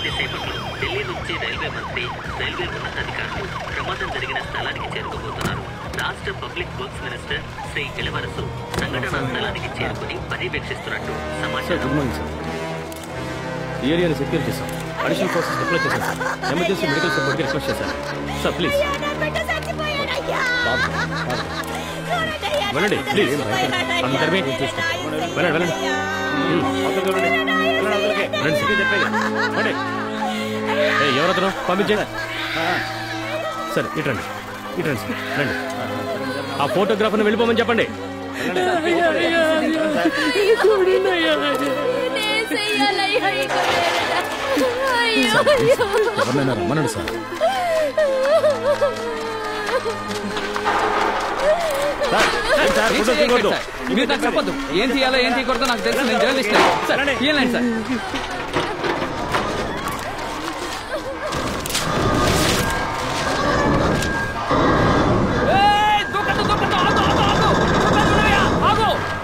కొద్దిసేపట్లో ఢిల్లీ నుంచి రైల్వే మంత్రి, రైల్వే ఉన్నతాధికారులు ప్రమాదం జరిగిన స్థలానికి చేరుకోబోతున్నారు. రాష్ట్ర పబ్లిక్ వర్క్స్ మినిస్టర్ శ్రీ ఎలవరసు సంఘటనా స్థలానికి చేరుకుని పర్యవేక్షిస్తున్నట్టు సమాచారం. ఈ ఏరియాని సెక్యూర్ చేశాం. అడిషనల్ ఫోర్సెస్ డిప్లాయ్ చేశాం సార్. ఎమర్జెన్సీ మెడికల్ సపోర్ట్కి రిక్వెస్ట్ చేశారు సార్. ప్లీజ్ వెళ్ళండి, ప్లీజ్ వెళ్ళండి. ఎవరతను పంపించండి సార్. ఇటండి సార్, రండి. ఆ ఫోటోగ్రాఫర్ని వెళ్ళిపోమని చెప్పండి. ఎవరినైనా రమ్మనండి సార్. మీరు నాకు చెప్పొద్దు. ఏం తీయాలో ఏం తీయకూడదో నాకు తెలుసు. నేను జర్నలిస్ట్ సార్. ఏం సార్.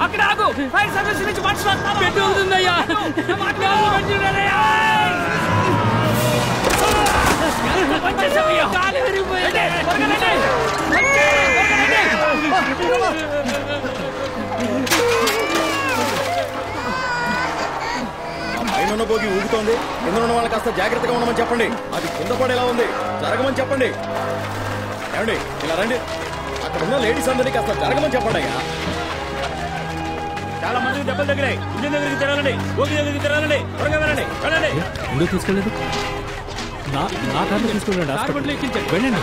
అక్కడ ఆగు. ఫైర్ సర్వీస్ నుంచి మనుషులు పెట్టి ఉంటుందయ్యా. పైన భోగి ఊగుతోంది. కింద ఉన్న వాళ్ళు కాస్త జాగ్రత్తగా ఉండమని చెప్పండి. అది కింద పడేలా ఉంది, జరగమని చెప్పండి. ఏమండి ఇలా రండి. అక్కడ ఉన్న లేడీస్ అందరినీ కాస్త జరగమని చెప్పండి అయ్యా. చాలా మందికి దెబ్బలు తగిలాయి. ఇంజిన్ దగ్గరికి తిరగాలండి, భోగి దగ్గరికి తిరగాలండి. త్వరగా వెళ్ళండి, వెళ్ళండి. ఎందుకు తీసుకెళ్ళలేదు? నా కార్లో తీసుకెళ్ళండి. హాస్పిటల్ ఎక్కించండి, వెళ్ళండి.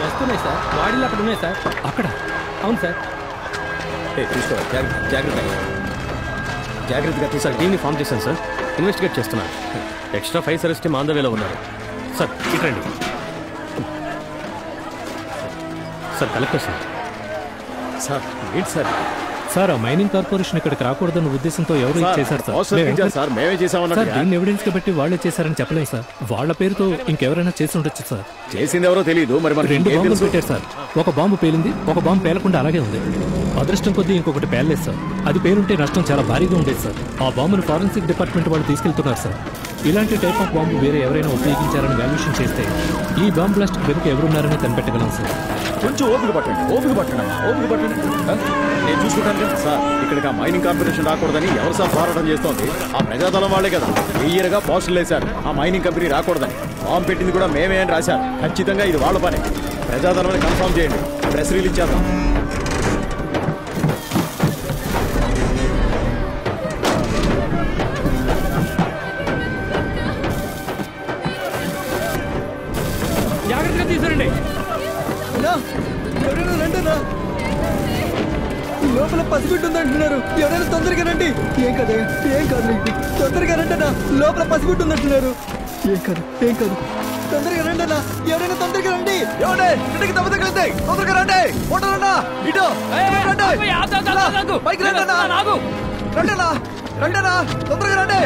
వస్తున్నాయి సార్. వాడిలో అక్కడ ఉన్నాయి సార్. అక్కడ? అవును సార్. తీసుకో, జాగ్రత్తగా సార్. టీమ్ని ఫామ్ చేశాను సార్. ఇన్వెస్టిగేట్ చేస్తున్నాను. Extra 5 service team on the వేలో ఉన్నారు సార్. ఇట్రండి సార్. Collector sir. సార్ ఏంటి సార్? సార్, ఆ మైనింగ్ కార్పొరేషన్ ఇక్కడికి రాకూడదన్న ఉద్దేశంతో ఎవరు చేశారు సార్? మేమే చేసామన్నారు. దీన్ని ఎవిడెన్స్ గా బట్టి వాళ్లే చేశారని చెప్పలేదు సార్. వాళ్ళ పేరుతో ఇంకెవరైనా చేసి ఉండొచ్చు సార్. చేసింది ఎవరో తెలియదు. మరి 2 బాంబులు పెట్టారు సార్. ఒక బాంబు పేలింది, ఒక బాంబు పేలకుండా అలాగే ఉంది. అదృష్టం కొద్దీ ఇంకొకటి పేలలేదు సార్. అది పేలుంటే నష్టం చాలా భారీగా ఉండేది సార్. ఆ బాంబును ఫారెన్సిక్ డిపార్ట్మెంట్ వాళ్ళు తీసుకెళ్తున్నారు సార్. ఇలాంటి టైప్ ఆఫ్ బాంబు వేరే ఎవరైనా ఉపయోగించారని వాల్యుయేషన్ చేస్తే ఈ బాంబ్ బ్లాస్ట్ వెనుక ఎవరున్నారని కనిపెట్టగలం సార్. కొంచెం ఓపిక పట్టండి. నేను చూసుకుంటాను కదా సార్. ఇక్కడికి ఆ మైనింగ్ కార్పొరేషన్ రాకూడదని ఎవరు సార్ పోరాటం చేస్తోంది? ఆ ప్రజాదళం వాళ్లే కదా. క్లియర్గా పోస్టులు వేశారు ఆ మైనింగ్ కంపెనీ రాకూడదని. బాంబు పెట్టింది కూడా మేమే అని రాశారు. ఖచ్చితంగా ఇది వాళ్ళ పని. ప్రజాదళాన్ని కన్ఫర్మ్ చేయండి. ప్రెస్ రిలీజ్ చేద్దాం. జాగ్రత్తగా తీసుకురండి. ఎవరైనా రండినా. లోపల పసిబిడ్డ ఉందంటున్నారు. ఎవరైనా తొందరగా రండి. ఏం కాదు తొందరగా రండినా. లోపల పసిబిడ్డ ఉందంటున్నారు. ఏం కాదు తొందరగా రండినా. ఎవరైనా తొందరగా రండి. ఇంటికి దెబ్బ తగిలింది. తొందరగా రండి. ఫోటోలన్నా ఇటో పైకి రండినా. రండినా తొందరగా రండి.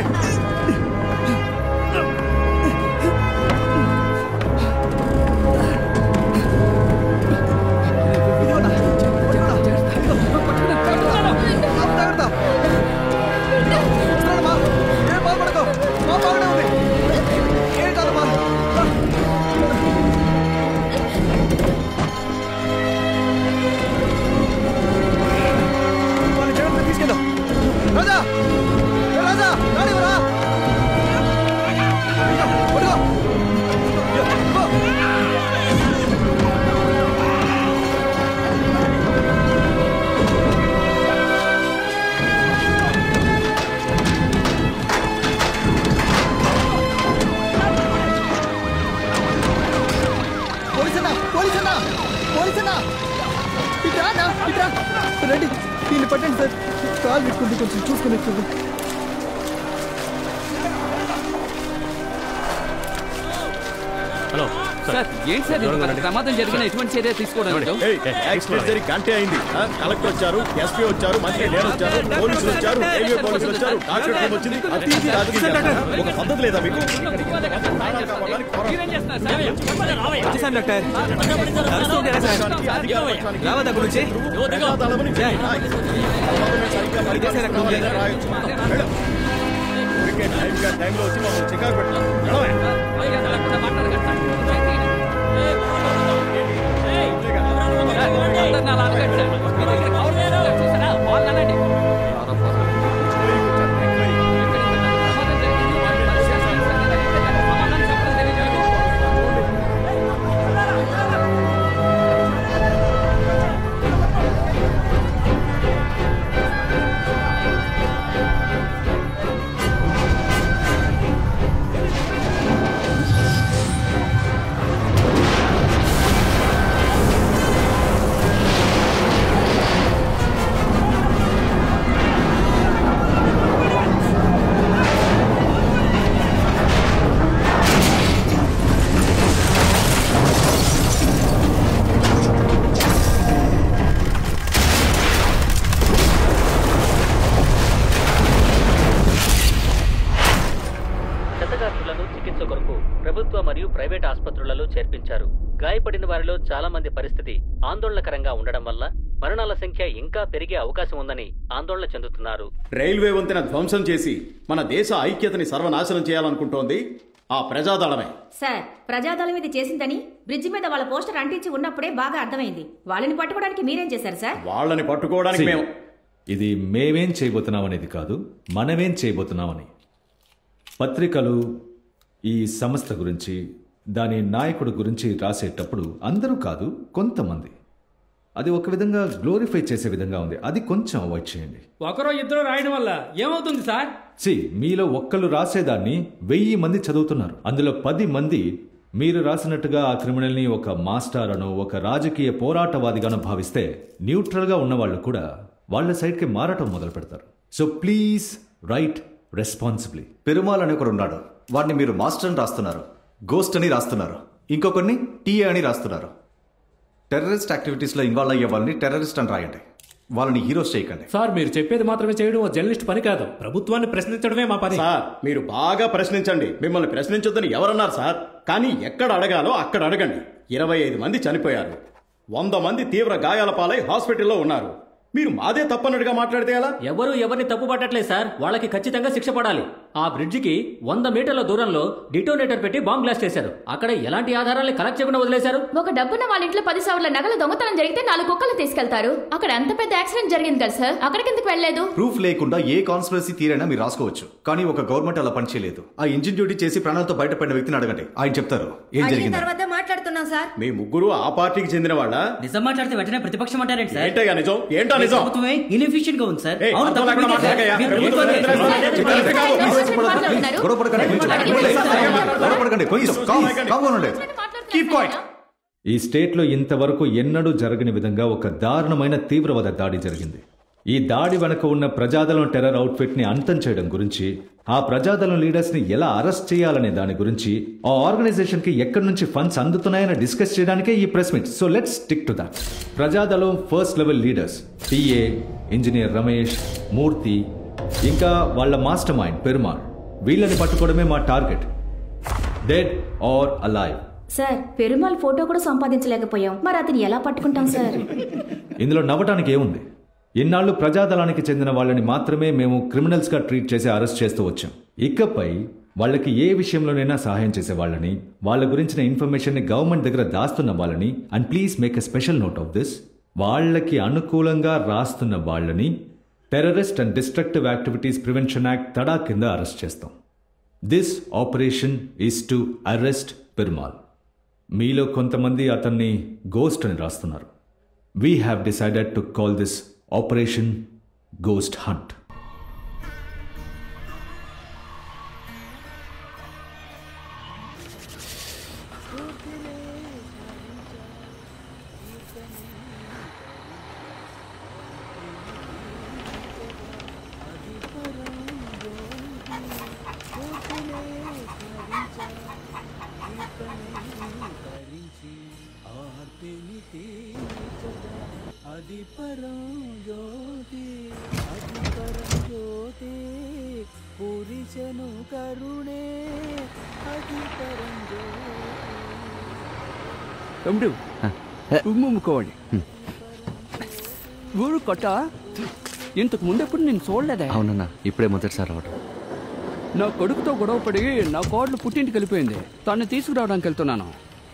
రండి. దీన్ని పట్టండి సార్. కాలు పెట్టుకుంది, కొంచెం చూసుకుని. Hello sir. ఏంటి సార్ ప్రమాదం జరిగిన ఎటువంటి చర్య తీసుకోవడం? గంటే అయింది. కలెక్టర్ వచ్చారు, ఎస్పీ వచ్చారు, మంత్రి నేను వచ్చారు, పోలీసులు వచ్చారు, రైల్వే పోలీసులు వచ్చారు, డాక్టర్ టీం వచ్చింది. ఒక పద్ధతి లేదా మీకు? మీరేం చేస్తున్నారు సార్? వచ్చేసాను డాక్టర్. నడుస్తుంటేనా సార్? రావద్దా గురించి? టైంలో వచ్చి మమ్మల్ని చికాకు పెట్టాం. ప్రైవేట్ ఆసుపత్రులలో చేర్పించారు. గాయపడిన వారిలో చాలా మంది పరిస్థితి ఆందోళనకరంగా ఉండడం వల్ల మరణాల సంఖ్య ఇంకా పెరిగే అవకాశం ఉందని ఆందోళన చెందుతున్నారు. రైల్వే వంతెన ధ్వంసం చేసి మన దేశ ఐక్యతని సర్వనాశనం చేయాలనుకుంటోంది ఆ ప్రజాదళమే. సార్, ప్రజాదళం ఇది చేసిందని బ్రిడ్జి మీద వాళ్ళ పోస్టర్ అంటించి ఉన్నప్పుడే బాగా అర్థమైంది. వాళ్ళని పట్టుకోవడానికి మీరేం చేశారు సార్? వాళ్ళని పట్టుకోవడానికి మేము ఇది మేమేం చేయబోతున్నాం అనేది కాదు, మనమేం చేయబోతున్నామని. పత్రికలు ఈ సంస్థ గురించి, దాని నాయకుడు గురించి రాసేటప్పుడు అందరూ కాదు, కొంతమంది అది ఒక విధంగా గ్లోరిఫై చేసే విధంగా ఉంది. అది కొంచెం అవాయిడ్ చేయండి. ఒకరో ఇద్దరు రాయడం వల్ల ఏమవుతుంది సార్? మీలో ఒక్కళ్ళు రాసేదాన్ని 1000 మంది చదువుతున్నారు. అందులో 10 మంది మీరు రాసినట్టుగా ఆ క్రిమినల్ని ఒక మాస్టర్ అనో ఒక రాజకీయ పోరాటవాదిగానో భావిస్తే న్యూట్రల్గా ఉన్నవాళ్ళు కూడా వాళ్ళ సైడ్కి మారటం మొదలు పెడతారు. So please right responsibly. Perumal అని ఒకడు ఉన్నాడు, వాడిని మీరు మాస్టర్ అని రాస్తున్నారు, గోస్ట్ అని రాస్తున్నారు, ఇంకొకరిని టీఏ అని రాస్తున్నారు. టెర్రరిస్ట్ యాక్టివిటీస్లో ఇన్వాల్వ్ అయ్యే వాళ్ళని టెర్రరిస్ట్ అని రాయండి, వాళ్ళని హీరోస్ చేయకండి. సార్, మీరు చెప్పేది మాత్రమే చేయడం ఓ జర్నలిస్ట్ పని కాదు, ప్రభుత్వాన్ని ప్రశ్నించడమే మా పని. సార్, మీరు బాగా ప్రశ్నించండి. మిమ్మల్ని ప్రశ్నించొద్దని ఎవరన్నారు సార్? కానీ ఎక్కడ అడగాలో అక్కడ అడగండి. 25 మంది చనిపోయారు, 100 మంది తీవ్ర గాయాల పాలై హాస్పిటల్లో ఉన్నారు. మీరు మాదే తప్పన్నట్టుగా మాట్లాడితే ఎలా? ఎవరు ఎవరిని తప్పు పట్టట్లేదు సార్, వాళ్ళకి ఖచ్చితంగా శిక్ష పడాలి. ఆ బ్రిడ్జికి 100 మీటర్ల దూరంలో డిటోనేటర్ పెట్టి బాంబ్ బ్లాస్ట్ చేశారు. అక్కడ ఎలాంటి ఆధారాలను కలెక్ట్ చేయకుండా వదిలేశారు. ఒక డబ్బున వాళ్ళ ఇంట్లో 10 సవర్ల నగల దొంగతనం జరిగితే 4 కుక్కలు తీసుకెళ్తారు. అక్కడ అంత పెద్ద యాక్సిడెంట్ జరిగింది కదా సార్, అక్కడికి ఎందుకు వెళ్ళలేదు? ప్రూఫ్ లేకుండా ఏ కాన్స్పిరసీ థియరీ మీరు రాసుకోవచ్చు, కానీ ఒక గవర్నమెంట్ అలా పనిచేయలేదు. ఆ ఇంజిన్ డ్యూటీ చేసి ప్రాణాలతో బయటపడిన వ్యక్తిని అడగండి, ఆయన చెప్తారు ఏం జరిగింది. తర్వాత మాట్లాడుతున్నాం సార్. మీ ముగ్గురు ఆ పార్టీకి చెందిన వాళ్ళ? నిజం మాట్లాడితే వెంటనే ప్రతిపక్షం అంటారేంటి సార్? ఏంటయ్యా నిజం? ఏంటో నిజం? ప్రభుత్వమే ఇన్ఎఫిషియెంట్ గా ఉంది సార్. ఈ స్టేట్లో ఇంతవరకు ఎన్నడూ జరగని విధంగా ఒక దారుణమైన తీవ్రవాద దాడి జరిగింది. ఈ దాడి వెనక ఉన్న ప్రజాదళం టెర్రర్ అవుట్ఫిట్ ని అంతం చేయడం గురించి, ఆ ప్రజాదళం లీడర్స్ ని ఎలా అరెస్ట్ చేయాలనే దాని గురించి, ఆ ఆర్గనైజేషన్ కి ఎక్కడి నుంచి ఫండ్స్ అందుతున్నాయని డిస్కస్ చేయడానికే ఈ press meet. So let's stick to that. Prajadalam first level leaders TA, engineer Ramesh, Murthy, ఇంకా వాళ్ళ మాస్టర్ మైండ్ పెరుమాల్, వీళ్ళని పట్టుకోవడమే మా target, dead or alive. Sir, Perumal photo కూడా సంపాదించలేకపోయాం, మరి అతను ఎలా పట్టుకుంటాం సార్? ఇందులో నవ్వటానికి ఏముంది? ఇన్నాళ్ళు ప్రజాదళానికి చెందిన వాళ్ళని మాత్రమే మేము క్రిమినల్స్ గా ట్రీట్ చేసి అరెస్ట్ చేస్తూ వచ్చాం. ఇకపై వాళ్ళకి ఏ విషయంలోనైనా సహాయం చేసే వాళ్ళని, వాళ్ళ గురించిన ఇన్ఫర్మేషన్ ని గవర్నమెంట్ దగ్గర దాస్తున్న వాళ్ళని, and please make a special note of this, వాళ్ళకి అనుకూలంగా రాస్తున్న వాళ్ళని terrorist and destructive activities prevention act TADA కింద అరెస్ట్ చేస్తాం. This operation is to arrest Perumal. మీలో కొంతమంది అతన్ని గోస్ట్ అని రాస్తున్నారు. We have decided to call this operation ghost hunt. అది పరం జ్యోతి, అది పరం తమ్ముడు ఉమ్ముకోవాలి. ఊరు కొట్ట ఇంతకు ముందెప్పుడు నేను చూడలేదే. అవునన్నా, ఇప్పుడే మొదటిసారి రావడం. నా కొడుకుతో గొడవపడి నా కోడలు పుట్టింటికి వెళ్ళిపోయింది. తను తీసుకురావడానికి వెళ్తున్నాను.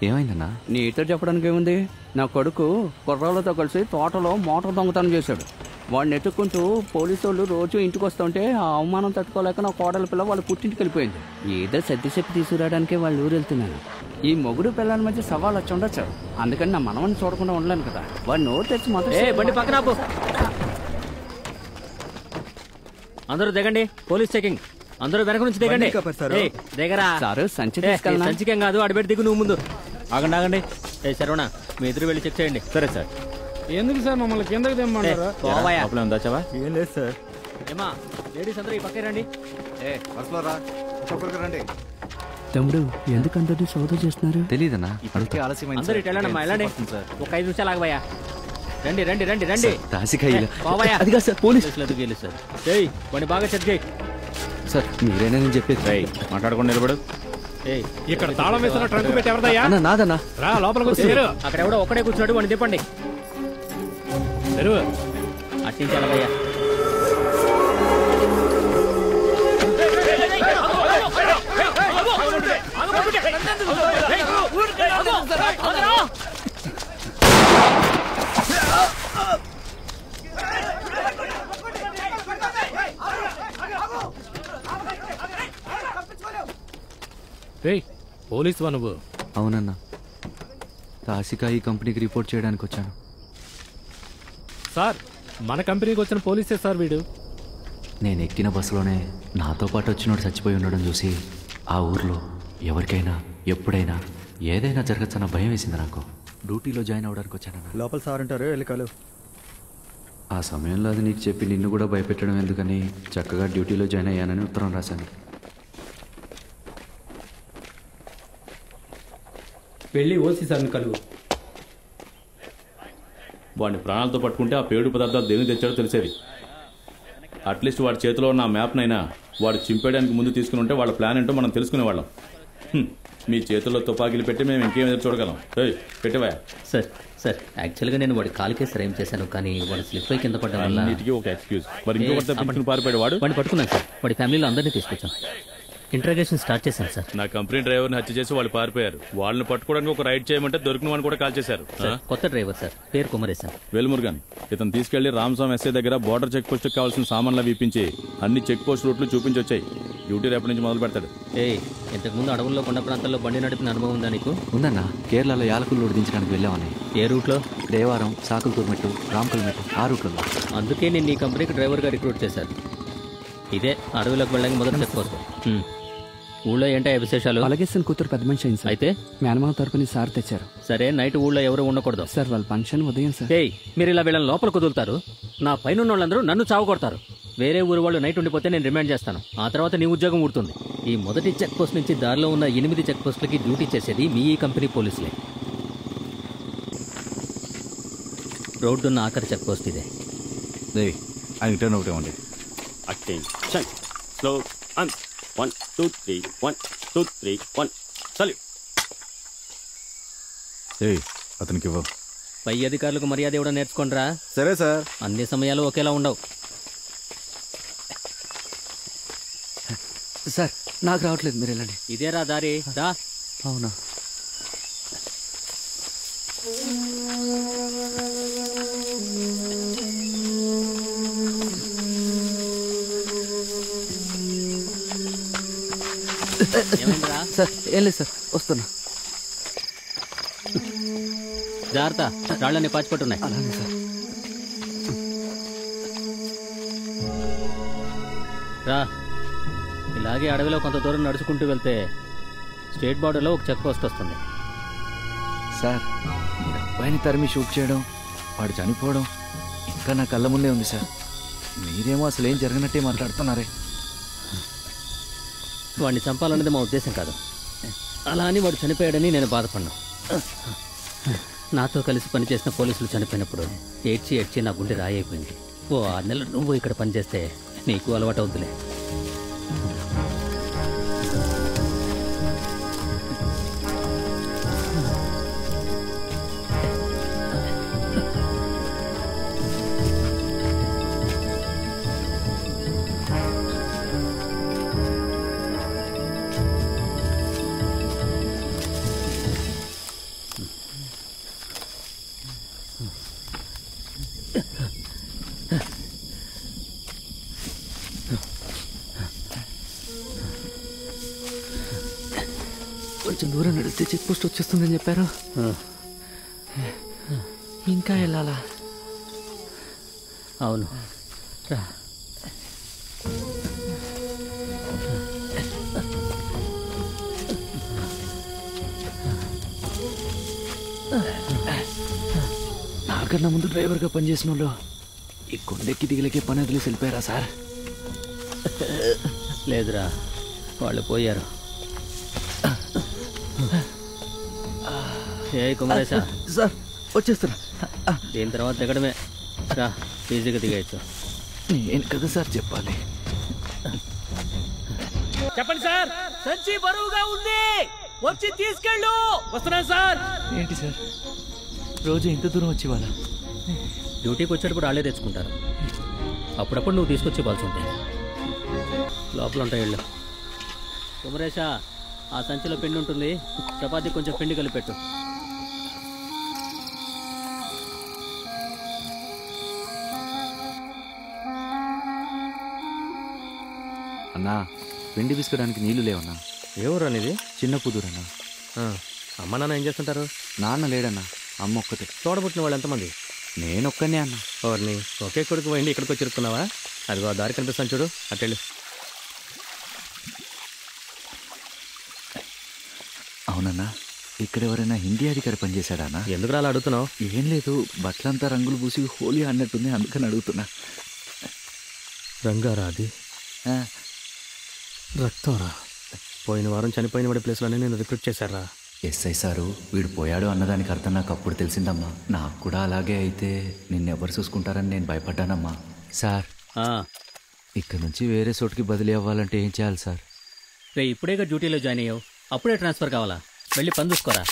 ఏమైందన్నా? నీతో చెప్పడానికి ఏముంది, నా కొడుకు కుర్రాళ్ళతో కలిసి తోటలో మోటార్ దొంగతనం చేశాడు. వాడిని ఎత్తుక్కుంటూ పోలీసు వాళ్ళు రోజు ఇంటికి వస్తుంటే ఆ అవమానం తట్టుకోలేక నా కోడల పిల్ల వాళ్ళు పుట్టింటికి వెళ్ళిపోయింది. ఏదో సర్ది చెప్పి తీసుకురావడానికే వాళ్ళు ఊరు వెళ్తున్నాను. ఈ మొగుడు పిల్లల మధ్య సవాళ్ళు వచ్చి ఉండొచ్చు, అందుకని నా మనవని చూడకుండా ఉండలేను కదా. వాడు నోరు తెచ్చి మాత్రం బండి పక్కన ఆపు. అందరూ దిగండి, పోలీస్ చెకింగ్. అందరూ వెనక నుంచి దిగండి. దిగరా సారు, సంచి తీసుకెళ్ళనా? సంచికేం కాదు, అడిపెట్టి దిగు నువ్వు ముందు. ఆగండి ఆగండి. ఏ శరవణ, మీ ఎదురు వెళ్ళి చెక్ చేయండి. సరే సార్. ఎందుకు సార్ మమ్మల్ని కిందకి తెమ్మన్నారా? దాచావా? ఏం లేదు సార్. ఏమా లేడీస్ అందరూ ఈ పక్కే రండి. రండి. తమ్ముడు ఎందుకు అందరినీ సోదా చేస్తున్నారు? తెలీదన్నా. ఇప్పటికే ఆలస్యమైంది అందరూ ఇటు వెళ్ళండి అమ్మా, వెళ్ళండి. ఒక 5 నిమిషాలు ఆగబోయా. రండి రండి రండి రండి. అది కాదు సార్, పోలీస్. ఏయ్ వాడిని బాగా చెక్ చేయి. సార్ మీరేనా నేను చెప్పేది? మాట్లాడకుండా నిలబడు. ఇక్కడ తాళం వేసిన ట్రంక్ పెట్టి ఎవరిదయ్యా? అన్న నాదన్నా. రా లోపలికి వచ్చి అక్కడ ఎవడో ఒక్కడే కూర్చున్నాడు, వాడిని తిప్పండి. అట్టించాలయ్యా. పోలీస్ వా నువ్వు? అవునన్నా, తాసికా ఈ కంపెనీకి రిపోర్ట్ చేయడానికి వచ్చాను. సార్ మన కంపెనీకి వచ్చిన పోలీసే సార్ వీడు. నేను ఎక్కిన బస్సులోనే నాతో పాటు వచ్చినోడు చచ్చిపోయి ఉండడం చూసి ఆ ఊర్లో ఎవరికైనా ఎప్పుడైనా ఏదైనా జరగచ్చన్న భయం వేసింది నాకు. డ్యూటీలో జాయిన్ అవ్వడానికి వచ్చానన్నా. లోపల సార్ ఉంటారు, వెళ్ళి ఆ సమయంలో అది నీకు చెప్పి నిన్ను కూడా భయపెట్టడం ఎందుకని చక్కగా డ్యూటీలో జాయిన్ అయ్యానని ఉత్తరం రాశాను. వెళ్ళి ఓసీ సార్ని కలువు. వాడిని ప్రాణాలతో పట్టుకుంటే ఆ పేడు పదార్థాలు దేని తెచ్చాడో తెలిసేది. అట్లీస్ట్ వాడి చేతిలో ఉన్న ఆ మ్యాప్నైనా వాడు చింపేయడానికి ముందు తీసుకుని ఉంటే వాళ్ళ ప్లాన్ ఏంటో మనం తెలుసుకునేవాళ్ళం. మీ చేతుల్లో తుపాకీలు పెట్టి మేము ఇంకేం ఎదురు చూడగలం? పెట్టవా? సార్ సార్ యాక్చువల్గా నేను వాడి కాలుకే సరైన చేశాను, కానీ వాడు స్లిప్ అయి కింద పడ్డం వల్ల అన్నిటికీ ఒక ఎక్స్క్యూజ్. మరి ఇంకొకటి తప్పించుకుని పారిపోయాడు వాడు. వాడిని పట్టుకున్నాను సార్. వాడి ఫ్యామిలీలో అందరినీ తీసుకొచ్చాం. ఇంట్రాగేషన్ స్టార్ట్ చేశాను సార్. నా కంపెనీ డ్రైవర్ని హత్య చేసి వాళ్ళు పారిపోయారు. వాళ్ళని పట్టుకోవడానికి ఒక రైడ్ చేయమంటే దొరికిన వాడిని కూడా కాల్ చేశారు. కొత్త డ్రైవర్ సార్, పేరు కుమరేశన్. వెల్మురుగన్ ఇతను తీసుకెళ్లి రామస్వామి ఎస్ఐ దగ్గర బోర్డర్ చెక్ పోస్ట్ కావాల్సిన సామాన్లు వీపించి అన్ని చెక్ పోస్ట్ రూట్లు చూపించి వచ్చాయి. డ్యూటీ రేపటి నుంచి మొదలు పెడతాడు. ఇంతకుముందు అడవుల్లో కొండ ప్రాంతాల్లో బండి నడిపిన అనుభవం ఉందా నీకు? ఉందన్నా, కేరళలో యాలకులు దించడానికి వెళ్ళామని. ఏ రూట్లో? దేవారం, సాకులతూర్మెట్టు, రామకల్మెట్టు, ఆ రూట్లలో. అందుకే నేను ఈ కంపెనీకి డ్రైవర్గా రిక్రూట్ చేశాను. ఇదే అడవిలోకి వెళ్ళడానికి మొదటి చెక్ పోస్ట్. ఊళ్ళో ఏంటయ్యా విశేషాలు? అలాగే సార్, కూతురు పెద్ద మనిషి అయింది సార్. అయితే మేనమావ తరపుని సార్ తెచ్చారు. సరే, నైట్ ఊళ్ళో ఎవరు ఉండకూడదు సార్. వాళ్ళ ఫంక్షన్ ఉదయం సార్. మీరు ఇలా వీళ్ళని లోపల కుదులుతారు, నా పైన వాళ్ళందరూ నన్ను చావకొడతారు. వేరే ఊరు వాళ్ళు నైట్ ఉండిపోతే నేను రిమైండ్ చేస్తాను. ఆ తర్వాత నీ ఉద్యోగం ఊడుతుంది. ఈ మొదటి చెక్ పోస్ట్ నుంచి దారిలో ఉన్న 8 చెక్ పోస్టులకి డ్యూటీ చేసేది మీ ఈ కంపెనీ పోలీసులే. రోడ్డున్న ఆఖరి చెక్ పోస్ట్ ఇదే. ఆయన టర్న్ ఒకటే ఉండే. Attention, slow and 1 2 3 1 2 3 1 salute. అతనికి ఇవ్వ. పై అధికారులకు మర్యాద ఇవ్వడం నేర్చుకోండిరా. సరే సార్. అన్ని సమయాలు ఒకేలా ఉండవు. సార్ నాకు రావట్లేదు, మీరు వెళ్ళండి. ఇదేరా దారి, దా. అవునా? సార్ ఏం లేదు సార్, వస్తున్నా. జాగ్రత్త, రాళ్ళని పాచిపట్టున్నాయి. అలాగే సార్. రా, ఇలాగే అడవిలో కొంత దూరం నడుచుకుంటూ వెళ్తే స్టేట్ బార్డర్లో ఒక చెక్ పోస్ట్ వస్తుంది. సార్, మీరు అబ్బాయిని తరిమి షూట్ చేయడం, వాడు చనిపోవడం ఇంకా నా కళ్ళ ముందే ఉంది సార్. మీరేమో అసలు ఏం జరిగినట్టే మాట్లాడుతున్నారే. వాడిని చంపాలన్నది మా ఉద్దేశం కాదు. అలా అని వాడు చనిపోయాడని నేను బాధపడ్డా. నాతో కలిసి పనిచేసిన పోలీసులు చనిపోయినప్పుడు ఏడ్చి నా గుండె రాయైపోయింది. ఓ 6 నెలలు నువ్వు ఇక్కడ పనిచేస్తే నీకు అలవాటు అవుతులే. కొంచెం దూరం నడిస్తే చెక్ పోస్ట్ వచ్చేస్తుందని చెప్పారు. ఇంకా వెళ్ళాలా? అవును. నాకన్నా ముందు డ్రైవర్గా పనిచేసిన వాళ్ళు ఈ కొండెక్కి దిగలేకే పని వదిలేసి వెళ్ళిపోయారా సార్? లేదురా, వాళ్ళు పోయారు. ఏ కుమరేశా సార్ వచ్చేస్తున్నా. దీని తర్వాత దిగడమే రా, ఈజీగా దిగేయచ్చు. నేను కదా సార్ చెప్పాలి. చెప్పండి సార్, సంచి బరువుగా ఉంది, వచ్చి తీసుకెళ్ళు. వస్తున్నాను సార్. ఏంటి సార్ రోజు ఇంత దూరం వచ్చి వాళ్ళ డ్యూటీకి వచ్చేటప్పుడు వాళ్ళే తెచ్చుకుంటారు. అప్పుడప్పుడు నువ్వు తీసుకొచ్చి ఇవ్వాల్సి ఉంటాయి. లోపల ఉంటాయి వెళ్ళు. కుమరేశా, ఆ సంచిలో పిండి ఉంటుంది, చపాతీ కొంచెం పిండి కలిపెట్టు. అన్నా పిండి పిసుకోవడానికి నీళ్లు లేవన్నా. ఎవరు అనేది? చిన్న పుదూరన్నా. అమ్మ నాన్న ఏం చేస్తుంటారు? నాన్న లేడన్నా, అమ్మ ఒక్కతే. తోడబుట్టిన వాళ్ళు ఎంతమంది? నేనొక్కనే అన్నా. ఎవరిని? ఒకే కొడుకు పోయింది, ఇక్కడికి వచ్చి ఇరుక్కున్నావా? అదిగో ఆ దారి కనిపిస్తాను చూడు, అట్టెళ్ళు. అవునన్నా, ఇక్కడ ఎవరైనా హిందీ అధికారి పనిచేశాడా అన్నా? ఎందుకు అలా అడుగుతున్నావు? ఏం లేదు, బట్టలంతా రంగులు పూసి హోలీ అన్నట్టుంది, అందుకని అడుగుతున్నా. రంగారా అది? రక్తంరా. పోయిన వారం చనిపోయిన వాడి ప్లేస్లోనే నేను రిక్రూట్ చేశారా. ఎస్ఐ సారు వీడు పోయాడు అన్నదానికి అర్థం నాకు అప్పుడు తెలిసిందమ్మా. నాకు కూడా అలాగే అయితే నిన్నెవరు చూసుకుంటారని నేను భయపడ్డానమ్మా. సార్ ఇక్కడ నుంచి వేరే చోటుకి బదిలీ అవ్వాలంటే ఏం చేయాలి సార్? రే, ఇప్పుడేగా డ్యూటీలో జాయిన్ అయ్యావు, అప్పుడే ట్రాన్స్ఫర్ కావాలా? వెళ్ళి పని చూసుకోరా.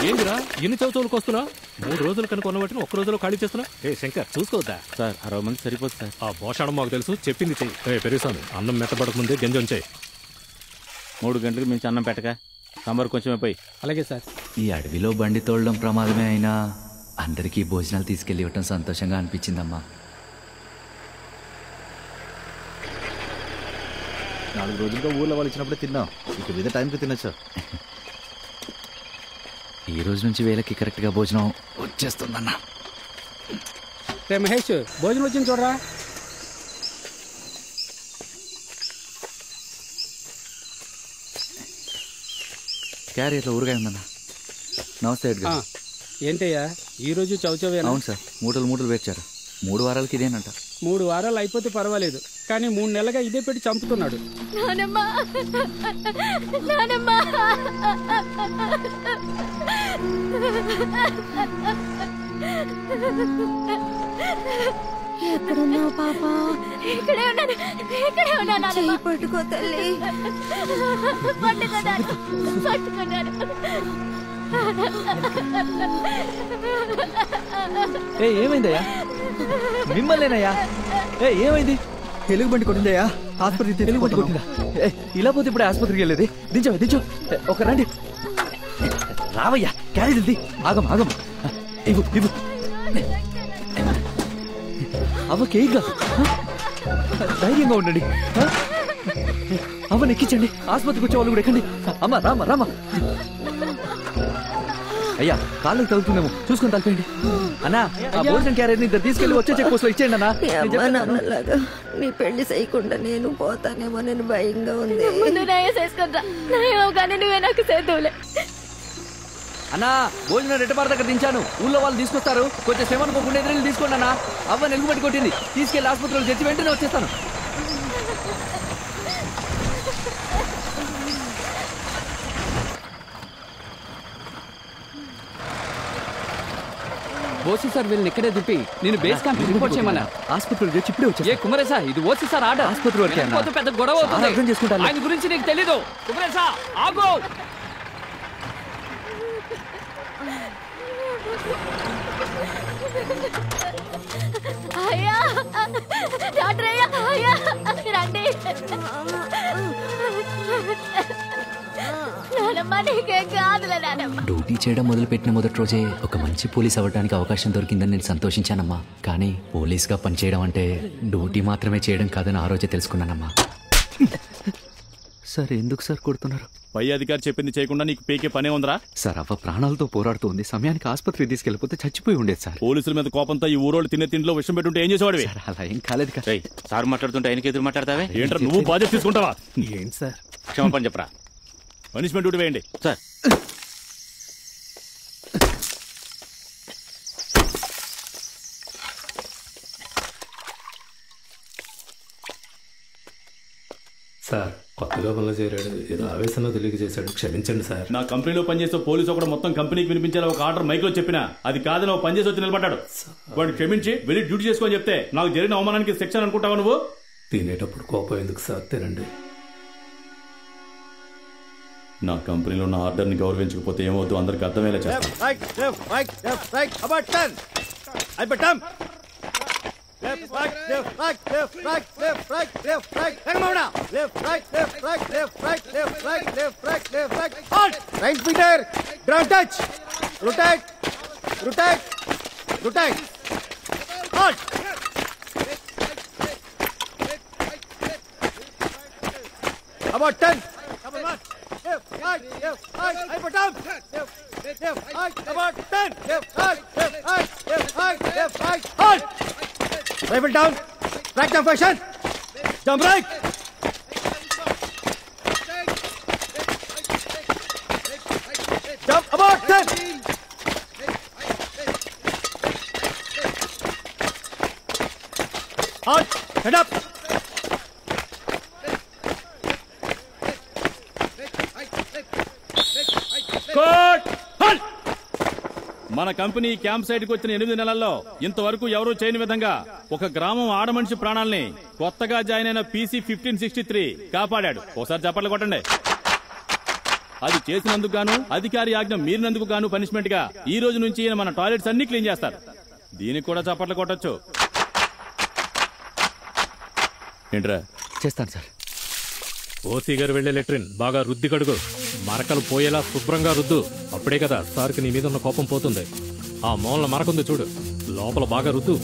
ఏందిరా ఎన్ని చౌచౌలకు వస్తున్నా? 3 రోజులు కనుక ఉన్నవాటిని 1 రోజులో ఖాళీ చేస్తున్నా. శంకర్ చూసుకోవద్దా? సార్ 60 మంది సరిపోదు సార్. ఆ భోషాడం మాకు తెలుసు, చెప్పింది చెయ్యి. పెరుగుసాను, అన్నం మెత్తపడక ముందే గంజొంచాయి. 3 గంటలకు మించి అన్నం పెట్టక, సాంబార్ కొంచెమే పోయి. అలాగే సార్. ఈ అడవిలో బండి తోలడం ప్రమాదమే అయినా అందరికీ భోజనాలు తీసుకెళ్ళి ఇవ్వటం సంతోషంగా అనిపించిందమ్మా. 4 రోజులుగా ఊళ్ళో వాళ్ళు ఇచ్చినప్పుడే తిన్నాం, ఇక మీద టైంకి తినచ్చు. ఈ రోజు నుంచి వేళకి కరెక్ట్గా భోజనం వచ్చేస్తుందన్నా. రే మహేష్, భోజనం వచ్చింది చూడరా. క్యారియర్లో ఊరగాయ ఉందన్నా. నమస్తే ఎడ్గా. ఏంటయ్యా ఈరోజు చౌచవేనా? అవును సార్, మూటలు వేర్చారు. 3 వారాలకి ఇదేనంట. 3 వారాలు అయిపోతే పర్వాలేదు, కానీ 3 నెలలుగా ఇదే పెట్టి చంపుతున్నాడు. ఎక్కడున్నావు పాప? ఇక్కడే ఉన్నాను. చెయ్యి పట్టుకో తల్లి. పట్టుకున్నాను. ఏమైందయ్యా? మిమ్మల్నేనయ్యా. ఏమైంది? ఎలుగుబంటి కొట్టిందయ్యా, ఆసుపత్రికి ఎలుగుబంటి కొట్టిందా? ఇలా పోతే ఇప్పుడు ఆసుపత్రికి వెళ్ళేది. దించు ఒక రండి. రావయ్యా, క్యారేజ్ వెళ్ది. ఆగం ఇవ్వు అవ్వ కేగా. ధైర్యంగా ఉండండి. అవ్వని ఎక్కించండి, ఆసుపత్రికి వచ్చే వాళ్ళు కూడా ఎక్కండి. అమ్మ రామా. అయ్యా, కాళ్ళకి తగులుతుందేమో చూసుకొని తలపేయండి. అన్నా, ఆ భోజనం క్యారియర్ని ఇద్దరు తీసుకెళ్లి వచ్చే చెక్ పోస్ట్ లో ఇచ్చేయండి అన్నా. నాన్నలాగా నీ పెళ్లి చేయకుండా నేను పోతానేమో నేను భయంగా ఉంది. అన్నా, భోజనం రెట్టపార దగ్గర దించాను, ఊళ్ళో వాళ్ళు తీసుకొస్తారు. కొంచెం శ్రమనుకోకుండా ఎదురెళ్ళి తీసుకోండి అన్నా. అవ్వ నెలుగుబట్టి కొట్టింది, తీసుకెళ్లి ఆసుపత్రిలో తెచ్చి వెంటనే వచ్చేస్తాను. ఓసీ సార్ వీళ్ళని ఇక్కడే దిప్పి నేను బేస్ క్యాంప్ రిపోర్ట్ చేయమన్నా. ఆసుపత్రిలో తెచ్చి ఇప్పుడే వచ్చి. ఏ కుమరేశా, ఇది ఓసీ సార్ ఆర్డర్. ఆసుపత్రి వరకే అన్నా. పెద్ద గొడవ అవుతుంది. అర్థం చేసుకుంటాను. ఆయన గురించి నీకు తెలీదు. కుమరేశా ఆగు. అయ్యా, డాక్టర్ అయ్యా, రండి. డ్యూటీ చేయడం మొదలుపెట్టిన మొదటి రోజే ఒక మంచి పోలీస్ అవ్వడానికి అవకాశం దొరికిందని నేను సంతోషించానమ్మా. కానీ పోలీస్గా పనిచేయడం అంటే డ్యూటీ మాత్రమే చేయడం కాదని ఆ రోజే తెలుసుకున్నానమ్మా. సార్ ఎందుకు సార్ కొడుతున్నారు? పై అధికారి చెప్పింది చేయకుండా నీకు పీకే పనే ఉందరా? సార్ అవ్వ ప్రాణాలతో పోరాడుతుంది, సమయానికి ఆసుపత్రికి తీసుకెళ్లిపోతే చచ్చిపోయి ఉండేది సార్. పోలీసుల మీద కోపంతో ఈ ఊరోళ్ళు తినే తిండిలో విషయం పెట్టుంటే ఏం చేసేవాడివి? అలా ఏం కాలేదు కదా. సార్ మాట్లాడుతుంటే ఆయనకి ఎదురు మాట్లాడతావే? ఏంట్రా నువ్వు బాధ్యత తీసుకుంటావా? ఏంటి సార్? క్షమాపణ చెప్పరా. పనిష్మెంట్ డ్యూటీ వేయండి సార్. సార్ కొత్తగా పనులు చేరాడు, ఏదో ఆవేశంలో తెలియక చేశాడు, క్షమించండి సార్. నా కంపెనీలో పనిచేసే పోలీసు ఒకటి మొత్తం కంపెనీకి వినిపించేలా ఒక ఆర్డర్ మైక్ లో చెప్పినా అది కాదని ఒక పనిచేసి వచ్చి నిలబడ్డాడు. వాడు క్షమించి వెళ్ళి డ్యూటీ చేసుకొని చెప్తే నాకు జరిగిన అవమానానికి శిక్షణ అనుకుంటావా నువ్వు? తినేటప్పుడు కోపం ఎందుకు సార్, తినండి. నా కంపెనీలో ఉన్న ఆర్డర్ ని గౌరవించకపోతే ఏమవుతుందో అందరికి అర్థమయ్యేలా చేస్తాను. Left, right, left, right, left, right, left, right, left, right. Hang on now. Left, right, left, right, left, right, left, right, left, right, left, right. Halt. Right finger. Ground touch. Rotate. Rotate. Rotate. Halt. About 10. Double march. Left, right, left, right. Hyper down. Left, left, right. About 10. Left, right, left, right, left, right, left, right. Halt. Rifle down. Right down position. Jump right. Jump about 10. Halt. Head up. Court. Halt. మన company camp site కు వచ్చిన 8 నెలల్లో ఇంతవరకు ఎవరూ చేయని విధంగా ఒక గ్రామం ఆడమనిషి ప్రాణాలని కొత్తగా జాయిన్ అయిన PC 1563 కాపాడాడు. ఒకసారి చప్పట్లు కొట్టండి. అది చేసినందుకు గాను అధికారి ఆజ్ఞ మీరినందుకు గాను పనిష్మెంట్ గా ఈ రోజు నుంచి మన టాయిలెట్స్ అన్ని క్లీన్ చేస్తారు. దీనికి కూడా చప్పట్లు కొట్టొచ్చు. ఏంట్రా? చేస్తాను సార్. ఓసీ గారు వెళ్లే లెట్రిన్ బాగా రుద్ది కడుగు, మరకలు పోయేలా శుభ్రంగా రుద్దు. అప్పుడే కదా సార్కి నీ మీద ఉన్న కోపం పోతుంది. ఆ మూలన మరకుంది చూడు, లోపల బాగా రుద్దు.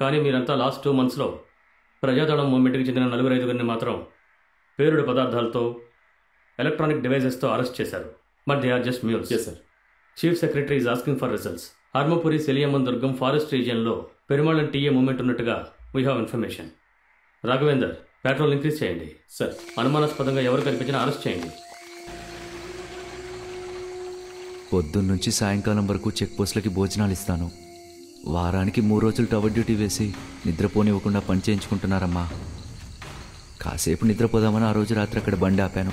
కానీ మీరంతా లాస్ట్ 2 monthsలో ప్రజాదళం మూవ్మెంట్కి చెందిన 4-5 మాత్రం పేలుడు పదార్థాలతో ఎలక్ట్రానిక్ డివైజెస్తో అరెస్ట్ చేశారు. But they are just mules. yes sir. Chief secretary is asking for results. Harmapuri Seliyamman Durgam forest రీజియన్లో పెరుమాళం టీఏ మూవ్మెంట్ ఉన్నట్టుగా we have information. Raghavender, patrol increase చేయండి సార్. అనుమానాస్పదంగా ఎవరు కనిపించినా అరెస్ట్ చేయండి. పొద్దున్నుంచి సాయంకాలం వరకు చెక్ పోస్టులకి భోజనాలు ఇస్తాను. వారానికి 3 రోజులు టవర్ డ్యూటీ వేసి నిద్రపోనివ్వకుండా పని చేయించుకుంటున్నారమ్మా. కాసేపు నిద్రపోదామని ఆ రోజు రాత్రి అక్కడ బండి ఆపాను.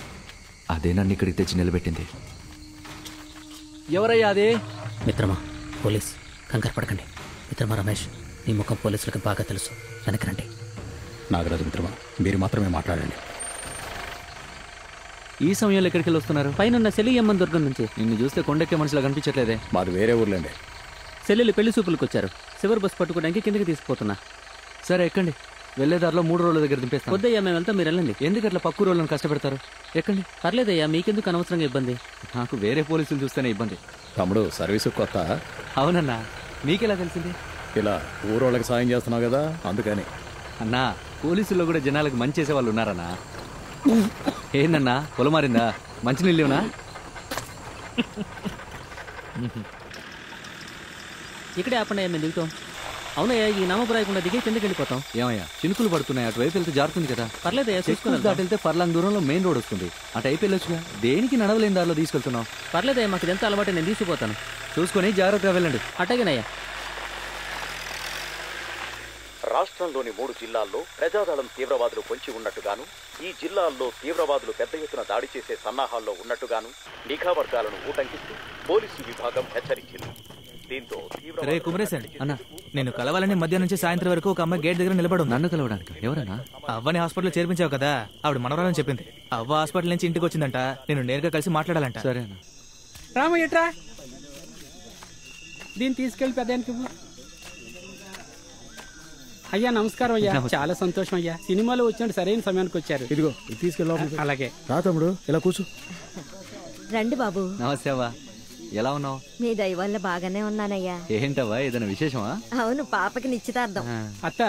అదే నన్ను ఇక్కడికి తెచ్చి నిలబెట్టింది. ఎవరయ్యా అదే? మిత్రమా పోలీస్, కంగారు పడకండి. మిత్రమా రమేష్, నీ ముఖం పోలీసులకు బాగా తెలుసు, వెనకరండి. నాగరాజు మిత్రమా, మీరు మాత్రమే మాట్లాడండి. ఈ సమయంలో ఎక్కడికి వెళ్ళి వస్తున్నారు? పైన సెలియమ్మన్ దుర్గం నుంచి. నిన్ను చూస్తే కొండెక్కే మనుషులా కనిపించట్లేదే. మాది వేరే ఊర్లేండి. సెల్లెలు పెళ్లి చూపులకు వచ్చారు. చివరి బస్సు పట్టుకోవడానికి కిందకి తీసుకుపోతున్నా. సరే ఎక్కండి. వెళ్లేదారిలో 3 రోజుల దగ్గర దింపేస్తాను. వద్దయ్యా, మేము వెళ్తాం, మీరు వెళ్ళండి. ఎందుకు అట్లా పక్కు రోజులను కష్టపెడతారు? ఎక్కండి. పర్లేదయ్యా, మీకెందుకు అనవసరంగా ఇబ్బంది? నాకు వేరే పోలీసులు చూస్తేనే ఇబ్బంది. తమ్ముడు సర్వీసు కొత్త? అవునన్నా. మీకెలా తెలిసింది? ఇలా ఊరోళ్ళకి సాయం చేస్తున్నావు కదా, అందుకని. అన్నా, పోలీసుల్లో కూడా జనాలకు మంచి చేసే వాళ్ళు ఉన్నారన్నా. ఏందన్నా పొలమారిందా? మంచినీళ్ళేవునా? ఇక్కడే ఆపండి, మేము దిగుతాం. అవునయ్యా, ఈ నామపురాయకుండా దిగి కిందకి వెళ్ళిపోతాం. ఏమయ్యా, చినుకులు పడుతున్నాయి, అటువైపు వెళ్తే జారుతుంది కదా. పర్లేదయ్యా, చూసుకుని దాటి వెళ్తే పర్లాంగ్ దూరంలో మెయిన్ రోడ్ వస్తుంది, అటు అయిపోయి వెళ్ళొచ్చుగా. దేనికి నడవలేని దారిలో తీసుకెళ్తున్నావు? పర్లేదయ్యా, మాకు ఇదంతా అలవాటు, నేను తీసుకుపోతాను. చూసుకొని జాగ్రత్తగా వెళ్ళండి. అట్టగేనయ్యా. రాష్ట్రంలోని 3 జిల్లాల్లో ప్రజాదళం తీవ్రవాదులు పొంచి ఉన్నట్టుగాను, ఈ జిల్లాల్లో తీవ్రవాదులు పెద్ద ఎత్తున దాడి చేసే సన్నాహాల్లో ఉన్నట్టుగాను నిఘా వర్గాలను ఊటంకిస్తూ పోలీసు విభాగం హెచ్చరించింది. దీంతో అన్న, నేను కలవాలని మధ్యాహ్నం నుంచి సాయంత్రం వరకు ఒక అమ్మాయి గేట్ దగ్గర నిలబడు. నన్ను కలవడానికి? ఎవరన్నా? అవ్వని హాస్పిటల్ చేర్పించావు కదా, ఆవిడ మనవరాలని చెప్పింది. అవ్వ హాస్పిటల్ నుంచి ఇంటికి వచ్చిందంట, నేను నేరుగా కలిసి మాట్లాడాలంట. సరేనా? రామయ్యట్రా, దీన్ని తీసుకెళ్ళి పెద్దానికి అయ్యా నమస్కారం అయ్యా. నమస్తే. చాలా సంతోషం అయ్యా. సినిమాలో వచ్చినట్టు సరైన సమయానికి వచ్చారు. ఇదిగో ఇది తీసుకెళ్ళి అలాగే రా తమ్ముడు, ఇలా కూర్చో. రండి బాబు. నమస్తే అవ్వా, ఎలా ఉన్నావు? మీ దయ వల్ల బాగానే ఉన్నానయ్యా. ఏంటవ్వా, ఏదైనా విశేషమా? అవును, పాపకి నిశ్చితార్థం. అత్త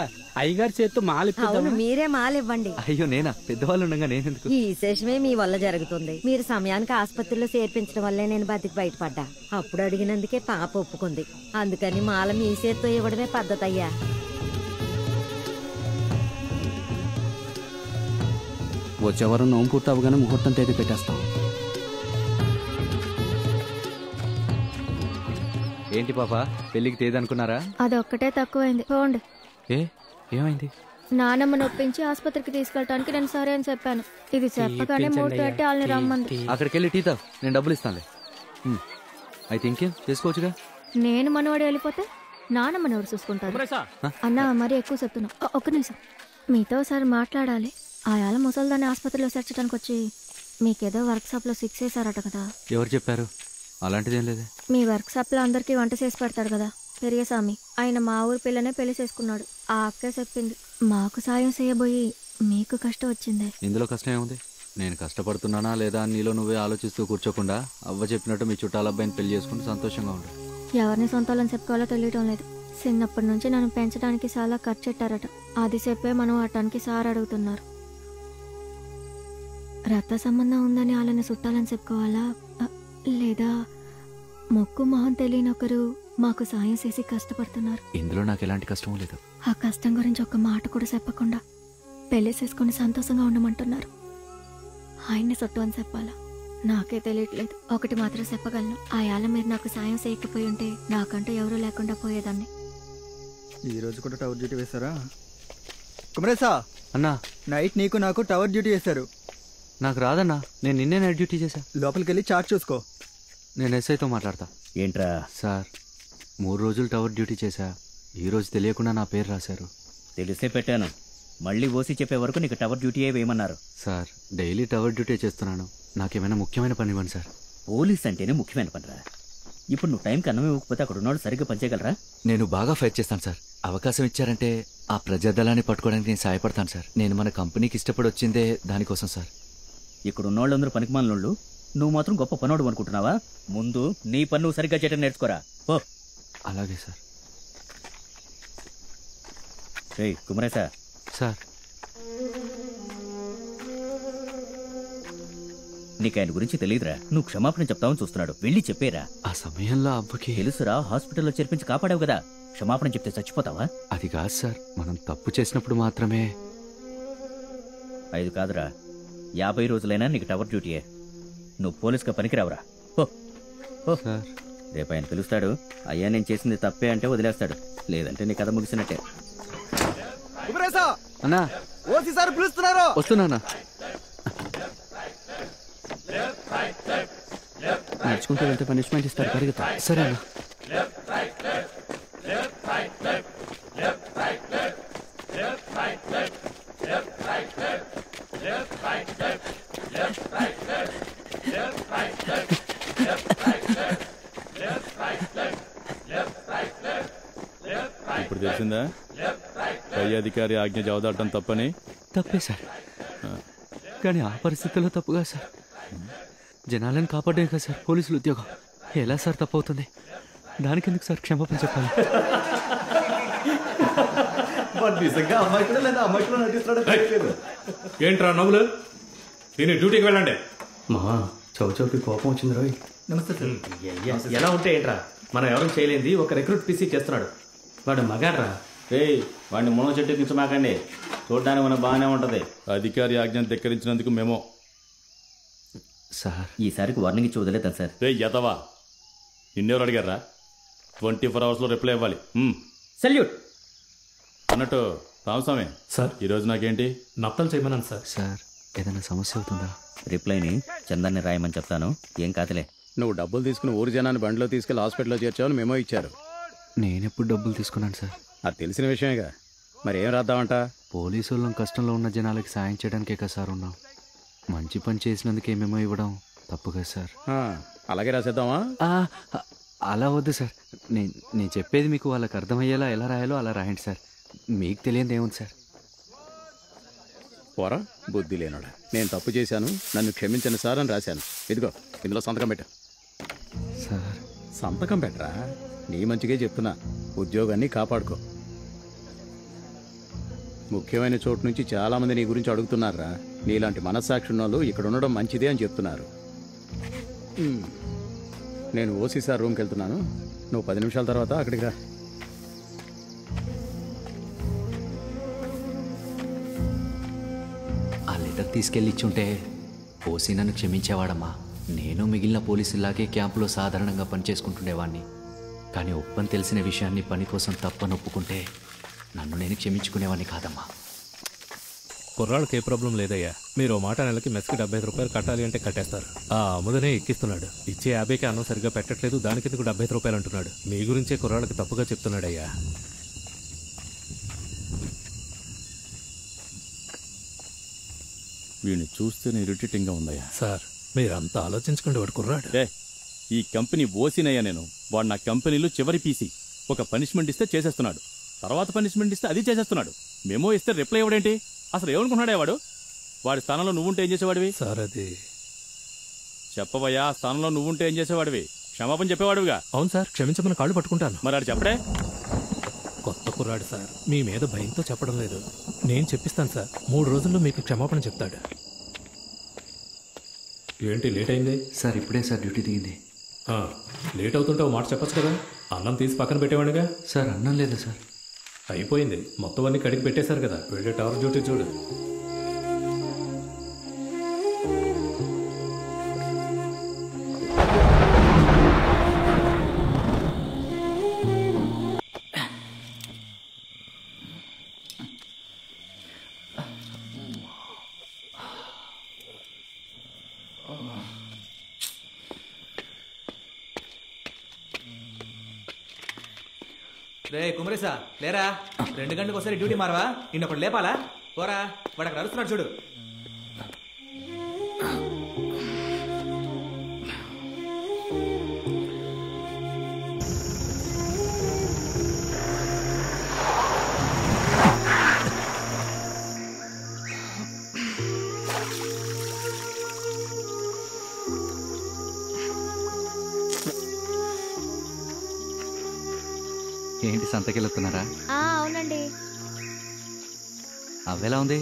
అయ్యగారి చేత్తో అవును, మీరే మాలివ్వండి. అయ్యో నేనా? పెద్దవాళ్ళు ఉండగా నేనెందుకు? ఈ విశేషమే మీ వల్ల జరుగుతుంది. మీరు సమయానికి ఆసుపత్రిలో చేర్పించడం వల్లే నేను బతికి బయటపడ్డా. అప్పుడు అడిగినందుకే పాప ఒప్పుకుంది. అందుకని మాల మీ చేత్తో ఇవ్వడమే పద్ధతి అయ్యా. వచ్చేవారం నోము పూర్తి అవగానే ముహూర్తం తేదీ పెట్టేస్తాం. ఏంటి పాప, పెళ్లికి తేదనుకున్నారా? అదొక్కటే తక్కువైంది. పోండి. ఏమైంది? నానమ్మ నొప్పించి ఆసుపత్రికి తీసుకెళ్ళటానికి నేను సరే అని చెప్పాను. ఇది చెప్పగానే మూడు పెట్టి వాళ్ళని రమ్మంది. అక్కడికి వెళ్ళి టీ తాగు, నేను డబ్బులు ఇస్తానులే. అయితే ఇంకేం చేసుకోవచ్చుగా. నేను మనవాడు వెళ్ళిపోతే నానమ్మని ఎవరు చూసుకుంటారు? అన్నా మరి ఎక్కువ చెప్తున్నా. ఒక్క నిమిషం, మీతో ఒకసారి మాట్లాడాలి. ఆయాల ముసలిదాన్ని ఆసుపత్రిలో చేర్చడానికి వచ్చి మీకేదో వర్క్ షాప్ లో 6 వేసారట కదా. ఎవరు చెప్పారు? అలాంటిదేం లేదే. మీ వర్క్ షాప్ లో అందరికి వంట చేసి పెడతాడు కదా పెరియస్వామి, ఆయన మా ఊరి పిల్లనే పెళ్లి చేసుకున్నాడు. ఆ అక్కే చెప్పింది. మాకు సాయం చేయబోయి మీకు కష్టం వచ్చింది. ఇందులో కష్టం ఏముంది? నేను కష్టపడుతున్నానా లేదా నీలో నువ్వే ఆలోచిస్తూ కూర్చోకుండా అవ్వ చెప్పినట్టు మీ చుట్టాల అబ్బాయిని పెళ్లి చేసుకుంటూ సంతోషంగా ఉండు. ఎవరిని సొంతాలని చెప్పుకోవాలో తెలియటం లేదు. చిన్నప్పటి నుంచి నన్ను పెంచడానికి చాలా ఖర్చు పెట్టారట. అది చెప్పే మనం అటానికి సార్ అడుగుతున్నారు. రక్త సంబంధం ఉందని వాళ్ళని చుట్టాలని చెప్పుకోవాలా, లేదా మొక్కు మొహం తెలియని ఒకరు మాకు సాయం చేసి కష్టపడుతున్నారు. ఇందులో నాకు ఎలాంటి కష్టం లేదు. ఆ కష్టం గురించి ఒక మాట కూడా చెప్పకుండా పెళ్లి చేసుకుని సంతోషంగా ఉండమంటున్నారు. ఆయన్ని చుట్టూ అని చెప్పాలా నాకే తెలియట్లేదు. ఒకటి మాత్రం చెప్పగలను, ఆ యాల మీరు నాకు సాయం చేయకపోయి ఉంటే నాకంటూ ఎవరూ లేకుండా పోయేదాన్ని. ఈ రోజు కూడా టవర్ డ్యూటీ వేశారా? కుమరేసా అన్నా, నైట్ నీకు నాకు టవర్ డ్యూటీ వేశారు. నాకు రాదన్నా, నేను నిన్నే నైట్ డ్యూటీ చేశా. లోపలికి వెళ్ళి చార్ట్ చూసుకో. నేను ఎస్ఐతో మాట్లాడతా. ఏంట్రా సార్, 3 రోజులు టవర్ డ్యూటీ చేశా. ఈ రోజు తెలియకుండా నా పేరు రాశారు. తెలిసే పెట్టాను. మళ్ళీ ఓసి చెప్పే వరకు నీకు టవర్ డ్యూటీ వేయమన్నారు. సార్, డైలీ టవర్ డ్యూటీ చేస్తున్నాను. నాకేమైనా ముఖ్యమైన పని ఇవ్వండి సార్. పోలీస్ అంటేనే ముఖ్యమైన పనిరా. ఇప్పుడు నువ్వు టైంకి అన్నం ఇవ్వకపోతే అక్కడ ఉన్నవాళ్ళు సరిగ్గా పనిచేయగలరా? నేను బాగా ఫైట్ చేస్తాను సార్. అవకాశం ఇచ్చారంటే ఆ ప్రజాదళాన్ని పట్టుకోవడానికి నేను సాయపడతాను సార్. నేను మన కంపెనీకి ఇష్టపడి వచ్చిందే దానికోసం సార్. ఇక్కడ ఉన్నోళ్ళందరూ పనికిమాలినోళ్ళు, నువ్వు మాత్రం గొప్ప పనోడు అనుకుంటున్నావా? ముందు నీ పని నువ్వు సరిగ్గా చేయటం నేర్చుకోరా. ఓ అలాగే సార్. కుమరేశా సార్, నీకు ఆయన గురించి తెలియదురా. నువ్వు క్షమాపణ చెప్తావని చూస్తున్నాడు. వెళ్ళి చెప్పేరా. ఆ సమయంలో అవ్వకి తెలుసురా, హాస్పిటల్లో చేర్పించి కాపాడావు కదా. క్షమాపణ చెప్తే చచ్చిపోతావా? అది కాదు సార్, మనం తప్పు చేసినప్పుడు మాత్రమే. 5 కాదురా, 50 రోజులైనా నీకు టవర్ డ్యూటీయే. నువ్వు పోలీసుగా పనికిరావురా. రేపు ఆయన పిలుస్తాడు. అయ్యా నేను చేసింది తప్పే అంటే వదిలేస్తాడు, లేదంటే నీ కథ ముగిసినట్టే. అన్నా, ఓసీసారి పిలుస్తున్నారు. వస్తున్నానా? నడుచుకుంటూ వెళ్తే పనిష్మెంట్ ఇస్తారు, పరిగెత్తా. సరే అన్నా. ఇప్పుడు తెలిసిందా పై అధికారి ఆజ్ఞ జవదాటం తప్పని? తప్పే సార్, కానీ ఆ పరిస్థితుల్లో తప్పుగా సార్. జనాలను కాపాడే కదా సార్ పోలీసులు ఉద్యోగం. ఎలా సార్ తప్పవుతుంది? దానికి ఎందుకు సార్ క్షమాపణ చెప్పాలి? ఏంట్రా నవ్వులు? దీన్ని డ్యూటీకి వెళ్ళండి. మా చౌచౌకి కోపం వచ్చింది రోయ్. నమస్తే సార్. ఎలా ఉంటే ఏంట్రా, మనం ఎవరు చేయలేంది ఒక రిక్రూట్ పీసీ చేస్తున్నాడు. వాడు మగాడ్రా. వాడిని మునగ చెట్టు ఎక్కించమాకండి, చూడడానికి మనకు బాగానే ఉంటది. అధికారి ఆజ్ఞను ధిక్కరించినందుకు మేము సార్ ఈసారికి వార్నింగ్ ఇచ్చి వదిలేద్దాం సార్. యదవా, నిన్నెవరు అడిగారా? 24 అవర్స్లో రిప్లై ఇవ్వాలి. సెల్యూట్. అన్నట్టు రామస్వామి సార్, ఈరోజు నాకేంటి నత్తలు చేయమన్నాను సార్. సార్, ఏదైనా సమస్య అవుతుందా? రిప్లైని చందాన్ని రాయమని చెప్తాను, ఏం కాదులే. నువ్వు డబ్బులు తీసుకుని ఊరి జనాన్ని బండిలో తీసుకెళ్లి హాస్పిటల్లో చేర్చావని మేమో ఇచ్చారు. నేనెప్పుడు డబ్బులు తీసుకున్నాను సార్? అది తెలిసిన విషయమేగా, మరి ఏం రాద్దామంట? పోలీసు వాళ్ళం కష్టంలో ఉన్న జనాలకి సాయం చేయడానికే కదా సార్ ఉన్నాం. మంచి పని చేసినందుకు ఏమేమో ఇవ్వడం తప్పు కదా సార్. అలాగే రాసేద్దామా? అలా వద్దు సార్. నేను చెప్పేది మీకు వాళ్ళకి అర్థమయ్యేలా ఎలా రాయాలో అలా రాయండి సార్. మీకు తెలియదు ఏముంది సార్. పోరా బుద్ధి లేనోడా. నేను తప్పు చేశాను, నన్ను క్షమించండి సార్ అని రాశాను. ఇదిగో ఇందులో సంతకం పెట్టు. సార్ సంతకం పెట్టరా, నీ మంచిగా చెప్తున్నా. ఉద్యోగాన్ని కాపాడుకో. ముఖ్యమైన చోటు నుంచి చాలా మంది నీ గురించి అడుగుతున్నారా. నీలాంటి మనస్సాక్షి ఉన్నోళ్ళు ఇక్కడ ఉండడం మంచిదే అని చెప్తున్నారు. నేను ఓసీ సార్ రూమ్కి వెళ్తున్నాను, నువ్వు 10 నిమిషాల తర్వాత అక్కడికి రా. ఆ లెటర్ తీసుకెళ్ళి ఇచ్చుంటే ఓసీ నన్ను క్షమించేవాడమ్మా. నేను మిగిలిన పోలీసులాగే క్యాంపులో సాధారణంగా పనిచేసుకుంటుండేవాడిని. కానీ ఒప్పని తెలిసిన విషయాన్ని పని కోసం తప్పని ఒప్పుకుంటే నన్ను నేను క్షమించుకునేవాడిని కాదమ్మా. కుర్రాళ్ళకి ఏ ప్రాబ్లం లేదయ్యా. మీరు మాట నెలకి మెస్కి 75 రూపాయలు కట్టాలి అంటే కట్టేస్తారు. ఆ అముదనే ఎక్కిస్తున్నాడు. ఇచ్చే 50కి అన్నం సరిగ్గా పెట్టట్లేదు, దానికి 75 రూపాయలు అంటున్నాడు. మీ గురించే కుర్రాళ్ళకి తప్పుగా చెప్తున్నాడయ్యా. వీడిని చూస్తేనే ఇరిటేటింగ్గా ఉందయ్యా. సార్ మీరంతా ఆలోచించుకోండి, వాడు కుర్రాడు. ఈ కంపెనీ ఓసినయ్యా నేను. వాడు నా కంపెనీలో చివరి పీసీ. ఒక పనిష్మెంట్ ఇస్తే చేసేస్తున్నాడు, తర్వాత పనిష్మెంట్ ఇస్తే అది చేసేస్తున్నాడు. మెమో ఇస్తే రిప్లై ఇవ్వడేంటి? అసలు ఏమనుకున్నాడే వాడు? వాడి స్థానంలో నువ్వుంటే ఏం చేసేవాడివి? సార్ అది చెప్పవయ్యా, స్థానంలో నువ్వుంటే ఏం చేసేవాడివి? క్షమాపణ చెప్పేవాడుగా. అవును సార్, క్షమించమని కాళ్ళు పట్టుకుంటాను. మరి ఆడు చెప్పడే? కొత్త కుర్రాడు సార్, మీ మీద భయంతో చెప్పడం లేదు. నేను చెప్పిస్తాను సార్, 3 రోజుల్లో మీకు క్షమాపణ చెప్తాడు. ఏంటి లేట్ అయింది? సార్ ఇప్పుడే సార్ డ్యూటీ దిగింది. లేట్ అవుతుంటే ఓ మాట చెప్పచ్చు కదా. అన్నం తీసి పక్కన పెట్టేవాడిగా. సార్ అన్నం లేదా సార్? అయిపోయింది, మొత్తం అన్ని కడిగి పెట్టేశారు కదా. వెళ్ళే టవర్ డ్యూటీ చూడు. రే కుమరేసా లేరా, 2 గంటలకు ఒకసారి డ్యూటీ మారవా? నిన్నొకటి లేపాలా? పోరా, వాడు అక్కడ అరుస్తున్నాడు చూడు. ఏంటి సంతకెళ్తున్నారా? అవునండి. అవ్వెలా ఉంది?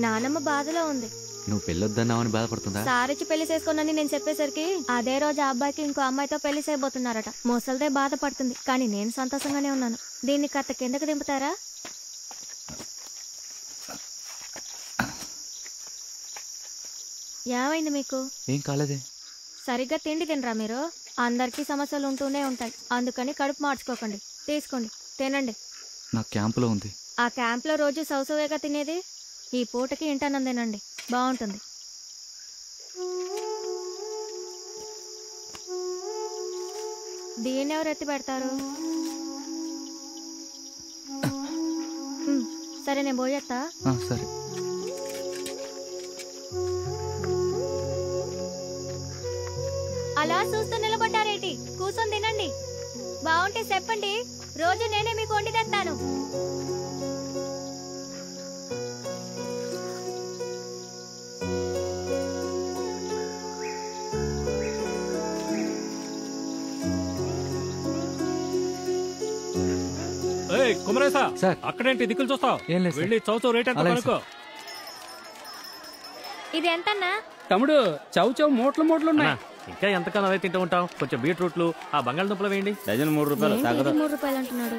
నానమ్మ బాధలో ఉంది. నువ్వు పెళ్ళొద్దన్నావని బాధపడుతుందా? సారిచ్చి పెళ్లి చేసుకోనని నేను చెప్పేసరికి అదే రోజు ఆ అబ్బాయికి ఇంకో అమ్మాయితో పెళ్లి చేయబోతున్నారట. ముసలిదే బాధపడుతుంది, కానీ నేను సంతోషంగానే ఉన్నాను. దీన్ని కత్త కిందకు దింపుతారా? ఏమైంది మీకు? ఏం కాలేదే. సరిగ్గా తిండి తినరా మీరు? అందరికీ సమస్యలు ఉంటూనే ఉంటాయి, అందుకని కడుపు మార్చుకోకండి. తీసుకోండి, తినండి. నా క్యాంపులో ఉంది. ఆ క్యాంప్లో రోజు సౌసవేగా తినేది. ఈ పూటకి ఇంటన్నం తినండి, బాగుంటుంది. దీన్ని ఎవరు ఎత్తి పెడతారు? సరే నేను పోయేస్తా. సరే. అలా చూస్తూ నిలబడ్డారేటి? కూర్చొని తినండి. బాగుంటే చెప్పండి, రోజు నేనే మీకు వండి తెస్తాను. కుమరేసా, అక్కడేంటి దిక్కులు చూస్తావు? వెళ్ళి చౌచౌ రేట్ ఎంత కనుక్కో. ఇది ఎంతన్నా? తమ్ముడు చౌచౌ మూటలు ఉన్నాయి. ఇంకా ఎంతకాలం అదే తింటూ ఉంటాం? కొంచెం బీట్రూట్లు, ఆ బంగాళదుంపలు వేయండి. డజన్ 3 రూపాయలు. 3 రూపాయలు అంటున్నాడు.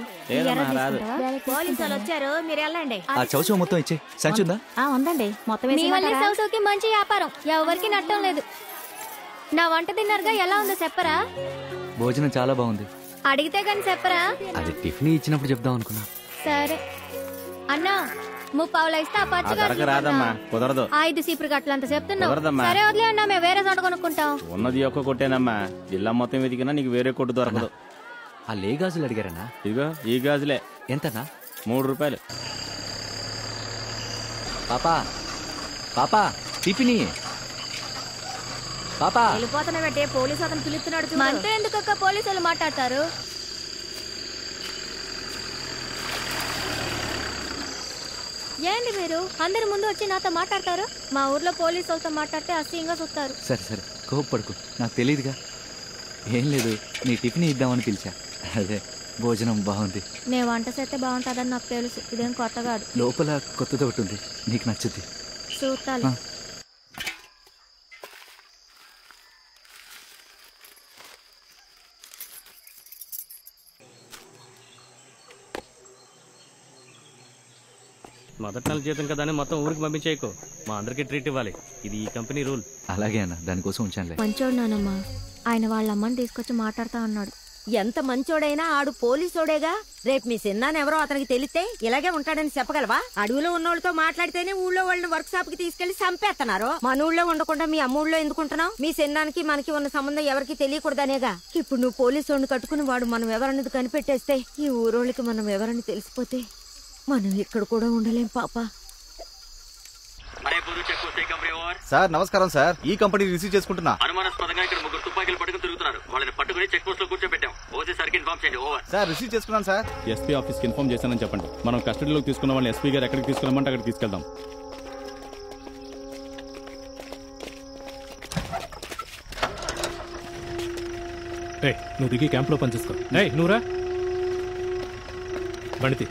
పోలీసు వాళ్ళు వచ్చారు, మీరు వెళ్ళండి. ఆ చౌచౌ మొత్తం ఇచ్చే సంచుందా? ఉందండి, మొత్తం మీ వల్ల చౌచౌకి మంచి వ్యాపారం, ఎవరికి నట్టం లేదు. నా వంట తిన్నారుగా, ఎలా ఉందో చెప్పరా? భోజనం చాలా బాగుంది. అడిగితే గాని చెప్పరా? అది టిఫిన్ ఇచ్చినప్పుడు చెప్దాం అనుకున్నా. సరే అన్నా, 3 పావులు ఇస్తే ఆ పచ్చగా రాదమ్మా, కుదరదు. 5 సీపురు గట్లంత చెప్తున్నావు. సరే వదిలే అన్నా, మేము వేరే చోట కొనుక్కుంటాం. ఉన్నది ఒక్క కొట్టేనమ్మా, జిల్లా మొత్తం వెతికినా నీకు వేరే కొట్టు దొరకదు. ఆ లే గాజులు అడిగారన్నా? ఇదిగో ఈ గాజులే. ఎంతన్నా? 3 రూపాయలు. పాపా పాపా టిఫిని. పాపా వెళ్ళిపోతున్నావంటే పోలీసు అతను పిలుస్తున్నాడు. మనతో ఎందుకు పోలీసులు మాట్లాడతారు? ఏంటి మీరు అందరి ముందు వచ్చి నాతో మాట్లాడతారు? మా ఊర్లో పోలీసు వాళ్ళతో మాట్లాడితే అసహ్యంగా చూస్తారు. సరే సరే కోప్పడుకు, నాకు తెలియదుగా. ఏం లేదు, నీ టిఫిన్ ఇద్దామని పిలిచా. అదే భోజనం బాగుంది. నేను వంట చేస్తే బాగుంటుందని నాకు తెలుసు. ఇదేం కొత్తగాడు. లోపల కొత్తది ఒకటి ఉంది, నీకు నచ్చుద్ది. చూస్తాను. మొదటి నెల జీతం కదా అని మొత్తం ఊరికి పంపించేయకు. మా అందరికీ ట్రీట్ ఇవ్వాలి. ఇది ఈ కంపెనీ రూల్. అలాగే అన్న, దానికోసం ఉంచానులే. మంచోడు నానమ్మా. ఆయన వాళ్ళ అమ్మని తీసుకొచ్చి మాట్లాడుతా అన్నాడు. ఎంత మంచోడైనా ఆడు పోలీసోడేగా. రేపు మీ సిన్నాన్ని ఎవరో అతనికి తెలిస్తే ఇలాగే ఉంటాడని చెప్పగలవా? అడవిలో ఉన్నోళ్ళతో మాట్లాడితేనే ఊళ్ళో వాళ్ళని వర్క్ షాప్ కి తీసుకెళ్లి చంపేస్తున్నారు. మన ఊళ్ళో ఉండకుండా మీ అమ్మ ఊళ్ళో ఎందుకుంటున్నావు? మీ సిన్నానికి మనకి ఉన్న సంబంధం ఎవరికి తెలియకూడదనేగా. ఇప్పుడు నువ్వు పోలీసోడిని కట్టుకుని వాడు మనం ఎవరన్నది కనిపెట్టేస్తే, ఈ ఊరోళ్ళకి మనం ఎవరని తెలిసిపోతే మనం ఇక్కడ కూడా ఉండలేం పాప. సార్ నమస్కారం సార్, ఈ కంపెనీ రిసీవ్ చేసుకుంటున్నా. అనుమానాస్పదంగా ఇక్కడ 3 తుపాకీలు పట్టుకుని తిరుగుతున్నారు. వాళ్ళని పట్టుకుని చెక్ పోస్ట్ లో కూర్చోబెట్టాం. ఓసీ సార్కి ఇన్ఫార్మ్ చేయండి. ఓవర్. సార్ రిసీవ్ చేసుకున్నాను సార్. ఎస్పీ ఆఫీస్ కి ఇన్ఫార్మ్ చేశానని చెప్పండి. మనం కస్టడీలోకి తీసుకున్న వాళ్ళని ఎస్పీ గారు ఎక్కడికి తీసుకెళ్ళమంటే అక్కడికి తీసుకెళ్దాం. నువ్వు దిగి క్యాంప్లో పనిచేసుకో. నువ్వురా బండితి.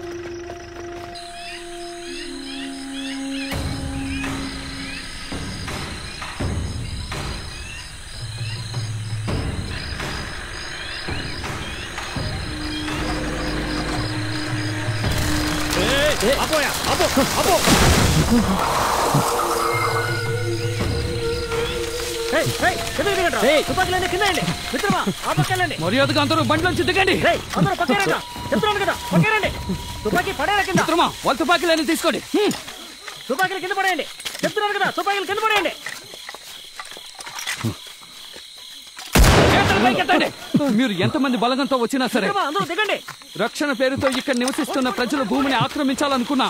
మర్యాదగా అందరూ బండిలోంచి దిగండి. చెప్తున్నాను కదా, పక్కేరండి. తుపాకీ పడేరా కింద. వాళ్ళ తుపాకీలన్నీ తీసుకోండి. తుపాకీలు కింద పడేయండి. చెప్తున్నాను కదా, తుపాకీలు కింద పడేయండి. మీరు ఎంతమంది బలగంతో వచ్చినా సరే అందరూ దిగండి. రక్షణ పేరుతో ఇక్కడ నివసిస్తున్న ప్రజల భూమిని ఆక్రమించాలనుకున్నా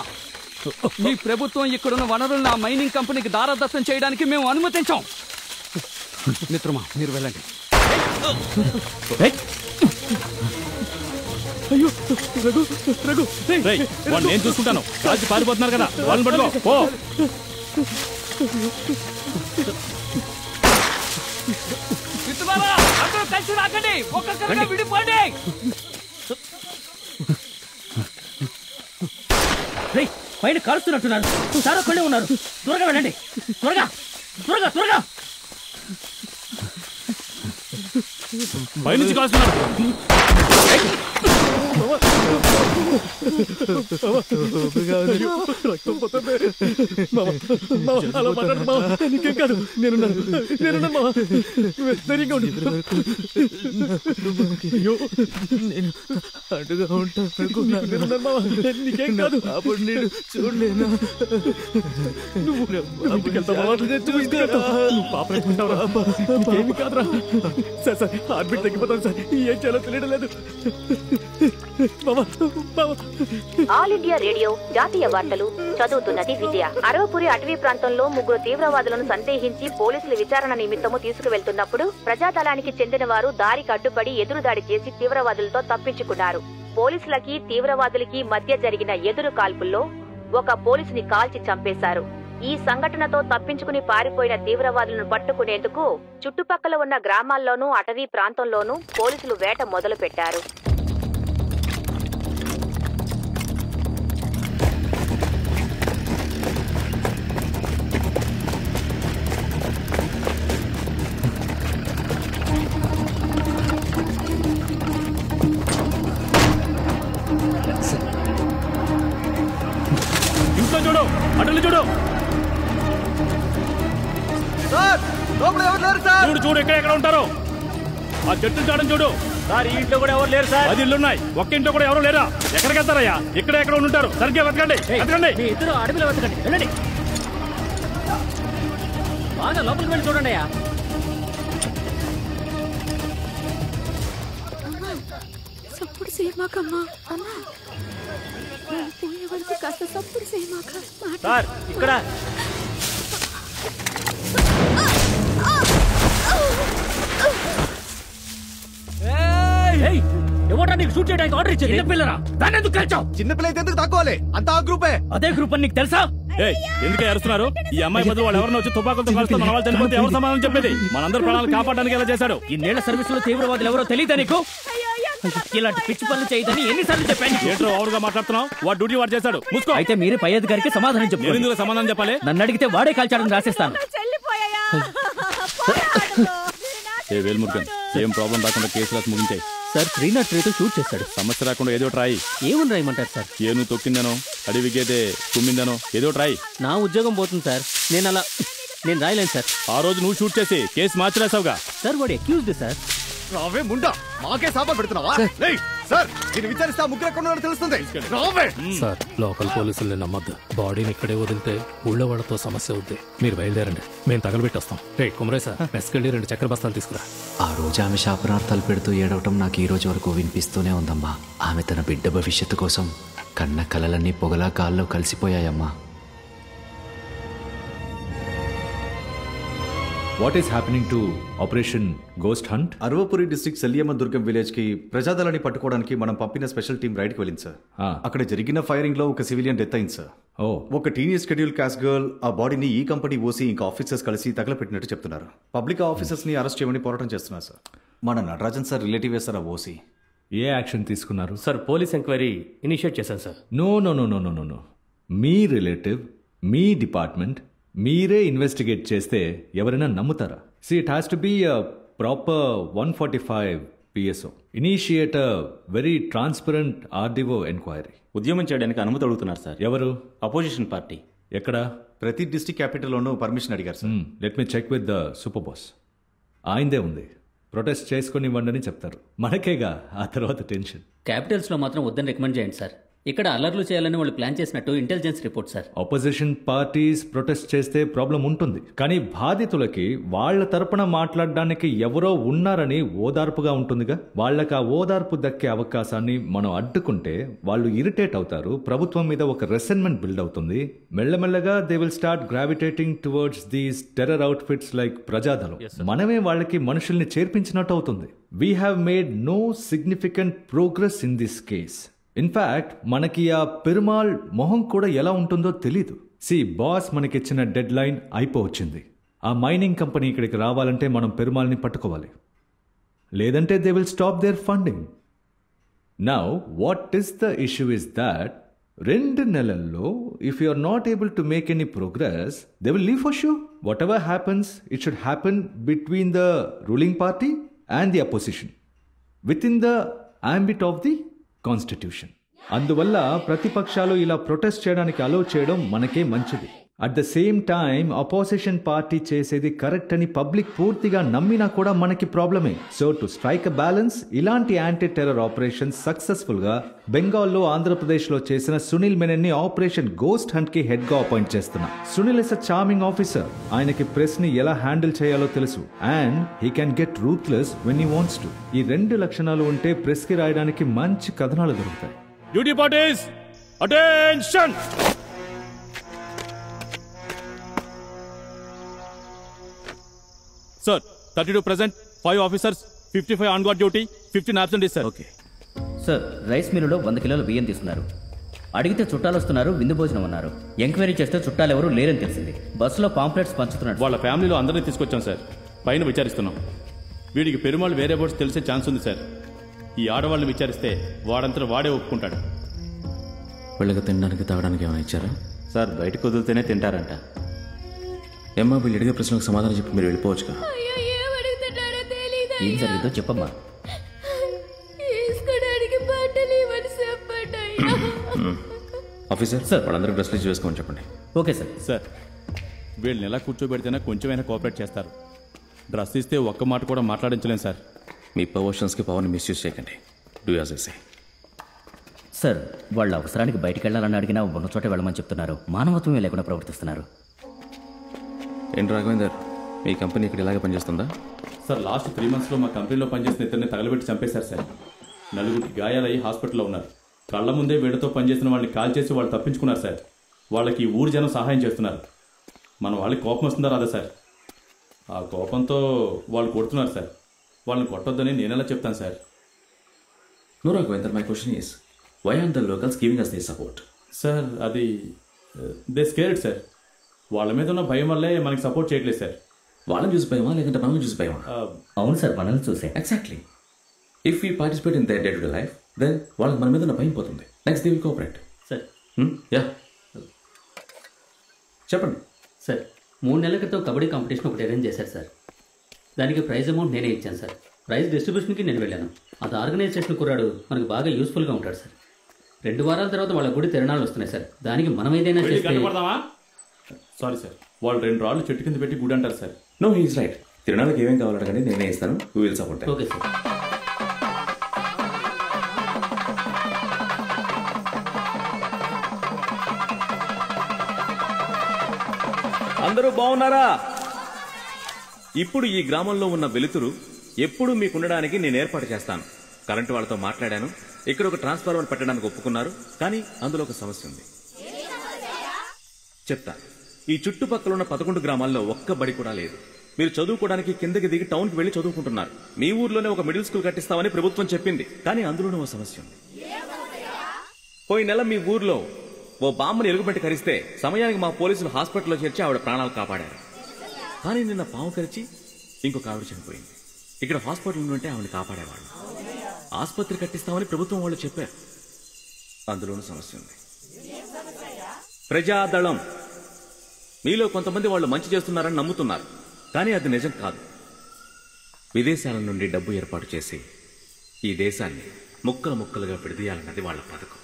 మీ ప్రభుత్వం ఇక్కడున్న వనరులను ఆ మైనింగ్ కంపెనీకి దారాదత్తం చేయడానికి మేము అనుమతించాం. మిత్రమా, మీరు వెళ్ళండి. అయ్యో రఘు రఘు, నేను చూసుకుంటాను. రాజు పారిపోతున్నారు కదా, వాళ్ళని పట్టుకో. అందరూ కలిసి రాకండి, ఒక్కొక్కరిగా విడిపోండి. పైన కాలుస్తున్నట్టున్నారు. చాలా కొళ్ళే ఉన్నారు. త్వరగా వెళ్ళండి. త్వరగా త్వరగా త్వరగా. పైనుంచి కాలుస్తున్నారు. నీకేం కాదు, నేనున్నాను మావా. ధైర్యంగా ఉండి. అయ్యో నేను అడుగా ఉంటాను మావా. నీకేం కాదు. అప్పుడు నేను చూడలేనా? నువ్వు పాపేమి కాదురా. సార్ సార్ హార్ట్బీట్ తగ్గిపోతాను సార్. ఏం చేయాలో తెలియడం లేదు. ఆల్ ఇండియా రేడియో జాతీయ వార్తలు చదువుతున్నది విజయ. అరవపురి అటవీ ప్రాంతంలో 3 తీవ్రవాదులను సందేహించి పోలీసులు విచారణ నిమిత్తము తీసుకువెళ్తున్నప్పుడు ప్రజాదళానికి చెందిన వారు దారికి అడ్డుపడి ఎదురుదాడి చేసి తీవ్రవాదులతో తప్పించుకున్నారు. పోలీసులకి తీవ్రవాదులకి మధ్య జరిగిన ఎదురు కాల్పుల్లో ఒక పోలీసుని కాల్చి చంపేశారు. ఈ సంఘటనతో తప్పించుకుని పారిపోయిన తీవ్రవాదులను పట్టుకునేందుకు చుట్టుపక్కల ఉన్న గ్రామాల్లోనూ అటవీ ప్రాంతంలోనూ పోలీసులు వేట మొదలు పెట్టారు. ఇంట్లో చూడు, అటలు చూడు. చూడు చూడు ఎక్కడ ఉంటారో. ఆ చెట్టు చాడని చూడు. సార్ ఈ ఇంట్లో కూడా ఎవరు లేరు సార్. 10 ఇళ్ళున్నాయి, ఒక్క ఇంట్లో కూడా ఎవరు లేరా? ఎక్కడికి వెళ్తారయ్యా? ఇక్కడ ఎక్కడ ఉంటారు? సరిగ్గా వెతకండి. మీ ఇద్దరు అడవిలో వెతకండి. వెళ్ళండి. బాగా లోపలికి వెళ్ళి చూడండి అయ్యా. సప్పుడు చేయమాకమ్మా. అమ్మా పోయే వరకు కాస్త సప్పుడు చేయమాక. సార్ ఇక్కడ ఎవరా నీకు షూట్ చేయడానికి ఆర్డర్ ఇచ్చేది? చిన్నపిల్లరా, దాన్ని ఎందుకు కలిచావు? చిన్నపిల్ల అయితే ఎందుకు తక్కువలే? అంత ఆ గ్రూపే. అదే గ్రూప్ అని నీకు తెలుసా? ఎందుకు అరుస్తున్నారు? ఈ అమ్మాయి బదులు వాళ్ళు ఎవరినో వచ్చి తుపాకులతో కాల్స్తే మన వాళ్ళు చనిపోతే ఎవరు సమాధానం చెప్పేది? మనందరూ ప్రాణాలు కాపాడడానికి ఎలా చేశాడు? ఇన్నేళ్ల సర్వీస్ లో తీవ్రవాదులు ఎవరో తెలియదా నీకు? ఇలాంటి పిచ్చి పనులు చేయదని ఎన్నిసార్లు చెప్పాను? ఏంటో ఓవర్గా మాట్లాడుతున్నావు? వాడు డ్యూటీ వాడు చేశాడు. ముసుకో. అయితే మీరే పై అధికారికి సమాధానం చెప్పారు. ఎందుకు సమాధానం చెప్పాలి? నన్ను అడిగితే వాడే కాల్చాడని రాసేస్తాను. వేల్మురుగన్, ఏం ప్రాబ్లం రాకుండా కేసు రాసి ముగించాయి సార్. 303 షూట్ చేశాడు. సమస్య రాకుండా ఏదో రాయి. ఏమని రాయమంటారు సార్? ఏను తొక్కిందనో, అడవి గేదే కుమ్మిందనో ఏదో రాయి. నా ఉద్యోగం పోతుంది సార్. నేను రాయలేను సార్. ఆ రోజు నువ్వు షూట్ చేసి కేసు మార్చి రాసావుగా సార్. వాడు అక్యూజ్డ్ సార్. రావే ముండా, మాకే సాపా పెడుతున్నావా? సార్, దీన్ని విచారిస్తే ముగ్గురు ఎక్కడ ఉన్నారో తెలుస్తుంది. రావే. సార్, లోకల్ పోలీసుల్ని నమ్మద్దు. బాడీని ఇక్కడే వదిలితే ఊళ్ళో వాళ్ళతో సమస్య అవుద్ది. మీరు బయలుదేరండి, మేము తగలబెట్టేస్తాం. రే కుమరేశా, మెస్కెళ్ళి 2 చక్కెర బస్తాలు తీసుకురా. ఆ రోజు ఆమె శాపనార్థాలు పెడుతూ ఏడవటం నాకు ఈ రోజు వరకు వినిపిస్తూనే ఉందమ్మా. ఆమె తన బిడ్డ భవిష్యత్తు కోసం కన్న కలలన్నీ పొగలా కాల్లో కలిసిపోయాయమ్మా. What is happening to operation ghost hunt? Aravapuri district Selliyamma Durgam village కి ప్రజాదళాన్ని పట్టుకోవడానికి మనం పంపిన స్పెషల్ టీం రైడ్కి వెళ్ళింది సార్. అక్కడ జరిగిన ఫైరింగ్ లో ఒక సివిలియన్ డెత్ అయింది సార్. ఒక టీనేజ్ షెడ్యూల్ కాస్ట్ గర్ల్ ఆ బాడీని ఈ కంపెనీ ఓసి ఇంకా ఆఫీసర్స్ కలిసి తగలపెట్టినట్టు చెప్తున్నారు. పబ్లిక్ ఆఫీసర్స్ ని అరెస్ట్ చేయమని పోరాటం చేస్తున్నారు సార్. మన నటరాజన్ సార్ రిలేటివ్ సార్ ఆ ఓసి. ఏ యాక్షన్ తీసుకున్నారు సార్? పోలీస్ ఎంక్వైరీ ఇనిషియేట్ చేశాను sir. No no no no no no no మీ రిలేటివ్, మీ డిపార్ట్మెంట్ మీరే ఇన్వెస్టిగేట్ చేస్తే ఎవరైనా నమ్ముతారా? See it has to be a proper 145 PSO. Initiate a very transparent RDO enquiry. ఉద్యమం చేయడానికి అనుమతి అడుగుతున్నారు సార్. ఎవరు? Opposition party. ఎక్కడ? ప్రతి డిస్ట్రిక్ట్ క్యాపిటల్లోనూ పర్మిషన్ అడిగారు sir. Let me check with the super boss. ఆయనదే ఉంది. ప్రొటెస్ట్ చేసుకుని ఇవ్వండి అని చెప్తారు. మనకేగా ఆ తర్వాత టెన్షన్. క్యాపిటల్స్ లో మాత్రం వద్దని రికమెండ్ చేయండి సార్. ఇక్కడ అల్లర్లు చేయాలని వాళ్ళు ప్లాన్ చేసినట్టు intelligence report sir. Opposition parties protest చేస్తే ప్రాబ్లం ఉంటుంది, కానీ బాధితులకి వాళ్ళ తరపున మాట్లాడడానికి ఎవరో ఉన్నారని ఓదార్పుగా ఉంటుందిగా. వాళ్ళకి ఆ ఓదార్పు దక్కే అవకాశాన్ని మనం అడ్డుకుంటే వాళ్ళు ఇరిటేట్ అవుతారు. ప్రభుత్వం మీద ఒక రెసెంట్మెంట్ బిల్డ్ అవుతుంది. మెల్లమెల్లగా they will start gravitating towards these terror outfits like Prajadalam. మనమే వాళ్ళకి మనుషుల్ని చేర్పించినట్టు అవుతుంది. We have made no significant progress in this case. In fact మనకి ఆ పెరుమాళ్ మొహం కూడా ఎలా ఉంటుందో తెలీదు. సి బాస్ మనకిచ్చిన డెడ్ లైన్ అయిపోవచ్చింది. ఆ మైనింగ్ కంపెనీ ఇక్కడికి రావాలంటే మనం పెరుమాల్ని పట్టుకోవాలి, లేదంటే they will stop their funding. Now what is the issue is that 2 నెలల్లో if you are not able to make any progress they will leave for sure. What ever happens it should happen between the ruling party and the opposition with in the ambit of the constitution. అందువల్ల ప్రతిపక్షాలు ఇలా protest చేయడానికి అలో చేయడం మనకే మంచిది. At the same time opposition party చేసేది correct అని public పూర్తిగా నమ్మినా కూడా మనకి ప్రాబ్లమే. So to strike a balance, ఇలాంటి యాంటీ టెర్రర్ ఆపరేషన్ సక్సెస్ఫుల్ గా బెంగాల్లో, ఆంధ్రప్రదేశ్లో చేసిన సునీల్ మెనన్ ని ఆపరేషన్ గోస్ట్ హంట్ కి హెడ్ గా అపాయింట్ చేస్తున్నా. Sunil is a charming officer. ఆయనకి ప్రెస్ ని ఎలా హ్యాండిల్ చేయాలో తెలుసు. And he can get ruthless when he wants to. ఈ 2 లక్షణాలు ఉంటే ప్రెస్ కి రాయడానికి మంచి కథనాలు దొరుకుతాయి. Duty parties attention. Sir 32 present, 5 officers, 55 on guard duty, 15 absent sir. Okay sir, rice మిల్లులో 100 కిలోల బియ్యం తీసుకున్నారు. అడిగితే చుట్టాలు వస్తున్నారు, విందు భోజనం అన్నారు. ఎంక్వైరీ చేస్తే చుట్టాలు ఎవరు లేరని తెలిసింది. బస్సులో పాంప్లెట్స్ పంచుతున్నారు. వాళ్ళ ఫ్యామిలీలో అందరినీ తీసుకొచ్చాం సార్. పైన విచారిస్తున్నాం. వీడికి పెరుమాళ్ళు వేరే బోర్డ్స్ తెలిసే ఛాన్స్ ఉంది సార్. ఈ ఆడవాళ్ళని విచారిస్తే వాడంతా వాడే ఒప్పుకుంటాడు. వీళ్ళకి తినడానికి తాగడానికి ఏమైనా ఇచ్చారా సార్? బయటకు వదిలితేనే తింటారంట. ఏమ్మా, వీళ్ళు అడిగే ప్రశ్నలకు సమాధానం చెప్పి మీరు వెళ్ళిపోవచ్చుగా. ఏం జరిగిందో చెప్పమ్మా. ఆఫీసర్ సార్, వాళ్ళందరికీ డ్రెస్ లిస్ట్ వేసుకోమని చెప్పండి. Okay sir. సార్, వీళ్ళని ఎలా కూర్చోబెడితేనే కొంచెమైనా కోఆపరేట్ చేస్తారు. డ్రెస్ ఇస్తే ఒక్క మాట కూడా మాట్లాడించలేం సార్. మీ ప్రమోషన్స్కి పవర్ని మిస్యూజ్ చేయకండి. Do as I say. Sir, వాళ్ళ అవసరానికి బయటికి వెళ్ళాలని అడిగినా ఉన్న చోట వెళ్ళమని చెప్తున్నారు. మానవత్వమే లేకుండా ప్రవర్తిస్తున్నారు. ఏంటి రాఘవేందర్, మీ కంపెనీ ఇక్కడ ఇలాగే పనిచేస్తుందా? సార్, లాస్ట్ 3 monthsలో మా కంపెనీలో పనిచేసిన ఇద్దరిని తగలబెట్టి చంపేశారు సార్. 4 గాయాలయ్యి హాస్పిటల్లో ఉన్నారు. కళ్ళ ముందే వీడితో పనిచేసిన వాళ్ళని కాల్ చేసి వాళ్ళు తప్పించుకున్నారు సార్. వాళ్ళకి ఊరు జనం సహాయం చేస్తున్నారు. మన వాళ్ళకి కోపం వస్తుందా రాదా సార్? ఆ కోపంతో వాళ్ళు కొడుతున్నారు సార్. వాళ్ళని కొట్టొద్దని నేనెలా చెప్తాను sir? No, Raghavendra, my question is, why aren't the locals giving us their support? Sir అది దే స్కేర్డ్ సార్. వాళ్ళ మీద ఉన్న భయం వల్లే మనకి సపోర్ట్ చేయట్లేదు సార్. వాళ్ళని చూసి భయమా లేదంటే మనం చూసి భయమా? అవును సార్, మనల్ని చూసే. Exactly. If we participate in their day to day life, then వాళ్ళకి మన మీద ఉన్న భయం పోతుంది. Next they will cooperate. Sir yeah చెప్పండి సార్. 3 నెలల క్రితం కబడ్డీ కాంపిటీషన్ ఒకటి అరేంజ్ చేశారు సార్. దానికి ప్రైజ్ అమౌంట్ నేనే ఇచ్చాను సార్. ప్రైజ్ డిస్ట్రిబ్యూషన్కి నేను వెళ్ళాను. అది ఆర్గనైజ్ చేసిన కుర్రాడు మనకు బాగా యూస్ఫుల్గా ఉంటాడు సార్. 2 వారాల తర్వాత వాళ్ళ గుడి తిరణాలు వస్తున్నాయి సార్. దానికి మనం ఏదైనా చేస్తే. సారీ సార్, వాళ్ళు 2 రాళ్ళు చెట్టు కింద పెట్టి గుడి అంటారు సార్. No, he's right. తిరణాలకు ఏమేం కావాలంటే నేనే ఇస్తాను. We will support. Okay sir. అందరూ బాగున్నారా? ఇప్పుడు ఈ గ్రామంలో ఉన్న వెలుతురు ఎప్పుడూ మీకుండడానికి నేను ఏర్పాటు చేస్తాను. కరెంటు వాళ్ళతో మాట్లాడాను. ఇక్కడ ఒక ట్రాన్స్ఫార్మర్ పెట్టడానికి ఒప్పుకున్నారు. కానీ అందులో ఒక సమస్య ఉంది. చెప్తా. ఈ చుట్టుపక్కల ఉన్న 11 గ్రామాల్లో ఒక్క బడి కూడా లేదు. మీరు చదువుకోవడానికి కిందకి దిగి టౌన్కి వెళ్లి చదువుకుంటున్నారు. మీ ఊర్లోనే ఒక మిడిల్ స్కూల్ కట్టిస్తామని ప్రభుత్వం చెప్పింది. కానీ అందులోనే ఓ సమస్య ఉంది. పోయిన నెల మీ ఊర్లో ఓ బామ్మని ఎలుగుబెట్టి కరిస్తే సమయానికి మా పోలీసులు హాస్పిటల్లో చేర్చి ఆవిడ ప్రాణాలు కాపాడారు. కానీ నిన్న పాము కరిచి ఇంకొక ఆవిడ చనిపోయింది. ఇక్కడ హాస్పిటల్ ఉంటే ఆవిడని కాపాడేవాళ్ళు. ఆసుపత్రి కట్టిస్తామని ప్రభుత్వం వాళ్ళు చెప్పారు. అందులోనూ సమస్య ఉంది. ప్రజాదళం. మీలో కొంతమంది వాళ్ళు మంచి చేస్తున్నారని నమ్ముతున్నారు. కానీ అది నిజం కాదు. విదేశాల నుండి డబ్బు ఏర్పాటు చేసి ఈ దేశాన్ని ముక్కలు ముక్కలుగా విడదీయాలన్నది వాళ్ళ పథకం.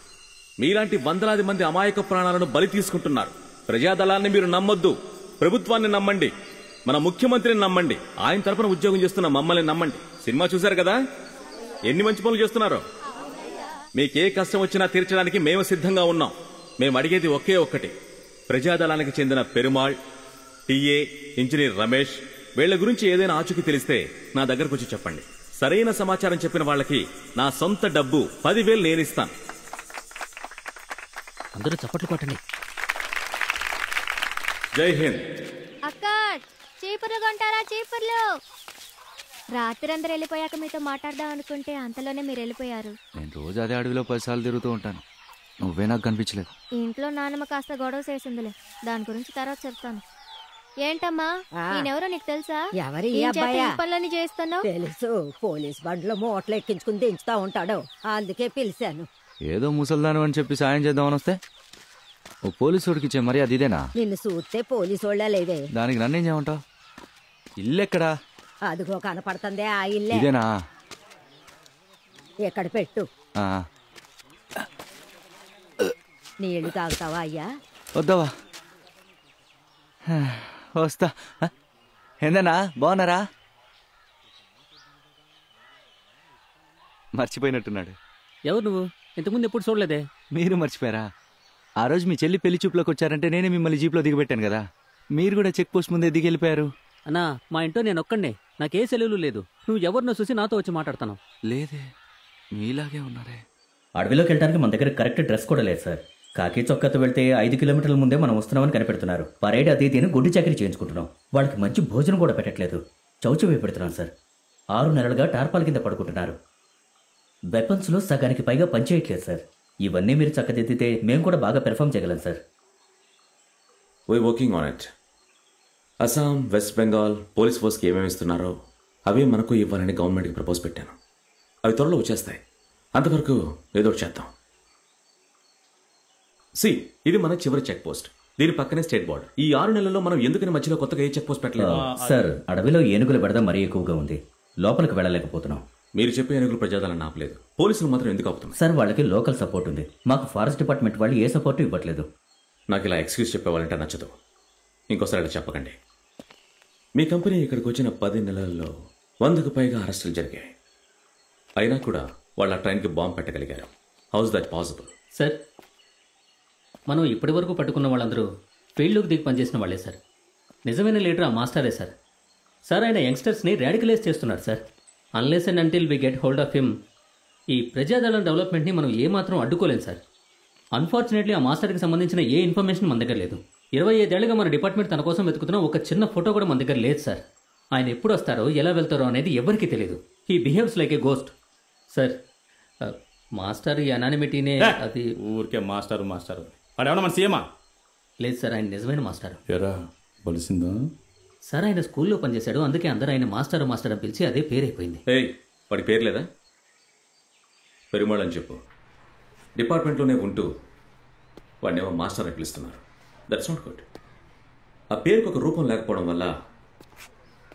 మీలాంటి వందలాది మంది అమాయక ప్రాణాలను బలి తీసుకుంటున్నారు. ప్రజాదళాన్ని మీరు నమ్మొద్దు. ప్రభుత్వాన్ని నమ్మండి. మన ముఖ్యమంత్రిని నమ్మండి. ఆయన తరపున ఉద్యోగం చేస్తున్న మమ్మల్ని నమ్మండి. సినిమా చూశారు కదా, ఎన్ని మంచి పనులు చేస్తున్నారో. మీకే కష్టం వచ్చినా తీర్చడానికి మేము సిద్ధంగా ఉన్నాం. మేము అడిగేది ఒకే ఒక్కటి. ప్రజాదళానికి చెందిన పెరుమాళ్, టీఏ, ఇంజనీర్ రమేష్ వీళ్ల గురించి ఏదైనా ఆచూకీ తెలిస్తే నా దగ్గరకు వచ్చి చెప్పండి. సరైన సమాచారం చెప్పిన వాళ్ళకి నా సొంత డబ్బు 10,000 నేనిస్తాను. అందరూ చప్పట్లు కొట్టండి. జై హింద్. అక్క, చీపుర్లు కొంటారా? చీపుర్లు. రాత్రి అందరు వెళ్ళిపోయాక మీతో మాట్లాడదాం అనుకుంటే అంతలోనే మీరు వెళ్ళిపోయారు. నేను రోజు అదే అడవిలో 10 సార్లు తిరుగుతూ ఉంటాను. నువ్వే నాకు కనిపించలేదు. ఇంట్లో నాన్నమ్మ కాస్త గొడవ చేసిందిలే, దాని గురించి తర్వాత చెప్తాను. ఏంటమ్మా, నేనెవరో నీకు తెలుసా? ఎవరి అబ్బాయి పనులని చేస్తున్నావు? తెలుసు. పోలీస్ బండ్లో మూటలు ఎక్కించుకుని దించుతా ఉంటాడు, అందుకే పిలిచాను. ఏదో ముసల్దాను అని చెప్పి సాయం చేద్దామని వస్తే ఓ పోలీసుడికి ఇచ్చే మరి అది ఇదేనా? నిన్ను చూస్తే పోలీసు వాళ్ళ లేదే. దానికి నన్నేం చేయమంటావు? ఇల్లు ఎక్కడా? అదిగో కనపడుతుందే ఆ ఇల్లే. ఇదేనా? ఎక్కడ పెట్టు. నీళ్లు తాగుతావా అయ్యా? వద్దావా? వస్తా. ఏందన్నా, బాగున్నారా? మర్చిపోయినట్టున్నాడు. ఎవరు నువ్వు? ఇంతకుముందు ఎప్పుడు చూడలేదే. మీరు మర్చిపోయారా? ఆ రోజు మీ చెల్లి పెళ్లి చూపులోకి వచ్చారంటే నేనే మిమ్మల్ని జీప్లో దిగబెట్టాను కదా. మీరు కూడా చెక్ పోస్ట్ ముందే దిగి వెళ్ళిపోయారు. అన్నా, మా ఇంట్లో నేను ఒక్కడే, నాకే సెలవులు లేదు. నువ్వు ఎవరినో చూసి నాతో వచ్చి మాట్లాడతాను. లేదే, మీలాగే ఉన్నారే. అడవిలోకి వెళ్ళడానికి మన దగ్గర కరెక్ట్ డ్రెస్ కూడా లేదు సార్. కాకి చొక్కాతో వెళ్తే 5 కిలోమీటర్ల ముందే మనం వస్తున్నామని కనిపెడుతున్నారు. పరేడ్ అది దీని గుడ్డి చాకరీ చేయించుకుంటున్నాం. వాళ్ళకి మంచి భోజనం కూడా పెట్టట్లేదు. చౌచవే పెడుతున్నాం సార్. 6 నెలలుగా టార్పాల కింద పడుకుంటున్నారు. వెపన్స్లో సగానికి పైగా పనిచేయట్లేదు సార్. ఇవన్నీ మీరు చక్కదిద్దితే మేము కూడా బాగా పెర్ఫామ్ చేయగలం sir. We're working on it. Assam, West Bengal police ఫోర్స్కి ఏమేమి ఇస్తున్నారో అవే మనకు ఇవ్వాలని గవర్నమెంట్కి ప్రపోజ్ పెట్టాను. అవి త్వరలో వచ్చేస్తాయి. అంతవరకు ఏదో ఒకటి చేద్దాం. ఇది మన చివరి చెక్ పోస్ట్. దీని పక్కనే స్టేట్ బోర్డర్. ఈ 6 నెలల్లో మనం ఎందుకని మధ్యలో కొత్తగా ఏ చెక్ పోస్ట్ పెట్టలేదు? సార్, అడవిలో ఏనుగుల బెడద మరీ ఎక్కువగా ఉంది. లోపలికి వెళ్ళలేకపోతున్నాం. మీరు చెప్పే ఏనుగులు ప్రజాదళాన్ని ఆపలేదు, పోలీసులు మాత్రం ఎందుకు ఆపుతున్నారు? సార్, వాళ్ళకి లోకల్ సపోర్ట్ ఉంది. మాకు ఫారెస్ట్ డిపార్ట్మెంట్ వాళ్ళు ఏ సపోర్టు ఇవ్వట్లేదు. నాకు ఇలా ఎక్స్క్యూజ్ చెప్పేవాళ్ళంటే నచ్చదు. ఇంకోసారి అలా చెప్పకండి. మీ కంపెనీ ఇక్కడికి వచ్చిన 10 నెలల్లో 100కు పైగా అరెస్టులు జరిగాయి. అయినా కూడా వాళ్ళ ట్రైన్కి బాంబు పెట్టగలిగారు. How's that possible? సార్, మనం ఇప్పటి వరకు పట్టుకున్న వాళ్ళందరూ ఫీల్డ్లోకి దిగి పనిచేసిన వాళ్ళే సార్. నిజమైన లీడర్ ఆ మాస్టరే సార్. సార్, ఆయన యంగ్స్టర్స్ని రాడికలైజ్ చేస్తున్నారు sir. Unless and until we get hold of him ఈ ప్రజాదళం డెవలప్మెంట్ని మనం ఏమాత్రం అడ్డుకోలేం సార్. అన్ఫార్చునేట్లీ ఆ మాస్టర్కి సంబంధించిన ఏ ఇన్ఫర్మేషన్ మన దగ్గర లేదు. 25 ఏళ్లుగా మన డిపార్ట్మెంట్ తన కోసం వెతుకుతున్న ఒక చిన్న ఫోటో కూడా మన దగ్గర లేదు సార్. ఆయన ఎప్పుడు వస్తారో ఎలా వెళ్తారో అనేది ఎవరికీ తెలియదు. He behaves like A ghost. Sir, master ఈ అనానిమిటీనే అది ఊరికే మాస్టర్ మాస్టర్ వాడేమన్నా మన సీఎమా? లేదు సార్, ఆయన నిజమైన మాస్టర్. ఎరా బలిసిందా? సార్ ఆయన స్కూల్లో పనిచేశాడు, అందుకే అందరూ ఆయన మాస్టర్ మాస్టర్ అని పిలిచి అదే పేరైపోయింది. ఏయ్, వాడి పేరు లేదా? పెరుమాళ్ అని చెప్పు. డిపార్ట్మెంట్లోనే ఉంటూ వాడినేమో మాస్టర్ అని పిలుస్తున్నారు. That's not good. ఆ పేరుకు ఒక రూపం లేకపోవడం వల్ల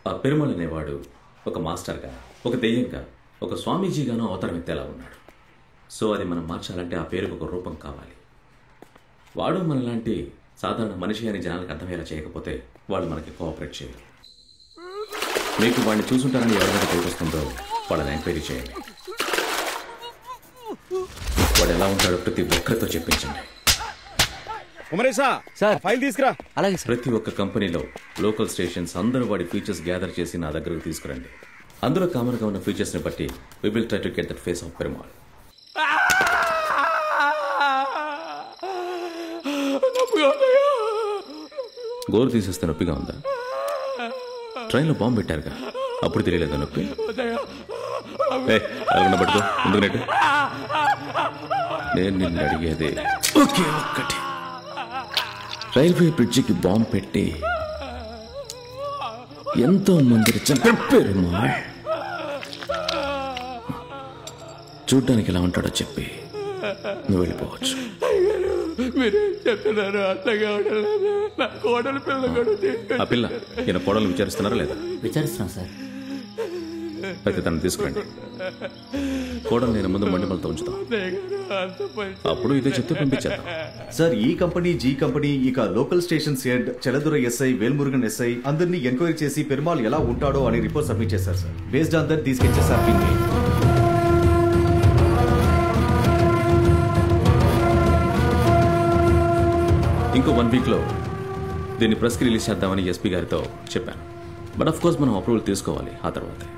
ఆ పెరుమాళ్ అనేవాడు ఒక మాస్టర్గా, ఒక దెయ్యంగా, ఒక స్వామీజీగానో అవతారం ఎత్తేలా ఉన్నాడు. సో అది మనం మార్చాలంటే ఆ పేరుకు ఒక రూపం కావాలి. వాడు మనలాంటి సాధారణ మనిషి అని జనాలకు అర్థమయ్యేలా చేయకపోతే వాళ్ళు మనకి కోఆపరేట్ చేయరు. మీకు వాడిని చూసుంటారని ఎవరికైతే తెలియవస్తుందో వాళ్ళని ఎంక్వైరీ చేయండి. వాడు ఎలా ఉంటాడో ప్రతి ఒక్కరితో చెప్పించండి. ఫైల్ తీసుకురా. అలాగే ప్రతి ఒక్క కంపెనీలో లోకల్ స్టేషన్స్ అందరూ వాడి ఫీచర్స్ గ్యాదర్ చేసి నా దగ్గరకు తీసుకురండి. అందులో కామన్గా ఉన్న ఫీచర్స్ని బట్టి we will try to get that face of Perumal. గోరు తీసేస్తే నొప్పిగా ఉందా? ట్రైన్లో బాంబు పెట్టారుగా, అప్పుడు తెలియలేదా నొప్పి? అరగంట పట్టుకో ముందుకు నెట్టు. నేను నిన్ను అడిగేది ఒకే ఒక్కటి. రైల్వే బ్రిడ్జికి బాంబు పెట్టి ఎంతో మందిని చంపారు. చూడ్డానికి ఎలా ఉంటాడో చెప్పి నువ్వు వెళ్ళిపోవచ్చు. మీరేం చెప్తున్నారు? అత్తగా నా కోడలు పిల్ల కూడా ఆ పిల్ల ఈయన కోడలు విచారిస్తున్నారా లేదా? విచారిస్తున్నాం సార్. అయితే తను తీసుకురండి. కోడలు నేను ముందు మండిమలతో ఉంచుతాం, అప్పుడు ఇదే చెప్తే పంపించేద్దాం. సార్, ఈ కంపెనీ జీ కంపెనీ ఇక local stations head Cheladura SI, Velmurugan SI అందరినీ ఎంక్వైరీ చేసి పెరుమాళ్ ఎలా ఉంటాడో అని రిపోర్ట్ సబ్మిట్ చేశారు సార్. బేస్డ్ ఆన్ దట్ తీసుకెచ్చేసారు పిన్ని. ఇంకో 1 వీక్లో దీన్ని ప్రెస్కి రిలీజ్ చేద్దామని ఎస్పీ గారితో చెప్పాను. బట్ ఆఫ్ కోర్స్ మనం అప్రూవల్ తీసుకోవాలి ఆ తర్వాతే.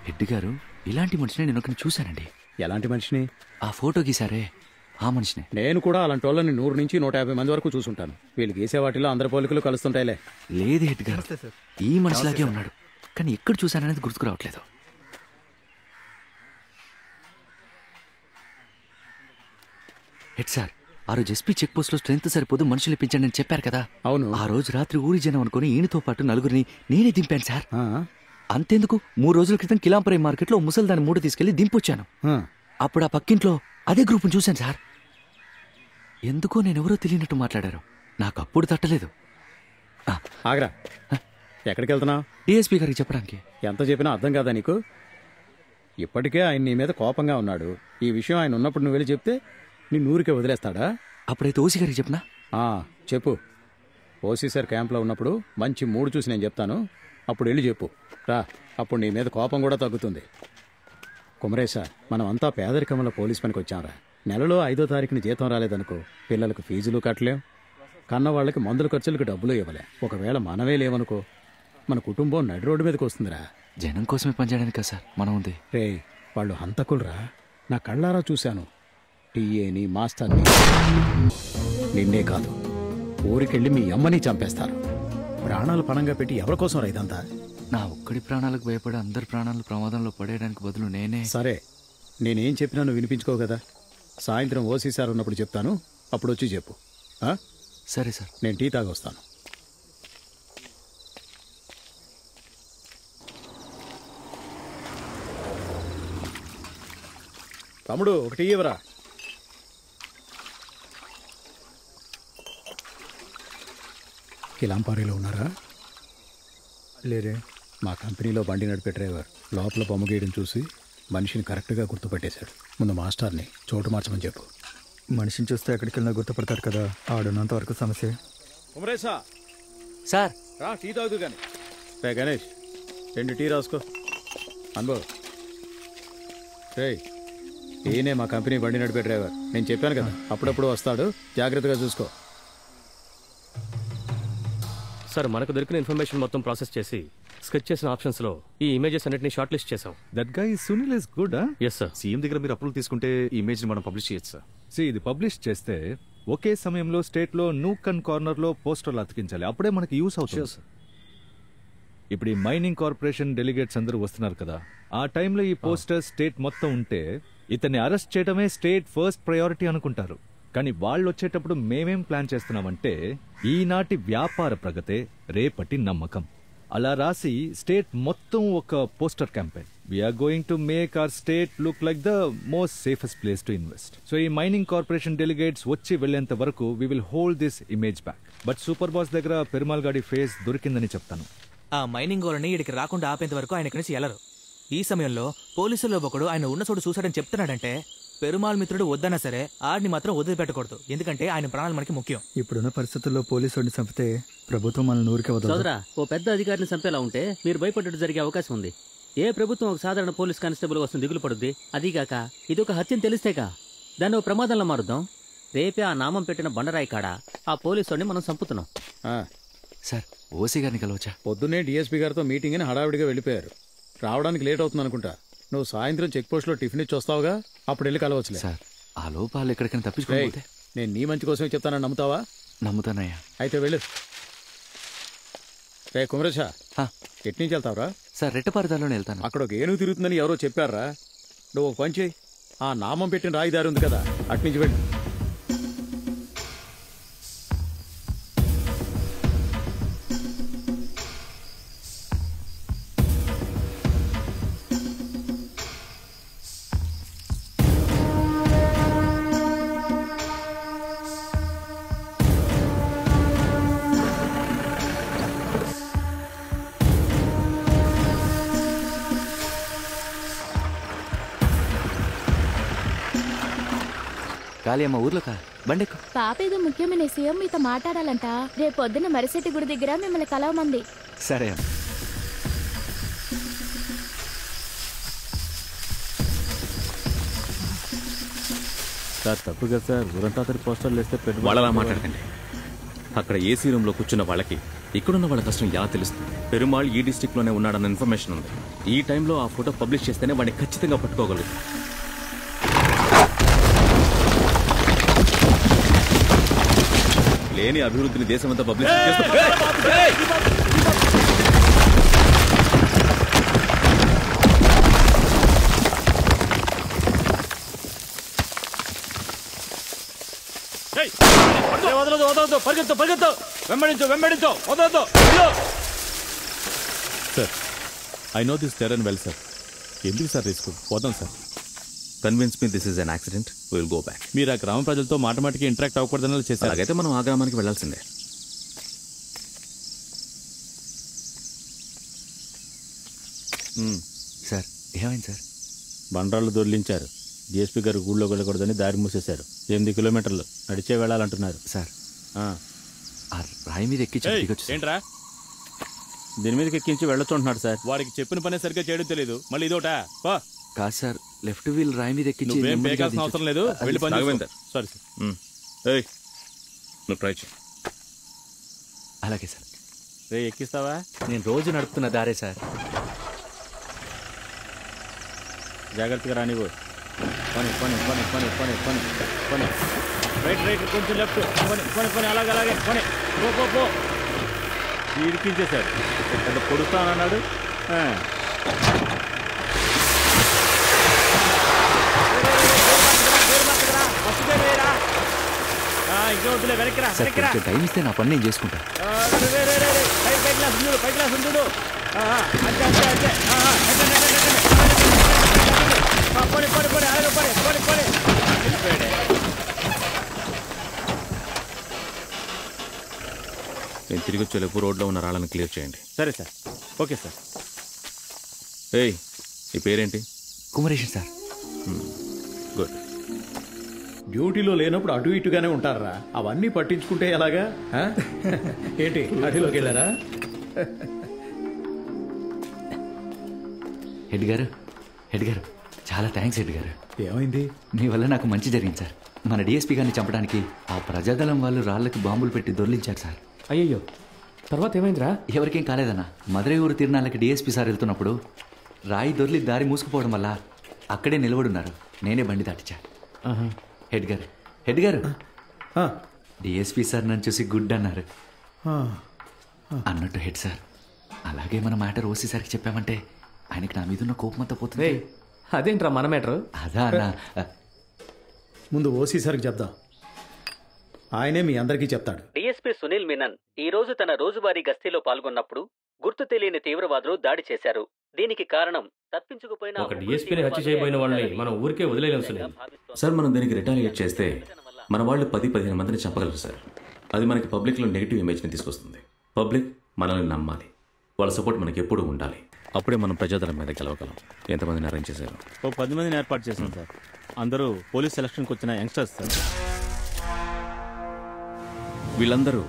హెడ్ గారు, ఇలాంటి మనిషిని నేను ఒకరిని చూశానండి. ఎలాంటి మనిషిని? ఆ ఫోటో గీసారే ఆ మనిషిని. నేను కూడా అలాంటి వాళ్ళని 100 నుంచి 150 మంది వరకు చూసుంటాను. వీళ్ళు గీసే వాటిలో అందరి పోలికలు కలుస్తుంటాయిలే. లేదు హెడ్ గారు, ఈ మనిషిలాగే ఉన్నాడు, కానీ ఎక్కడ చూశాననేది గుర్తుకు రావట్లేదు. హెడ్ సార్, ఆ రోజు ఎస్పీ చెక్ పోస్ట్ లో స్ట్రెంత్ సరిపోదు, మనుషులు ఇప్పించండి అని చెప్పారు కదా. అవును. ఆ రోజు రాత్రి ఊరి జనం అనుకుని ఈయనతో పాటు 4గురిని నేనే దింపాను సార్. అంతెందుకు, 3 రోజుల క్రితం కిలాంపరై మార్కెట్ లో ముసల్దాన్ని 3 తీసుకెళ్లి దింపొచ్చాను. అప్పుడు ఆ పక్కింట్లో అదే గ్రూప్ చూశాను సార్. ఎందుకో నేనెవరో తెలియనట్టు మాట్లాడారు. నాకు అప్పుడు తట్టలేదు. ఆగ్రా, ఎక్కడికి వెళ్తున్నావు? డిఎస్పీ గారికి చెప్పడానికి. ఎంత చెప్పినా అర్థం కాదా నీకు? ఇప్పటికే ఆయన నీ మీద కోపంగా ఉన్నాడు. ఈ విషయం ఆయన ఉన్నప్పుడు నువ్వు వెళ్ళి చెప్తే నీ నూరికే వదిలేస్తాడా? అప్పుడైతే ఓసీ గారికి చెప్పనా? చెప్పు. ఓసీ సార్ క్యాంప్లో ఉన్నప్పుడు మంచి మూడు చూసి నేను చెప్తాను, అప్పుడు వెళ్ళి చెప్పు రా. అప్పుడు నీ మీద కోపం కూడా తగ్గుతుంది. కుమరేశ, మనం అంతా పేదరికంలో పోలీస్ పనికి వచ్చాంరా. నెలలో 5వ తారీఖుని జీతం రాలేదనుకో, పిల్లలకు ఫీజులు కట్టలేం, కన్న వాళ్ళకి మందుల ఖర్చులకు డబ్బులు ఇవ్వలేం. ఒకవేళ మనమే లేవనుకో, మన కుటుంబం నడి రోడ్డు మీదకి వస్తుందిరా. జనం కోసమే పనిచేయడానికి కదా సార్ మనం ఉంది. రే, వాళ్ళు హంతకులరా, నా కళ్ళారా చూశాను. టీఏని, మాస్టర్ని, నిన్నే కాదు ఊరికెళ్ళి మీ అమ్మని చంపేస్తారు. ప్రాణాలు పణంగా పెట్టి ఎవరి కోసం రా ఇదంతా? నా ఒక్కడి ప్రాణాలకు భయపడి అందరి ప్రాణాలు ప్రమాదంలో పడేయడానికి బదులు నేనే. సరే, నేనేం చెప్పినా నువ్వు వినిపించుకో కదా. సాయంత్రం ఓసీ సార్ ఉన్నప్పుడు చెప్తాను, అప్పుడు వచ్చి చెప్పు. సరే సార్. నేను టీ తాగొస్తాను. తమ్ముడు, ఒక టీ ఇవ్వరా. కిలాంపారీలో ఉన్నారా? లేరే. మా కంపెనీలో బండి నడిపే డ్రైవర్ లోపల బొమ్మ గీయడం చూసి మనిషిని కరెక్ట్గా గుర్తుపట్టేశాడు. ముందు మాస్టర్ని చోటు మార్చమని చెప్పు. మనిషిని చూస్తే ఎక్కడికి వెళ్ళినా గుర్తుపడతాడు కదా, ఆడున్నంత వరకు సమస్య. సార్ రా, టీ తాగుదు కానీ. రే గణేష్, 2 టీ రాసుకో. అనుభవ్. రే, ఈయనే మా కంపెనీ బండి నడిపే డ్రైవర్. నేను చెప్పాను కదా, అప్పుడప్పుడు వస్తాడు, జాగ్రత్తగా చూసుకో. సార్, మనకు దొరికిన ఇన్ఫర్మేషన్ మొత్తం ప్రాసెస్ చేసి స్కెచ్ చేసిన ఆప్షన్స్ లో ఈ ఇమేజెస్ అన్నిటిని షార్ట్ లిస్ట్ చేసాం. That guy Sunil is good. Yes sir. CM దగ్గర మీరు అప్రూవల్ తీసుకుంటే ఈ ఇమేజ్ ని మనం పబ్లిష్ చేయొచ్చు సార్. ఇది పబ్లిష్ చేస్తే ఒకే సమయంలో స్టేట్ లో నూక్ అండ్ కార్నర్ లో పోస్టర్లు అతికించాలి, అప్పుడే మనకి యూస్ అవుతుంది. ఇప్పుడు ఈ మైనింగ్ కార్పొరేషన్ డెలిగేట్స్ అందరూ వస్తున్నారు కదా, ఆ టైంలో ఈ పోస్టర్ స్టేట్ మొత్తం ఉంటే ఇతన్ని అరెస్ట్ చేయడమే స్టేట్ ఫస్ట్ ప్రయారిటీ అనుకుంటారు. కానీ వాళ్ళు వచ్చేటప్పుడు మేమేం ప్లాన్ చేస్తున్నామంటే ఈనాటి వ్యాపార ప్రగతే రేపటి నమ్మకం అలా రాసి స్టేట్ మొత్తం ఒక poster campaign. We're going to make our state look like the most safest place to invest. So ఈ మైనింగ్ కార్పొరేషన్ డెలిగేట్స్ వచ్చి వెళ్లేంత వరకు we will hold this image back. But super boss దగ్గర పెరుమాల్ గాడి ఫేస్ దొరికిందని చెప్తాను. ఆ మైనింగ్ వాళ్ళని ఇక్కడికి రాకుండా ఆపేంత వరకు ఆయన ఇక్కడి నుంచి వెళ్లరు. ఈ సమయంలో పోలీసుల్లో ఒకడు ఆయన ఉన్న చోటు చూసాడని చెప్తున్నాడంటే పెరుమాల్ మిత్రుడు వద్దన్నా సరే ఆడిని మాత్రం వదిలిపెట్టకూడదు. ఎందుకంటే ఆయన ప్రాణాలు మనకి ముఖ్యం. ఇప్పుడున్న పరిస్థితుల్లో పోలీసుడిని చంపితే ప్రభుత్వం మనల్ని ఊరికే వదలదు. సోదరా, ఓ పెద్ద అధికారిని చంపేలా ఉంటే మీరు భయపడ్డట్టు జరిగే అవకాశం ఉంది. ఏ ప్రభుత్వం ఒక సాధారణ పోలీస్ కానిస్టేబుల్ వస్తుంది దిగులు పడుద్ది. అదీగాక ఇది ఒక హత్యని తెలిస్తేగా దాన్ని ఓ ప్రమాదంలో మారుద్దాం. రేపే ఆ నామం పెట్టిన బండరాయి కాడ ఆ పోలీసుడిని మనం చంపుతున్నాం. సార్, ఓసీ గారిని కలవచ్చా? పొద్దున్నే డిఎస్పీ గారితో మీటింగ్ అని హడావిడిగా వెళ్ళిపోయారు. రావడానికి లేట్ అవుతుంది అనుకుంటా. నువ్వు సాయంత్రం చెక్ పోస్ట్ లో టిఫిన్ ఇచ్చి వస్తావుగా, అప్పుడు వెళ్ళి కలవచ్చులే. సార్, ఆ లోపాలు ఎక్కడికైనా తప్పించుకోకపోతే? నేను నీ మంచి కోసమే చెప్తానని నమ్ముతావా? నమ్ముతానయ్యా. అయితే వెళ్ళు. రే కుమరేషా, ఎటు నుంచి వెళ్తావురా? సార్, రెట్టపారదాలోనే వెళ్తాను. అక్కడ ఒక ఏనుగు తిరుగుతుందని ఎవరో చెప్పారా? నువ్వు ఒక పని చేయి, ఆ నామం పెట్టిన రాయిదారి ఉంది కదా, అట్నుంచి వెళ్ళు. కాళీ అమ్మ ఊర్లో కా బండెక్కు. పాప ఏదో ముఖ్యమైన సీఎం మీతో మాట్లాడాలంట. రేపు పొద్దున్న మరిశెట్టి గుడి దగ్గర మిమ్మల్ని కలవమంది. సరే అమ్మ. సార్, తప్పు కదా సార్, ఊరంతా అతని పోస్టర్లు వేస్తే వాళ్ళలా మాట్లాడకండి. అక్కడ ఏసీ రూమ్ లో కూర్చున్న వాళ్ళకి ఇక్కడున్న వాళ్ళ కష్టం ఎలా తెలుస్తుంది? పెరుమాళ్ ఈ డిస్ట్రిక్ట్ లోనే ఉన్నాడన్న ఇన్ఫర్మేషన్ ఉంది. ఈ టైంలో ఆ ఫోటో పబ్లిష్ చేస్తేనే వాడిని ఖచ్చితంగా పట్టుకోగలరు. లేని అభివృద్ధిని దేశమంతా పబ్లిష్ వదలదు, పరిగెత్తు పరిగెత్తు, వెంబడించు వెంబడించు, వదలదు. Sir, I know this terrain well sir. ఎందుకు సార్ రిస్క్? పోదాం sir. Convince me this is an accident, we will go back. మీరు ఆ గ్రామ ప్రజలతో మాటమాటికి ఇంటరాక్ట్ అవ్వకూడదని చేశారు. అలాగైతే మనం ఆ గ్రామానికి వెళ్లాల్సిందే. సార్, ఏమైంది సార్? బండ్రాళ్ళు దొర్లించారు. డిఎస్పీ గారు ఊళ్ళో వెళ్ళకూడదని దారి మూసేశారు. 8 కిలోమీటర్లు నడిచే వెళ్ళాలంటున్నారు. సార్, రాయి మీద ఎక్కించి ఏంట్రా దీని మీదకి ఎక్కించి వెళ్ళొచ్చు అంటున్నాడు సార్. వాడికి చెప్పిన పనే సరిగ్గా చేయడం తెలియదు, మళ్ళీ ఇదోటా? కాదు సార్, లెఫ్ట్ వీల్ రాయి మీద ఎక్కించి నువ్వేం పేకాల్సిన అవసరం లేదు, వెళ్ళి పని చేసుకో. Sorry sir. నువ్వు ట్రై చేయి. అలాగే సార్. రే, ఎక్కిస్తావా? నేను రోజు నడుపుతున్న దారే సార్. జాగ్రత్తగా రానివ్వు. పని పని పని పని పని పని పని రైట్ రైట్, కొంచెం లెఫ్ట్, పని పని పని, అలాగే అలాగే పని. పో పో పో. ఇరికించేశాడు. పెద్ద పొడుస్తానన్నాడు. టైం ఇస్తే నా పని నేను చేసుకుంటా. నేను తిరిగి వచ్చేలోపు రోడ్లో ఉన్న రాళ్ళని క్లియర్ చేయండి. సరే సార్. Okay sir. ఏయ్, ఈ పేరేంటి? కుమరేషన్ సార్. గుడ్. డ్యూటీలో లేనప్పుడు అటు ఇటుగానే ఉంటారా? అవన్నీ పట్టించుకుంటే ఎలాగా? ఏంటి అటులోకి వెళ్ళారా? హెడ్ గారు, హెడ్ గారు, చాలా థ్యాంక్స్ హెడ్ గారు. ఏమైంది? మీ వల్ల నాకు మంచి జరిగింది సార్. మన డిఎస్పీ గారిని చంపడానికి ఆ ప్రజాదళం వాళ్ళు రాళ్లకి బాంబులు పెట్టి దొర్లించారు సార్. అయ్యయ్యో, తర్వాత ఏమైందిరా? ఎవరికేం కాలేదన్నా. మదురై ఊరు తిరునాళ్ళకి డిఎస్పీ సార్ వెళ్తున్నప్పుడు రాయి దొర్లి దారి మూసుకుపోవడం వల్ల అక్కడే నిలబడున్నారు. నేనే బండి దాటిచ్చా. హెడ్ గారు, హెడ్ గారు, డిఎస్పీ సార్ నన్ను చూసి గుడ్ అన్నారు. అన్నట్టు హెడ్ సార్, అలాగే మన మ్యాటర్ ఓసీ సార్కి చెప్పామంటే ఆయనకి నా మీద ఉన్న కోపం అంతా పోతుంది. అదేంట్రా మన మ్యాటర్? అదా అన్న, ముందు ఓసీ సార్కి చెప్దాం, ఆయనే మీ అందరికీ చెప్తాడు. డీఎస్పీ సునీల్ మీనన్ ఈ రోజు తన రోజువారీ గస్తీలో పాల్గొన్నప్పుడు గుర్తు తెలియని తీవ్రవాదులు దాడి చేశారు. దీనికి కారణం తప్పించుకుపోయిన ఒక డీఎస్పీని హత్య చేయబోయిన వాళ్ళని మనం ఊరికే వదిలేలేం సునీల్. సార్ మనం దీనికి రిటాలియేట్ చేస్తే మన వాళ్ళు 10-15 మందిని చంపగలరు సార్. అది మనకి పబ్లిక్లో నెగిటివ్ ఇమేజ్ని తీసుకొస్తుంది. పబ్లిక్ మనల్ని నమ్మాలి, వాళ్ళ సపోర్ట్ మనకి ఎప్పుడూ ఉండాలి. అప్పుడే మనం ప్రజాదళం మీద గెలవగలం. ఎంతమందిని అరేంజ్ చేశారు? ఓ 10 మందిని ఏర్పాటు చేశాం సార్. అందరూ పోలీస్ సెలక్షన్కి వచ్చిన యంగ్స్టర్స్ సార్. వీళ్ళందరూ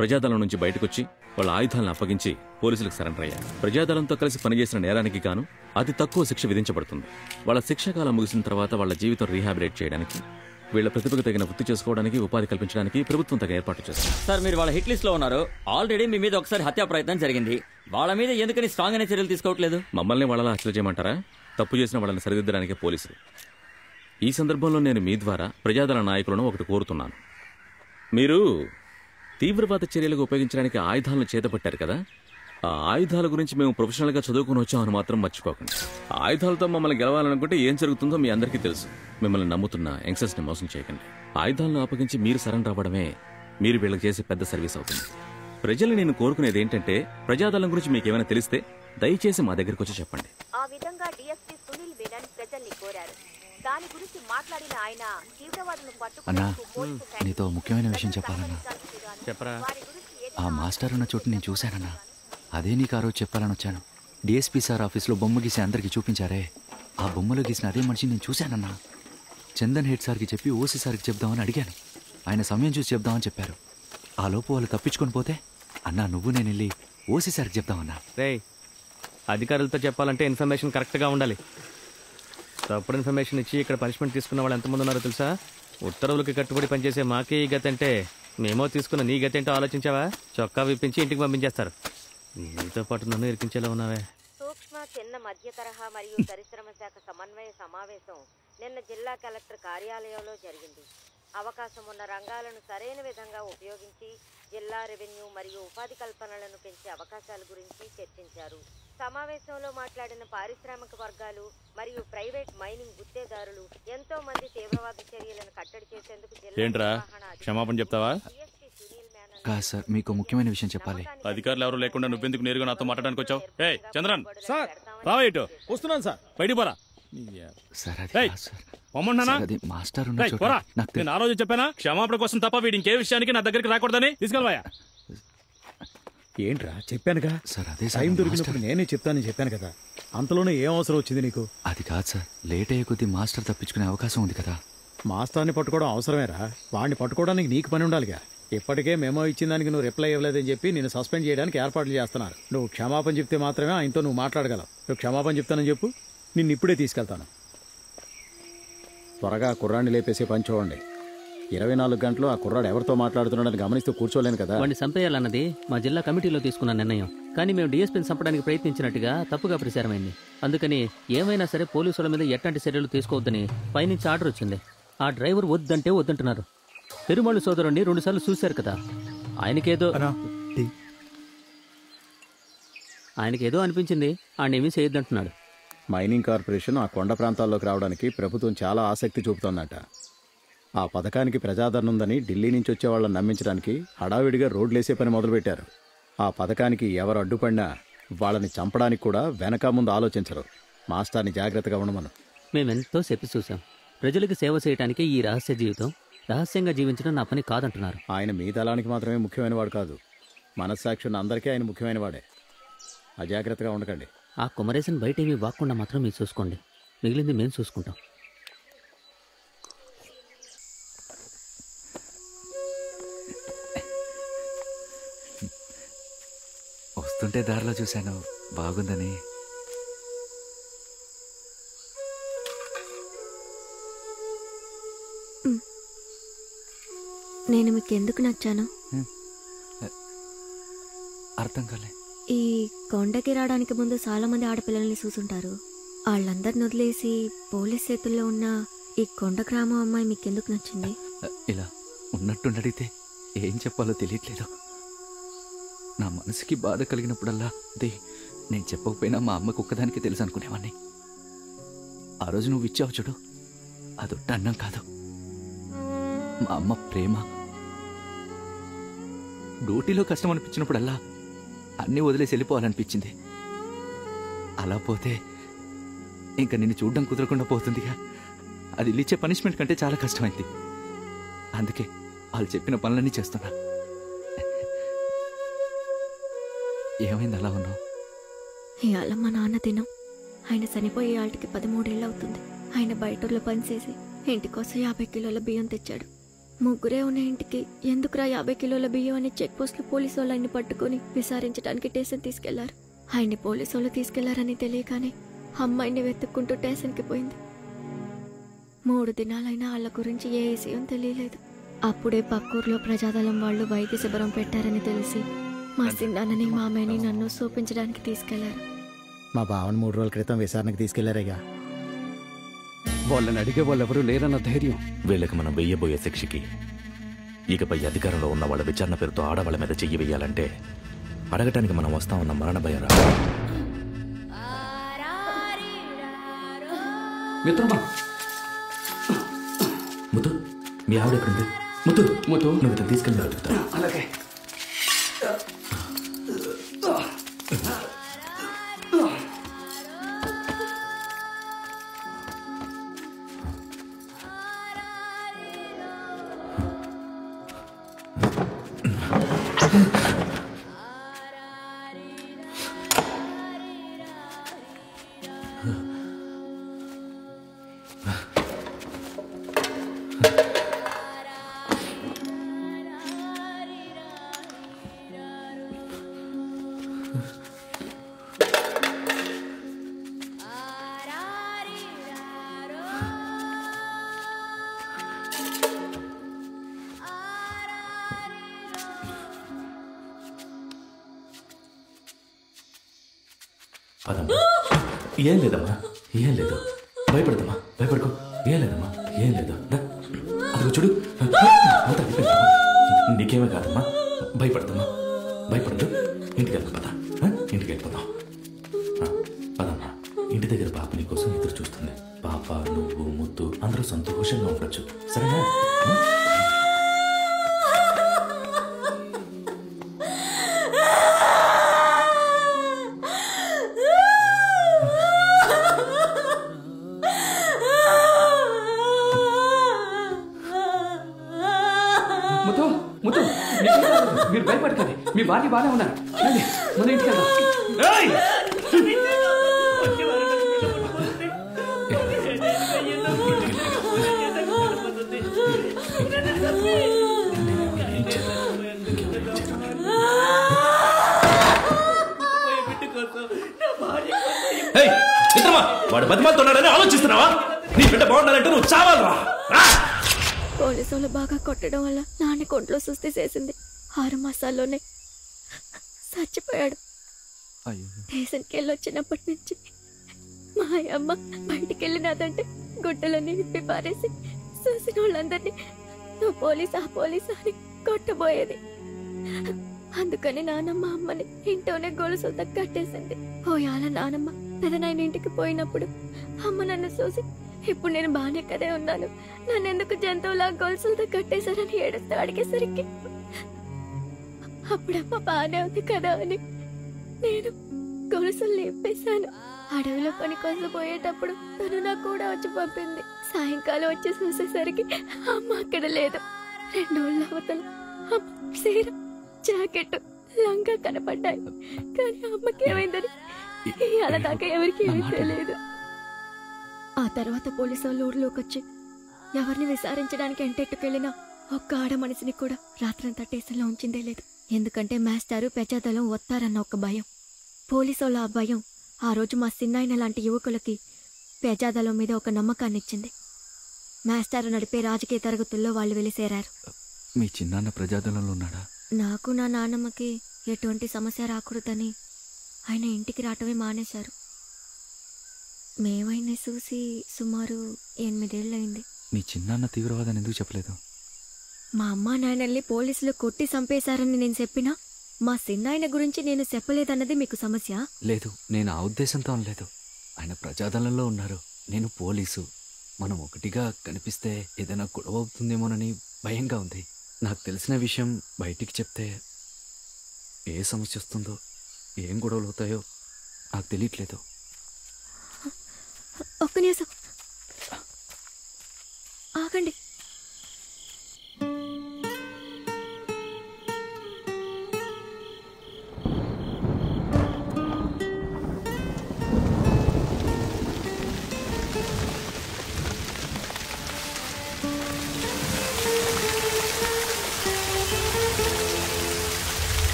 ప్రజాదళం నుంచి బయటకొచ్చి వాళ్ళ ఆయుధాలను అప్పగించి పోలీసులకు సరెండర్ అయ్యారు. ప్రజాదళంతో కలిసి పనిచేసిన నేరానికి గాను అతి తక్కువ శిక్ష విధించబడుతుంది. వాళ్ళ శిక్షాకాలం ముగిసిన తర్వాత వాళ్ళ జీవితం రీహాబిలేట్ చేయడానికి, వీళ్ళ ప్రతిభకు తగిన వృత్తి చేసుకోవడానికి, ఉపాధి కల్పించడానికి ప్రభుత్వం తగిన ఏర్పాటు చేస్తుంది. సార్ మీరు వాళ్ళ హిట్ లిస్ట్ లో ఉన్నారు. ఆల్రెడీ మీ మీద ఒకసారి హత్యా ప్రయత్నం జరిగింది. వాళ్ళ మీద ఎందుకని స్ట్రాంగ్ అనే చర్యలు తీసుకోవట్లేదు? మమ్మల్ని వాళ్ళలా హత్యలు చేయమంటారా? తప్పు చేసిన వాళ్ళని సరిదిద్దడానికే పోలీసులు. ఈ సందర్భంలో నేను మీ ద్వారా ప్రజాదళ నాయకులను ఒకటి కోరుతున్నాను. మీరు తీవ్రవాద చర్యలకు ఉపయోగించడానికి ఆయుధాలను చేతపట్టారు కదా, ఆ ఆయుధాల గురించి మేము ప్రొఫెషనల్గా చదువుకుని వచ్చామని మాత్రం మర్చిపోకండి. ఆ ఆయుధాలతో మమ్మల్ని గెలవాలనుకుంటే ఏం జరుగుతుందో మీ అందరికీ తెలుసు. మిమ్మల్ని నమ్ముతున్న యంగ్స్టర్స్ని మోసం చేయకండి. ఆయుధాలను అప్పగించి మీరు సరెండర్ అవ్వడమే మీరు వీళ్ళకి చేసే పెద్ద సర్వీస్ అవుతుంది. ప్రజల్ని నేను కోరుకునేది ఏంటంటే, ప్రజాదళం గురించి మీకు ఏమైనా తెలిస్తే దయచేసి మా దగ్గరికి వచ్చి చెప్పండి. ఆ విధంగా డీఎస్పీ సునీల్ మీనన్ ప్రజల్ని కోరారు. దాని గురించి మాట్లాడిన ఆయన తీవ్రవాదులను అన్నా పట్టుకుని నీతో ముఖ్యమైన విషయం చెప్పాలన్నా. చెప్పరా? ఆ మాస్టర్ ఉన్న చోటు నేను చూశానన్నా. అదే నీకు ఆ రోజు చెప్పాలని వచ్చాను. డిఎస్పీ సార్ ఆఫీస్లో బొమ్మ గీసి అందరికీ చూపించారే, ఆ బొమ్మలో గీసిన అదే మనిషిని నేను చూశానన్నా. చందన్ హెడ్ సార్కి చెప్పి ఓసీ సార్కి చెప్దామని అడిగాను. ఆయన సమయం చూసి చెప్దామని చెప్పారు. ఆ లోపు వాళ్ళు తప్పించుకొని పోతే అన్నా నువ్వు నేను వెళ్ళి ఓసీ సార్కి చెప్దామన్నా. రే, అధికారులతో చెప్పాలంటే ఇన్ఫర్మేషన్ కరెక్ట్గా ఉండాలి. తప్పుడు ఇన్ఫర్మేషన్ ఇచ్చి ఇక్కడ పనిష్మెంట్ తీసుకున్న వాళ్ళు ఎంతమంది ఉన్నారో తెలుసా? ఉత్తర్వులకి కట్టుబడి పనిచేసే మాకే ఈ గతి అంటే, మేమో తీసుకున్న నీ గతి ఏంటో ఆలోచించావా? చొక్కా విప్పించి ఇంటికి పంపించేస్తారు. నీతో పాటు నన్ను ఇరికించేలా ఉన్నావే. సూక్ష్మ, చిన్న, మధ్య తరహా మరియు పరిశ్రమ శాఖ సమన్వయ సమావేశం నిన్న జిల్లా కలెక్టర్ కార్యాలయంలో జరిగింది. అవకాశం ఉన్న రంగాలను సరైన విధంగా ఉపయోగించి జిల్లా రెవెన్యూ మరియు ఉపాధి కల్పనలను పెంచే అవకాశాల గురించి చర్చించారు. సమావేశంలో మాట్లాడిన పారిశ్రామిక వర్గాలు మరియు ప్రైవేట్ మైనింగ్ గుత్తేదారులు ఎంతో మంది తీవ్రవాద చర్యలను కట్టడి చేసేందుకు ఏంట్రా క్షమాపణ చెప్తావా? కాదు సార్, మీకు ముఖ్యమైన విషయం చెప్పాలి. అధికారులు ఎవరు లేకుండా నువ్వెందుకు నేరుగా నాతో మాట్లాడడానికి వచ్చావు? ఏ చంద్రన్ సార్, రావా ఇటు. వస్తున్నాను సార్, బయటికి పోరా. మాస్టర్ నేను ఆ రోజు చెప్పానా క్షమాపణ కోసం తప్ప వీడి ఇంకే విషయానికి నా దగ్గరికి రాకూడదని? తీసుకెళ్ళవా? ఏంట్రా చెప్పానుగా సార్, అదే టైం దొరికినప్పుడు నేనే చెప్తానని చెప్పాను కదా, అంతలోనే ఏం అవసరం వచ్చింది నీకు? అది కాదు సార్, లేట్ అయ్యే కొద్దీ మాస్టర్ తప్పించుకునే అవకాశం ఉంది కదా. మాస్టర్ని పట్టుకోవడం అవసరమేరా? వాడిని పట్టుకోవడానికి నీకు పని ఉండాలిగా. ఇప్పటికే మెమో ఇచ్చిన దానికి నువ్వు రిప్లై ఇవ్వలేదని చెప్పి నేను సస్పెండ్ చేయడానికి ఏర్పాట్లు చేస్తున్నారు. నువ్వు క్షమాపణ చెప్తే మాత్రమే ఆయనతో నువ్వు మాట్లాడగలవు. నువ్వు క్షమాపణ చెప్తానని చెప్పు, నిన్ను ఇప్పుడే తీసుకెళ్తాను. త్వరగా కుర్రాన్ని లేపేసే పని చూడండి. 24 గంటలు ఆ కుర్రాడు ఎవరితో మాట్లాడుతున్నాడని గమనిస్తూ కూర్చోలేను కదా. వాడిని చంపేయాలన్నది మా జిల్లా కమిటీలో తీసుకున్న నిర్ణయం. కానీ మేము డిఎస్పీని చంపడానికి ప్రయత్నించినట్టుగా తప్పుగా ప్రచారమైంది. అందుకని ఏమైనా సరే పోలీసుల మీద ఎట్లాంటి చర్యలు తీసుకోవద్దని పైనుంచి ఆర్డర్ వచ్చింది. ఆ డ్రైవర్ వద్దంటే వద్దంటున్నారు. పెరుమాళ్ళు సోదరుణ్ణి 2 సార్లు చూశారు కదా. ఆయనకేదో అనిపించింది, ఆయనేమీ చేయొద్దంటున్నాడు. మైనింగ్ కార్పొరేషన్ ఆ కొండ ప్రాంతాల్లోకి రావడానికి ప్రభుత్వం చాలా ఆసక్తి చూపుతోందట. ఆ పథకానికి ప్రజాదరణ ఉందని ఢిల్లీ నుంచి వచ్చే వాళ్ళని నమ్మించడానికి హడావిడిగా రోడ్లేసే పని మొదలుపెట్టారు. ఆ పథకానికి ఎవరు అడ్డుపడినా వాళ్ళని చంపడానికి కూడా వెనక ముందు ఆలోచించరు. మాస్టర్ని జాగ్రత్తగా ఉండమను. మేమెంతో చెప్పి చూసాం. ప్రజలకు సేవ చేయడానికి ఈ రహస్య జీవితం, రహస్యంగా జీవించడం నా పని కాదంటున్నారు. ఆయన మీ దళానికి మాత్రమే ముఖ్యమైన వాడు కాదు, మనస్సాక్షి ఉన్న అందరికీ ఆయన ముఖ్యమైన వాడే. అజాగ్రత్తగా ఉండకండి. ఆ కుమరేశన్ బయట ఏమీ వాక్కుండా మాత్రం మీరు చూసుకోండి, మిగిలింది మేము చూసుకుంటాం. వస్తుంటే దారిలో చూశాను, బాగుందని. నేను మీకు ఎందుకు నచ్చాను? అర్థం కాలే. ఈ కొండకి రావడానికి ముందు చాలా మంది ఆడపిల్లల్ని చూసుంటారు. వాళ్ళందరిని వదిలేసి పోలీస్ చేతుల్లో ఉన్న ఈ కొండ గ్రామం అమ్మాయి మీకెందుకు నచ్చింది? ఇలా ఉన్నట్టుండి అడిగితే ఏం చెప్పాలో తెలియట్లేదు. నా మనసుకి బాధ కలిగినప్పుడల్లా అదే నేను చెప్పకపోయినా మా అమ్మకు ఒక్కదానికి తెలుసు అనుకునేవాడిని. ఆ రోజు నువ్వు ఇచ్చావు చూడు, అదొట్ట అన్నం కాదు, మా అమ్మ ప్రేమ. డ్యూటీలో కష్టం అనిపించినప్పుడల్లా అన్నీ వదిలేసి వెళ్ళిపోవాలనిపించింది. అలా పోతే ఇంకా నిన్ను చూడడం కుదరకుండా పోతుందిగా. అది ఇల్లిచ్చే పనిష్మెంట్ కంటే చాలా కష్టమైంది. అందుకే వాళ్ళు చెప్పిన పనులన్నీ చేస్తున్నా. ఏమైంది అలా ఉన్నావు? ఇవాళ మా నాన్న దినం. ఆయన చనిపోయే ఆళ్ళకి 13 ఏళ్ళు అవుతుంది. ఆయన బయటూర్లో పనిచేసి ఇంటి కోసం 50 కిలోల బియ్యం తెచ్చాడు. ముగ్గురే ఉన్న ఇంటికి ఎందుకురా 50 కిలోల బియ్యం అని చెక్ పోస్ట్లో పోలీసు వాళ్ళు ఆయన్ని పట్టుకుని విచారించడానికి స్టేషన్ తీసుకెళ్లారు. ఆయన్ని పోలీసు వాళ్ళు తీసుకెళ్లారని తెలియగానే అమ్మాయిని వెతుక్కుంటూ స్టేషన్కి పోయింది. 3 దినాలైనా వాళ్ళ గురించి ఏ విషయం తెలియలేదు. అప్పుడే పక్కూర్లో ప్రజాదళం వాళ్ళు వైద్య శిబిరం పెట్టారని తెలిసి మా సిన్నాన్నని మామయ్యని నన్ను చూపించడానికి తీసుకెళ్లారు. మా బావని 3 రోజుల క్రితం విచారణకు తీసుకెళ్లారేగా. వాళ్ళని అడిగే వాళ్ళెవరూ లేరన్న ధైర్యం. వీళ్ళకి మనం వెయ్యబోయే శిక్షకి ఇకపై అధికారంలో ఉన్న వాళ్ళ విచారణ పేరుతో ఆడవాళ్ళ మీద చెయ్యి వెయ్యాలంటే అడగటానికి మనం వస్తామన్న మరణ భయం రా. మిత్రమా, ముత్తు మీ ఆవిడ ఎక్కడుంది? ముత్తు ముత్తు నువ్వు ఇతను తీసుకెళ్ళి అడుగుతా. అలాగే. ఏం లేదమ్మా, ఏం లేదు, భయపడదమ్మా, భయపడుకో, ఏం లేదమ్మా, ఏం లేదు. అదిగో చూడు, అంతా అయిపోయిందమ్మా, నీకేమే కాదమ్మా, భయపడదమ్మా, భయపడదు. ఇంటికి వెళ్దాం పద, ఇంటికి వెళ్ళిపోదాం. పదమ్మా, ఇంటి దగ్గర పాప నీ కోసం ఎదురు చూస్తుంది. పాప, నువ్వు, ముద్దు అందరూ సంతోషంగా ఉండొచ్చు, సరేనా? మీరు భయపడకండి, మీ భార్య బాగానే ఉన్నారు. మన ఇంటికి వెళ్దాం. వాడు బతిమాలుతున్నాడని ఆలోచిస్తున్నావా? నీ బిడ్డ బాగుండాలంటే నువ్వు చావాలరా. పోలీసు వాళ్ళు బాగా కొట్టడం వల్ల నాన్న కొంట్లో సుస్థి చేసింది. 6 మాసాల్లోనే చచ్చిపోయాడు. స్టేషన్కి వెళ్ళొచ్చినప్పటి నుంచి మా అమ్మ బయటికి వెళ్ళినదంటే గుడ్డలన్నీ విప్పి పారేసి చూసిన వాళ్ళందరినీ నువ్వు పోలీస్ ఆ పోలీస్ అని కొట్టబోయేది. అందుకని నానమ్మ అమ్మని ఇంట్లోనే గొలుసులతో కట్టేసింది. పోయాల నానమ్మ పెదనాయన ఇంటికి పోయినప్పుడు అమ్మ నన్ను చూసి ఇప్పుడు నేను బానే కదే ఉన్నాను, నన్నెందుకు జంతువులా గొలుసులతో కట్టేశారని ఏడుస్తూ అడిగేసరికి అప్పుడమ్మ బానే ఉంది కదా అని నేను గొలుసులు లేపేశాను. అడవిలో పని కోసం పోయేటప్పుడు తను నాకు కూడా వచ్చి పంపింది. సాయంకాలం వచ్చి చూసేసరికి అమ్మ అక్కడ లేదు. 2 రోజుల అవతల అమ్మ చీర, జాకెట్, లంగా కనపడ్డాయి. కానీ అమ్మకి ఏమైందని అలా దాకా ఎవరికి ఏమీ తెలియదు. ఆ తర్వాత పోలీసు వాళ్ళు ఊర్లోకి వచ్చి ఎవరిని విచారించడానికి ఎంటెట్టుకెళ్ళినా ఒక్క ఆడ మనిషిని కూడా రాత్రంతా స్టేషన్లో ఉంచిందే లేదు. ఎందుకంటే మాస్టారు ప్రజాదళం వస్తారన్న ఒక భయం. పోలీసు వాళ్ళ ఆ భయం ఆ రోజు మా సిన్నాయన లాంటి యువకులకి ప్రజాదళం మీద ఒక నమ్మకాన్ని ఇచ్చింది. మాస్టారు నడిపే రాజకీయ తరగతుల్లో వాళ్ళు వెళ్ళి చేరారు. మీ చిన్నాన్న ప్రజాదళంలో ఉన్నాడా? నాకు నా నాన్నమ్మకి ఎటువంటి సమస్య రాకూడదని ఆయన ఇంటికి రావటమే మానేశారు. మేమైనా చూసి సుమారు 8 ఏళ్ళయింది. మీ చిన్నాన్న తీవ్రవాదని ఎందుకు చెప్పలేదు? మా అమ్మా నాన్నల్ని పోలీసులు కొట్టి చంపేశారని నేను చెప్పినా మా సిన్నాయన గురించి నేను చెప్పలేదన్నది మీకు సమస్య? లేదు, నేను ఆ ఉద్దేశంతో అనలేదు. ఆయన ప్రజాదళంలో ఉన్నారు, నేను పోలీసు. మనం ఒకటిగా కనిపిస్తే ఏదైనా గొడవ అవుతుందేమోనని భయంగా ఉంది. నాకు తెలిసిన విషయం బయటికి చెప్తే ఏ సమస్య వస్తుందో, ఏం గొడవలు అవుతాయో నాకు తెలియట్లేదు. ఒక్క నిమిషం ఆగండి.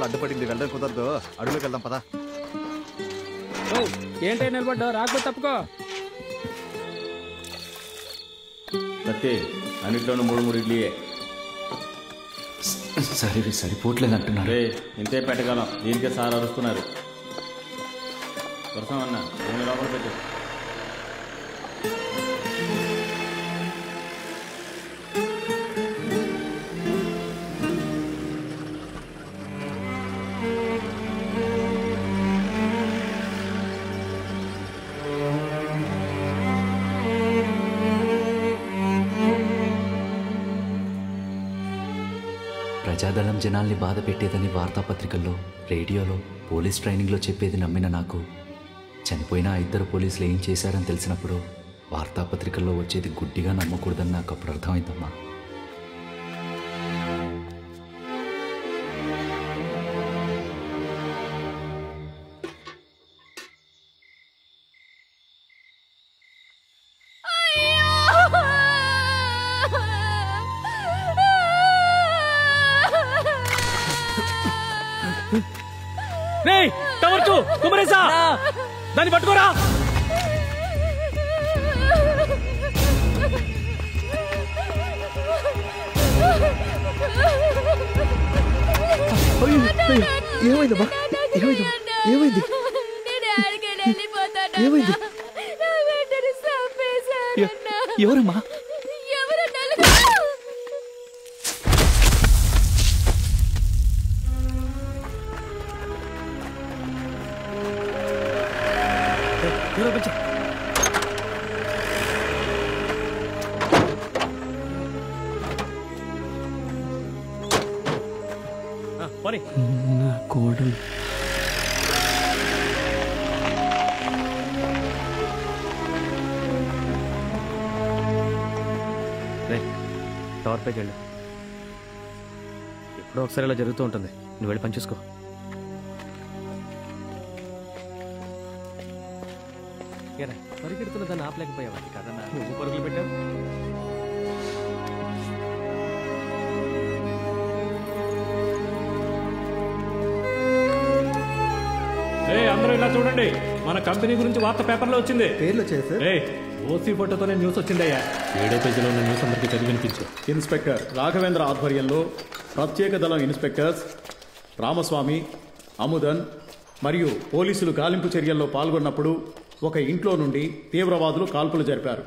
అడ్డుపడింది, వెళ్ళడం కుదరదు. అడుగులోకి వెళ్దాం పదా. ఏంటో నిలబడ్డా, రాకపోతే తప్పుకో. సత్తే అన్నిట్లోనూ 3 ఇడ్లీయే. సరే సరిపోవట్లేదు అంటున్నారు. ఇంతే పెట్టగలం, దీనికే సార్ అరుస్తున్నారు. వరుసమన్నా నేను లోపల పెట్టు. ప్రజాదళం జనాల్ని బాధ పెట్టేదని వార్తాపత్రికల్లో, రేడియోలో, పోలీస్ ట్రైనింగ్లో చెప్పేది నమ్మిన నాకు చనిపోయిన 2 పోలీసులు ఏం చేశారని తెలిసినప్పుడు వార్తాపత్రికల్లో వచ్చేది గుడ్డిగా నమ్మకూడదని నాకు అప్పుడు అర్థమైందమ్మా. టవర్ 2 కుమరేసా, దాన్ని పట్టుకోరా. ఏమైందమ్మా? ఏమైంది? ఏమైంది? ఎవరమ్మా? నా కోడలు. టవర్ పైకి వెళ్ళు. ఎప్పుడో ఒకసారి ఇలా జరుగుతూ ఉంటుంది, నువ్వు వెళ్ళి పని చూసుకో. పరిగెడుతున్న దాన్ని ఆపలేకపోయావా? కదన్నా, నువ్వు పరుగులు పెట్టావు. అందరూ ఇలా చూడండి, మన కంపెనీ గురించి వార్త పేపర్లో వచ్చింది. పేర్లు వచ్చాయి. ఓసీ ఫోటోతోనే న్యూస్ వచ్చిందయ్యా. 7వ పేజీలో ఉన్న న్యూస్ అందరికీ చదివినిపించు. ఇన్స్పెక్టర్ రాఘవేంద్ర ఆధ్వర్యంలో ప్రత్యేక దళం ఇన్స్పెక్టర్స్ రామస్వామి, అముదన్ మరియు పోలీసులు గాలింపు చర్యల్లో పాల్గొన్నప్పుడు ఒక ఇంట్లో నుండి తీవ్రవాదులు కాల్పులు జరిపారు.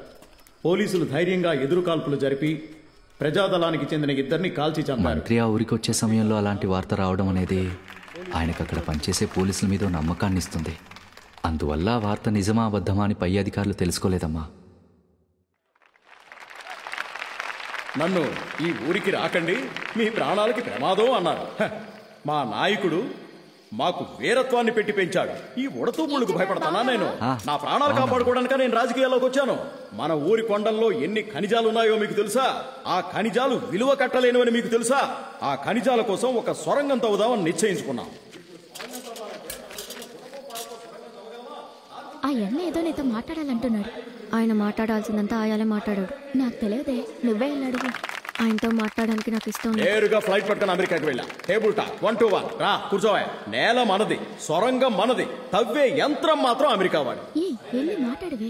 పోలీసులు ధైర్యంగా ఎదురు కాల్పులు జరిపి ప్రజాదళానికి చెందిన 2 కాల్చి చంపారు. మంత్రి ఆ ఊరికి వచ్చే సమయంలో అలాంటి వార్త రావడం అనేది ఆయనకు అక్కడ పనిచేసే పోలీసుల మీద నమ్మకాన్ని ఇస్తుంది. అందువల్ల ఆ వార్త నిజమా అబద్ధమా అని పై అధికారులు తెలుసుకోలేదమ్మా. నన్ను ఈ ఊరికి రాకండి, మీ ప్రాణాలకి ప్రమాదం అన్నారు. మా నాయకుడు మాకు వీరత్వాన్ని పెట్టి పెంచాడు. ఈ ఉడతూపుళ్ళకు భయపడతానా నేను? నా ప్రాణాలు కాపాడుకోవడానిక నేను రాజకీయాల్లోకి వచ్చాను. మన ఊరి కొండల్లో ఎన్ని ఖనిజాలు ఉన్నాయో మీకు తెలుసా? ఆ ఖనిజాలు విలువ కట్టలేనివని మీకు తెలుసా? ఆ ఖనిజాల కోసం ఒక సొరంగం తవ్వుదామని నిశ్చయించుకున్నాం. ఆ ఎన్న ఏదో నీతో మాట్లాడాలంటున్నాడు. ఆయన మాట్లాడాల్సిందంతా ఆయాలే మాట్లాడాడు. నాకు తెలియదే, నువ్వే వెళ్ళి అడుగు. ఆయనతో మాట్లాడడానికి నాకు ఇష్టం లేదు. నేరుగా ఫ్లైట్ పట్టుకుని అమెరికాకి వెళ్ళా. Table talk 1 to 1. రా కూర్చోవా. నేల మనది, సొరంగం మనది, తవ్వే యంత్రం మాత్రం అమెరికా వాడి. వెళ్ళి మాట్లాడవే.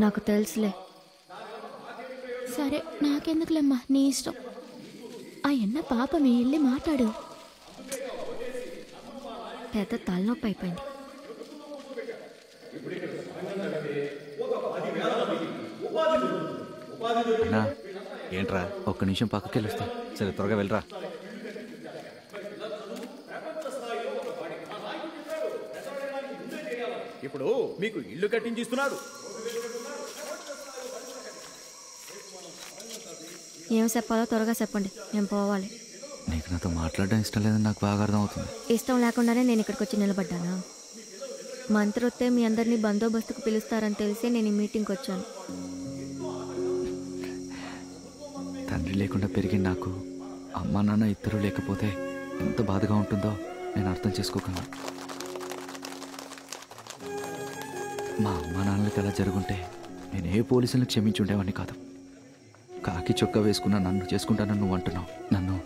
నాకు తెలుసులే. సరే, నాకెందుకులేమ్మా, నీ ఇష్టం. ఆ ఎన్న పాపమే, వెళ్ళి మాట్లాడు. పెద్ద తలనొప్పి అయిపోయింది. అన్నా ఏంట్రా ఒక్క నిమిషం పక్కకి వెళ్ళొస్తా. సరే త్వరగా వెళ్ళరా. ఇప్పుడు మీకు ఇల్లు కట్టించిస్తున్నాడు. ఏం చెప్పాలో త్వరగా చెప్పండి, నేను పోవాలి. నీకు నాతో మాట్లాడడం ఇష్టం లేదని నాకు బాగా అర్థం అవుతుంది. ఇష్టం లేకుండానే నేను ఇక్కడికి వచ్చి నిలబడ్డానా? మంత్రి వస్తే మీ అందరినీ బందోబస్తుకు పిలుస్తారని తెలిసి నేను ఈ మీటింగ్కి వచ్చాను. తండ్రి లేకుండా పెరిగిన నాకు అమ్మా నాన్న ఇద్దరు లేకపోతే ఎంత బాధగా ఉంటుందో నేను అర్థం చేసుకోగలను. మా అమ్మా నాన్నలకి అలా జరుగుంటే నేను ఏ పోలీసులను క్షమించి ఉండేవాడిని కాదు. కాకి చొక్కా వేసుకున్నా నన్ను చేసుకుంటానని నువ్వు అంటున్నావు. నన్ను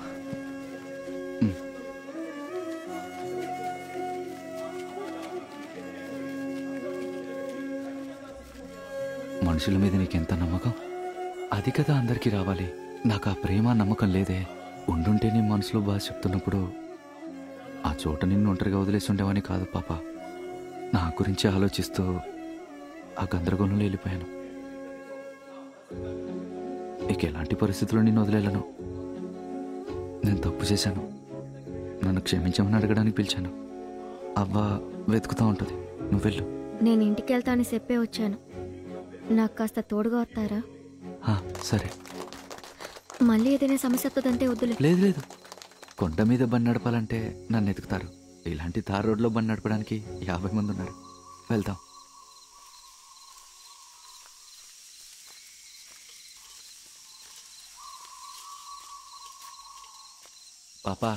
మనుషుల మీద నీకెంత నమ్మకం? అది కదా అందరికీ రావాలి. నాకు ఆ ప్రేమ నమ్మకం లేదే. ఉండుంటే నీ మనసులో బాధ చెప్తున్నప్పుడు ఆ చోట నిన్ను ఒంటరిగా వదిలేసి ఉండేవాని కాదు పాప. నా గురించి ఆలోచిస్తూ ఆ గందరగోళంలో వెళ్ళిపోయాను. ఇక ఎలాంటి పరిస్థితుల్లో నిన్ను వదిలేలను. నేను తప్పు చేశాను, నన్ను క్షమించమని అడగడానికి పిలిచాను. అవ్వ వెతుకుతూ ఉంటుంది, నువ్వు వెళ్ళు. నేను ఇంటికి వెళ్తా అని చెప్పే వచ్చాను. నాకు కాస్త తోడుగా వస్తారా? సరే. మళ్ళీ ఏదైనా సమస్య వస్తుందంటే వద్దులే. లేదు లేదు, కొండ మీద బండి నడపాలంటే నన్ను ఎతుకుతారు. ఇలాంటి తార్ రోడ్లో బండి నడపడానికి 50 మంది ఉన్నారు. వెళ్దాం. పాపా,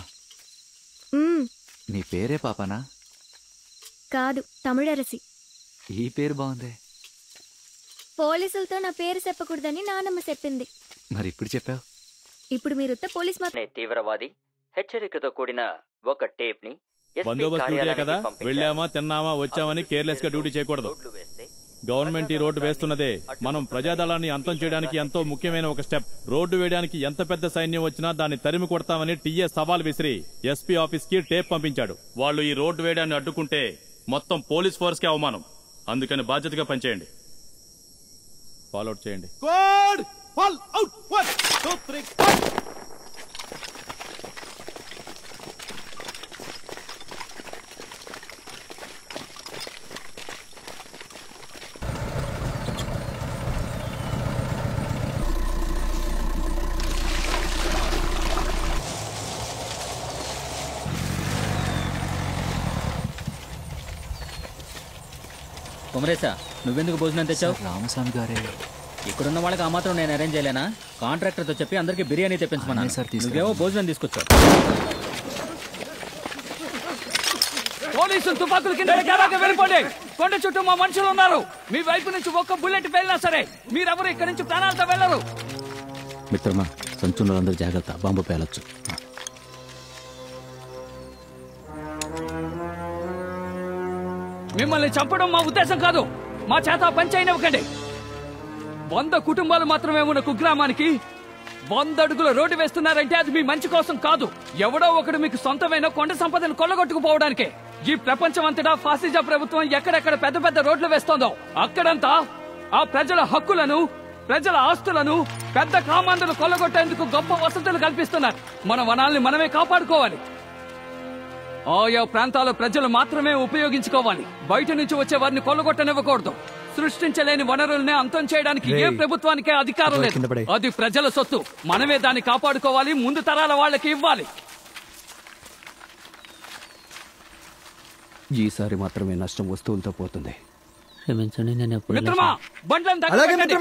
నీ పేరే పాపానా? కాదు, తమిళరసి. ఈ పేరు బాగుందే. పోలీసులతో నా పేరు చెప్పకూడదని నానమ్మ చెప్పింది. మరి ఇప్పుడు చెప్పావు. ఇప్పుడు మీరు పోలీస్ తీవ్రవాది హెచ్చరికతో కూడిన ఒక టేప్ ని బందోబస్తు డ్యూటీ కదా, వెళ్ళామా తిన్నామా వచ్చామని కేర్లెస్ గా డ్యూటీ చేయకూడదు. గవర్నమెంట్ ఈ రోడ్డు వేస్తున్నదే మనం ప్రజాదళాన్ని అంతం చేయడానికి ఎంతో ముఖ్యమైన ఒక స్టెప్. రోడ్డు వేయడానికి ఎంత పెద్ద సైన్యం వచ్చినా దాన్ని తరిమి కొడతామని టీఎస్ సవాల్ విసిరి ఎస్పీ ఆఫీస్ కి టేప్ పంపించాడు. వాళ్ళు ఈ రోడ్డు వేయడాన్ని అడ్డుకుంటే మొత్తం పోలీస్ ఫోర్స్ కి అవమానం. అందుకని బాధ్యతగా పనిచేయండి. ఫాలోఅవుట్ చేయండి. కుమరేశా, నువ్వెందుకు భోజనం తెచ్చావు? రామస్వామి గారే. ఇక్కడున్న వాళ్ళకి ఆ మాత్రం నేను అరేంజ్ చేయలేనా? కాంట్రాక్టర్తో చెప్పి అందరికి బిర్యానీ తెప్పించమన్నా. నువ్వేమో భోజనం తీసుకొచ్చావు. పోలీసులు తుపాకులు కింద వెళ్ళిపోండి. కొండ చుట్టూ మా మనుషులు ఉన్నారు. మీ వైపు నుంచి ఒక్క బుల్లెట్ వెళ్ళినా సరే మీరెవరు ఇక్కడి నుంచి ప్రాణాలతో వెళ్ళరు. మిత్రమా, సంచున్న అందరూ జాగ్రత్త, బాంబు పేలొచ్చు. మిమ్మల్ని చంపడం మా ఉద్దేశం కాదు. మా చేత పని చేయనివ్వకండి. 100 కుటుంబాలు మాత్రమే ఉన్న కుగ్రామానికి 100 అడుగుల రోడ్డు వేస్తున్నారంటే అది మీ మంచి కోసం కాదు. ఎవడో ఒకడు మీకు సొంతమైన కొండ సంపదను కొల్లగొట్టుకుపోవడానికే. ఈ ప్రపంచం అంతటా ఫాసిజా ప్రభుత్వం ఎక్కడెక్కడ పెద్ద పెద్ద రోడ్లు వేస్తోందో అక్కడంతా ఆ ప్రజల హక్కులను, ప్రజల ఆస్తులను పెద్ద కామాంధులు కొల్లగొట్టేందుకు గొప్ప వసతులు కల్పిస్తున్నారు. మన వనాల్ని మనమే కాపాడుకోవాలి. ఆయా ప్రాంతాల ప్రజలు మాత్రమే ఉపయోగించుకోవాలి. బయట నుంచి వచ్చే వారిని కొల్లగొట్టనివ్వకూడదు. సృష్టించలేని వనరుల్ని అంతం చేయడానికి ఏ ప్రభుత్వానికే అధికారం లేదు. అది ప్రజల సొత్తు. మనమే దాన్ని కాపాడుకోవాలి, ముందు తరాల వాళ్ళకి ఇవ్వాలి. ఈసారి మాత్రమే నష్టం వస్తువులతో పోతుంది. క్షమించండి, నేను ఎప్పుడు మిత్రమా, బండ్లను దగ్గర పెట్టండి.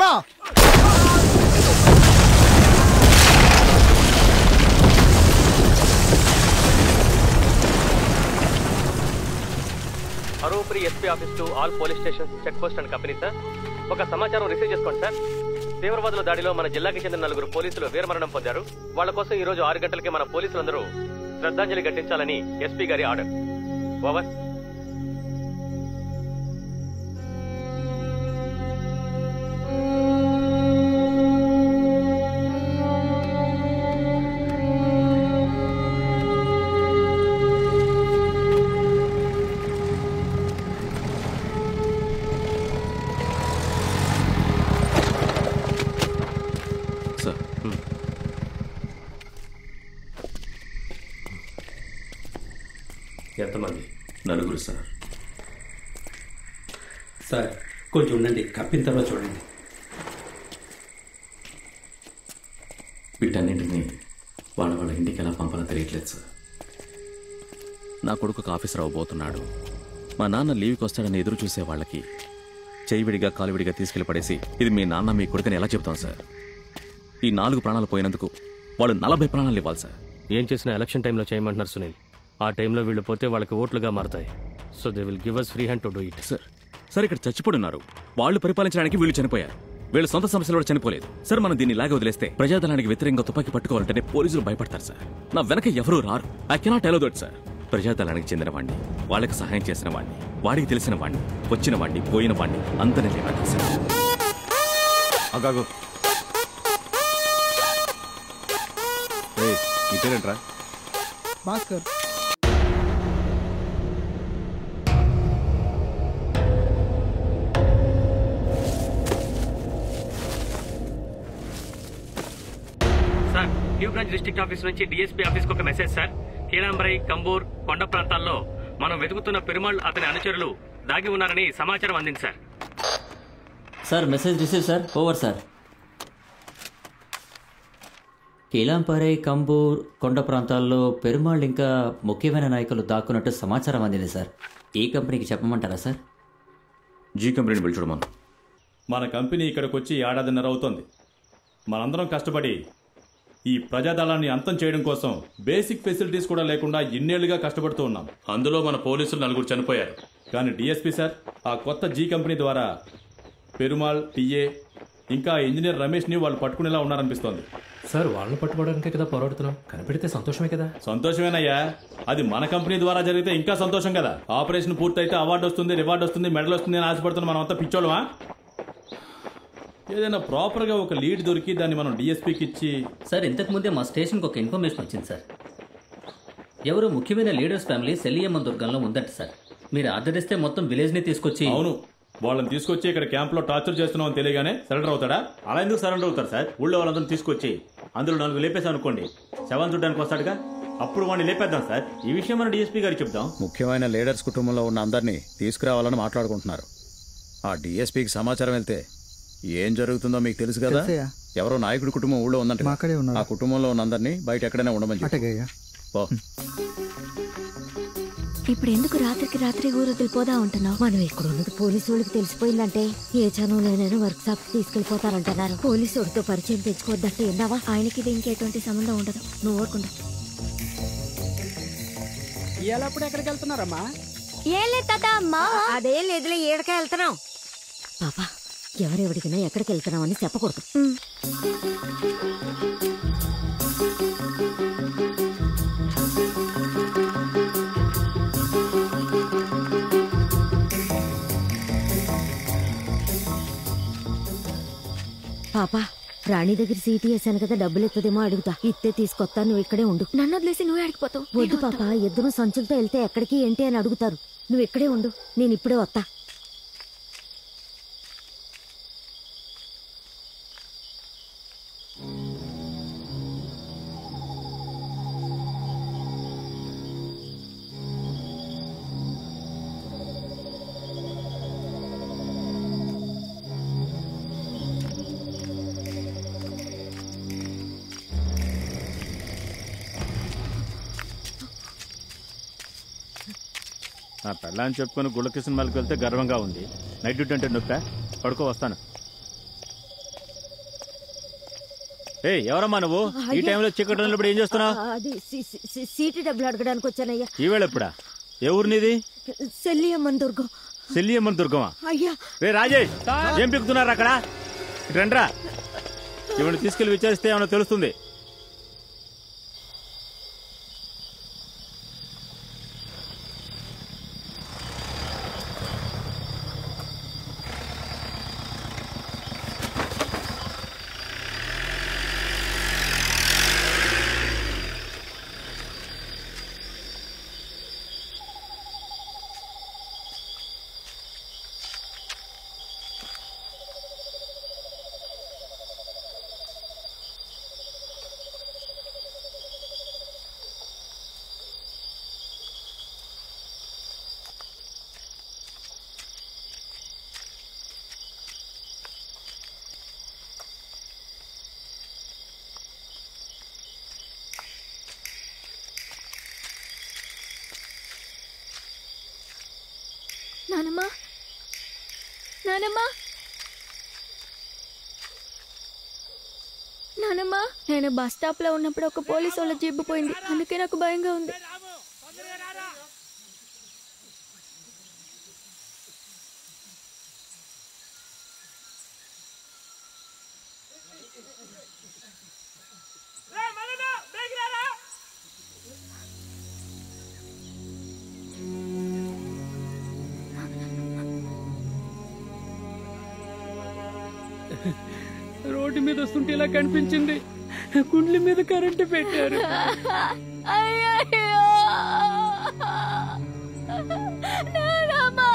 Haropuri SP office to all police stations, check post and company. Sir, ఒక సమాచారం రిసీవ్ చేసుకోండి సార్. తీవ్రవాదుల దాడిలో మన జిల్లాకి చెందిన 4 పోలీసులు వీరమరణం పొందారు. వాళ్ళ కోసం ఈ రోజు 6 గంటలకి మన పోలీసులందరూ శ్రద్ధాంజలి ఘటించాలని ఎస్పీ గారి ఆర్డర్. ఓవర్. సార్. ఎంతమంది? 4 సార్. సార్ కొంచెం ఉండండి, కప్పిన తర్వాత చూడండి. వీటన్నింటినీ వాళ్ళ ఇంటికి ఎలా పంపాలో తెలియట్లేదు సార్. నా కొడుకు ఒక ఆఫీసర్ అవ్వబోతున్నాడు. మా నాన్న లీవ్కి వస్తాడని ఎదురు చూసే వాళ్ళకి చేయివిడిగా కాలువిడిగా తీసుకెళ్లి పడేసి ఇది మీ నాన్న మీ కొడుకుని ఎలా చెప్తాం సార్? ఈ 4 ప్రాణాలు పోయినందుకు వాళ్ళు 40 ప్రాణాలు ఇవ్వాలి సార్. ఏం చేసినా ఎలక్షన్ టైంలో చేయమంటున్నారు సునీల్. ఆ టైంలో వీళ్ళు పోతే వాళ్ళకి ఓట్లుగా మారుతాయి. So they will give us free hand to do it. Sir ఇక్కడ చచ్చిపోతున్నారు. వాళ్ళు పరిపాలించడానికి వీళ్ళు చనిపోయారు. వీళ్ళ సొంత సమస్యలు కూడా చనిపోలేదు సార్. మనం దీన్ని ఇలాగే వదిలేస్తే ప్రజాదళానికి వ్యతిరేకంగా తుపాకీ పట్టుకోవాలంటేనే పోలీసులు భయపడతారు సార్. నా వెనక ఎవరూ రారు. I cannot allow that sir. ప్రజాదళానికి చెందిన వాడిని, వాళ్ళకి సహాయం చేసిన వాడిని, వాడికి తెలిసిన వాడిని, వచ్చిన వాడిని, పోయిన వాడిని అంతనే లేవాలి సార్. అగాగు ఇదేంట్రా? Bhaskar. Sir, new branch district office నుంచి డిఎస్పీ ఆఫీస్కి ఒక మెసేజ్ సార్. కీలాంబరై, కంబూర్, కొండ ప్రాంతాల్లో మనం వెతుకుతున్న పెరుమాళ్ అతని అనుచరులు దాగి ఉన్నారని సమాచారం అందింది sir. Sir message receive sir. Over sir. Keelamparai, Kambur, కొండ ప్రాంతాల్లో పెరుమాళ్ ఇంకా ముఖ్యమైన నాయకులు దాక్కున్నట్టు సమాచారం అందింది సార్. ఈ కంపెనీకి చెప్పమంటారా సార్? జీ కంపెనీని పిలుచుకోమను. మన కంపెనీ ఇక్కడికి వచ్చి 1.5 ఏడాది అవుతోంది. మనందరం కష్టపడి ఈ ప్రజాదళాన్ని అంతం చేయడం కోసం బేసిక్ ఫెసిలిటీస్ కూడా లేకుండా ఇన్నేళ్లుగా కష్టపడుతూ ఉన్నాం. అందులో మన పోలీసులు 4 చనిపోయారు. కానీ డిఎస్పీ సార్ ఆ కొత్త జీ కంపెనీ ద్వారా పెరుమాళ్, టీఏ ఇంకా ఇంజనీర్ రమేష్ని వాళ్ళు పట్టుకునేలా ఉన్నారనిపిస్తోంది. సార్ వాళ్ళని పట్టుకోవడానికే కదా పోరాడుతున్నాం. కనిపెడితే సంతోషమే కదా. సంతోషమేనయ్యా. అది మన కంపెనీ ద్వారా జరిగితే ఇంకా సంతోషం కదా. ఆపరేషన్ పూర్తయితే అవార్డు వస్తుంది, రివార్డు వస్తుంది, మెడల్ వస్తుంది అని ఆశపడుతున్నాం. మనం అంతా పిచ్చోళ్ళమా? ఏదైనా ప్రాపర్గా ఒక లీడ్ దొరికి దాన్ని మనం డిఎస్పీకి ఇచ్చి. సార్ ఇంతకు ముందే మా స్టేషన్కి ఒక ఇన్ఫర్మేషన్ వచ్చింది సార్. ఎవరో ముఖ్యమైన లీడర్స్ ఫ్యామిలీ సెల్లియమ్మ దుర్గంలో ఉందంట సార్. మీరు ఆర్డర్ ఇస్తే మొత్తం విలేజ్ని తీసుకొచ్చి. అవును, వాళ్ళని తీసుకొచ్చి ఇక్కడ క్యాంప్లో టార్చర్ చేస్తున్నామని తెలియగానే సరెండర్ అవుతాడా? అలా ఎందుకు సరెండర్ అవుతారు సార్? ఊళ్ళో వాళ్ళందరినీ తీసుకొచ్చి అందులో 4 లేపేసాం అనుకోండి, శవం చూడడానికి వస్తాడుగా, అప్పుడు వాడిని లేపేద్దాం సార్. ఈ విషయం మన డిఎస్పీ గారికి చెప్దాం. ముఖ్యమైన లీడర్స్ కుటుంబంలో ఉన్న అందరినీ తీసుకురావాలని మాట్లాడుకుంటున్నారు. ఆ డిఎస్పీకి సమాచారం వెళ్తే ఏం జరుగుతుందో మీకు తెలుసు కదా. ఎవరో నాయకుడి కుటుంబం ఊళ్ళో ఉందంటే ఆ కుటుంబంలో ఉన్న అందరినీ బయట ఎక్కడైనా ఉండమని చెప్పి. ఇప్పుడు ఎందుకు రాత్రికి రాత్రి ఊరు వదిలిపోదా ఉంటున్నావు? మనం ఇక్కడ ఉన్నది పోలీసు వాళ్ళకి తెలిసిపోయిందంటే ఏ చనువులైనా వర్క్ షాప్ తీసుకెళ్లిపోతారంటున్నారు. పోలీసు వాడితో పరిచయం తెచ్చుకోవద్దంటే విన్నావా? ఆయనకి ఇది ఇంకెటువంటి సంబంధం ఉండదు. నువ్వు ఊరుకుండా. ఇవాళప్పుడు ఎక్కడికి వెళ్తున్నారమ్మా? ఏం లేదు తాత. అమ్మా అదేం లేదులే, ఏడకే వెళ్తున్నాం. పాపా ఎవరెవడికినా ఎక్కడికి వెళ్తున్నాం అని చెప్పకూడదు. పాపా రాణి దగ్గర సీటీ వేసాను కదా, డబ్బులు ఎత్తదేమో అడుగుతా. ఇత్తే తీసుకొస్తా, నువ్వు ఇక్కడే ఉండు. నన్ను వదిలేసి నువ్వే అడిగిపోతావు. వద్దు పాపా, ఇద్దరు సంచులతో వెళ్తే ఎక్కడికి ఏంటి అని అడుగుతారు. నువ్వు ఇక్కడే ఉండు, నేను ఇప్పుడే వస్తా. నా పెళ్ళాన్ని చెప్పుకొని గుళ్ళకి సినిమాలకు వెళ్తే గర్వంగా ఉంది. నైట్ డ్యూటీ అంటే నొప్పా? పడుకో, వస్తాను. ఎవరమ్మా నువ్వు? ఈ టైంలో చీకటి ఉన్నప్పుడు ఏం చేస్తున్నావు? అది సీటీ డబ్బులు అడగడానికి వచ్చానయ్యా. ఈవేళ ఎప్పుడా? ఏ ఊరు నీది? సెల్లియమ్మన్ దుర్గం. సెల్లియమ్మన్ దుర్గమా? అయ్యా రే రాజేష్, ఏం పిక్కుతున్నారు అక్కడ? రండ్రా, ఇవన్నీ తీసుకెళ్లి విచారిస్తే ఏమైనా తెలుస్తుంది. నానమ్మా నానమ్మా నానమ్మా నేను బస్ స్టాప్ లో ఉన్నప్పుడు ఒక పోలీసు వాళ్ళ జీబు పోయింది, అందుకే నాకు భయంగా ఉంది. రోడ్డు మీద వస్తుంటే ఇలా కనిపించింది, గుండ్ల మీద కరెంటు పెట్టారు. అయ్యో నానమ్మా,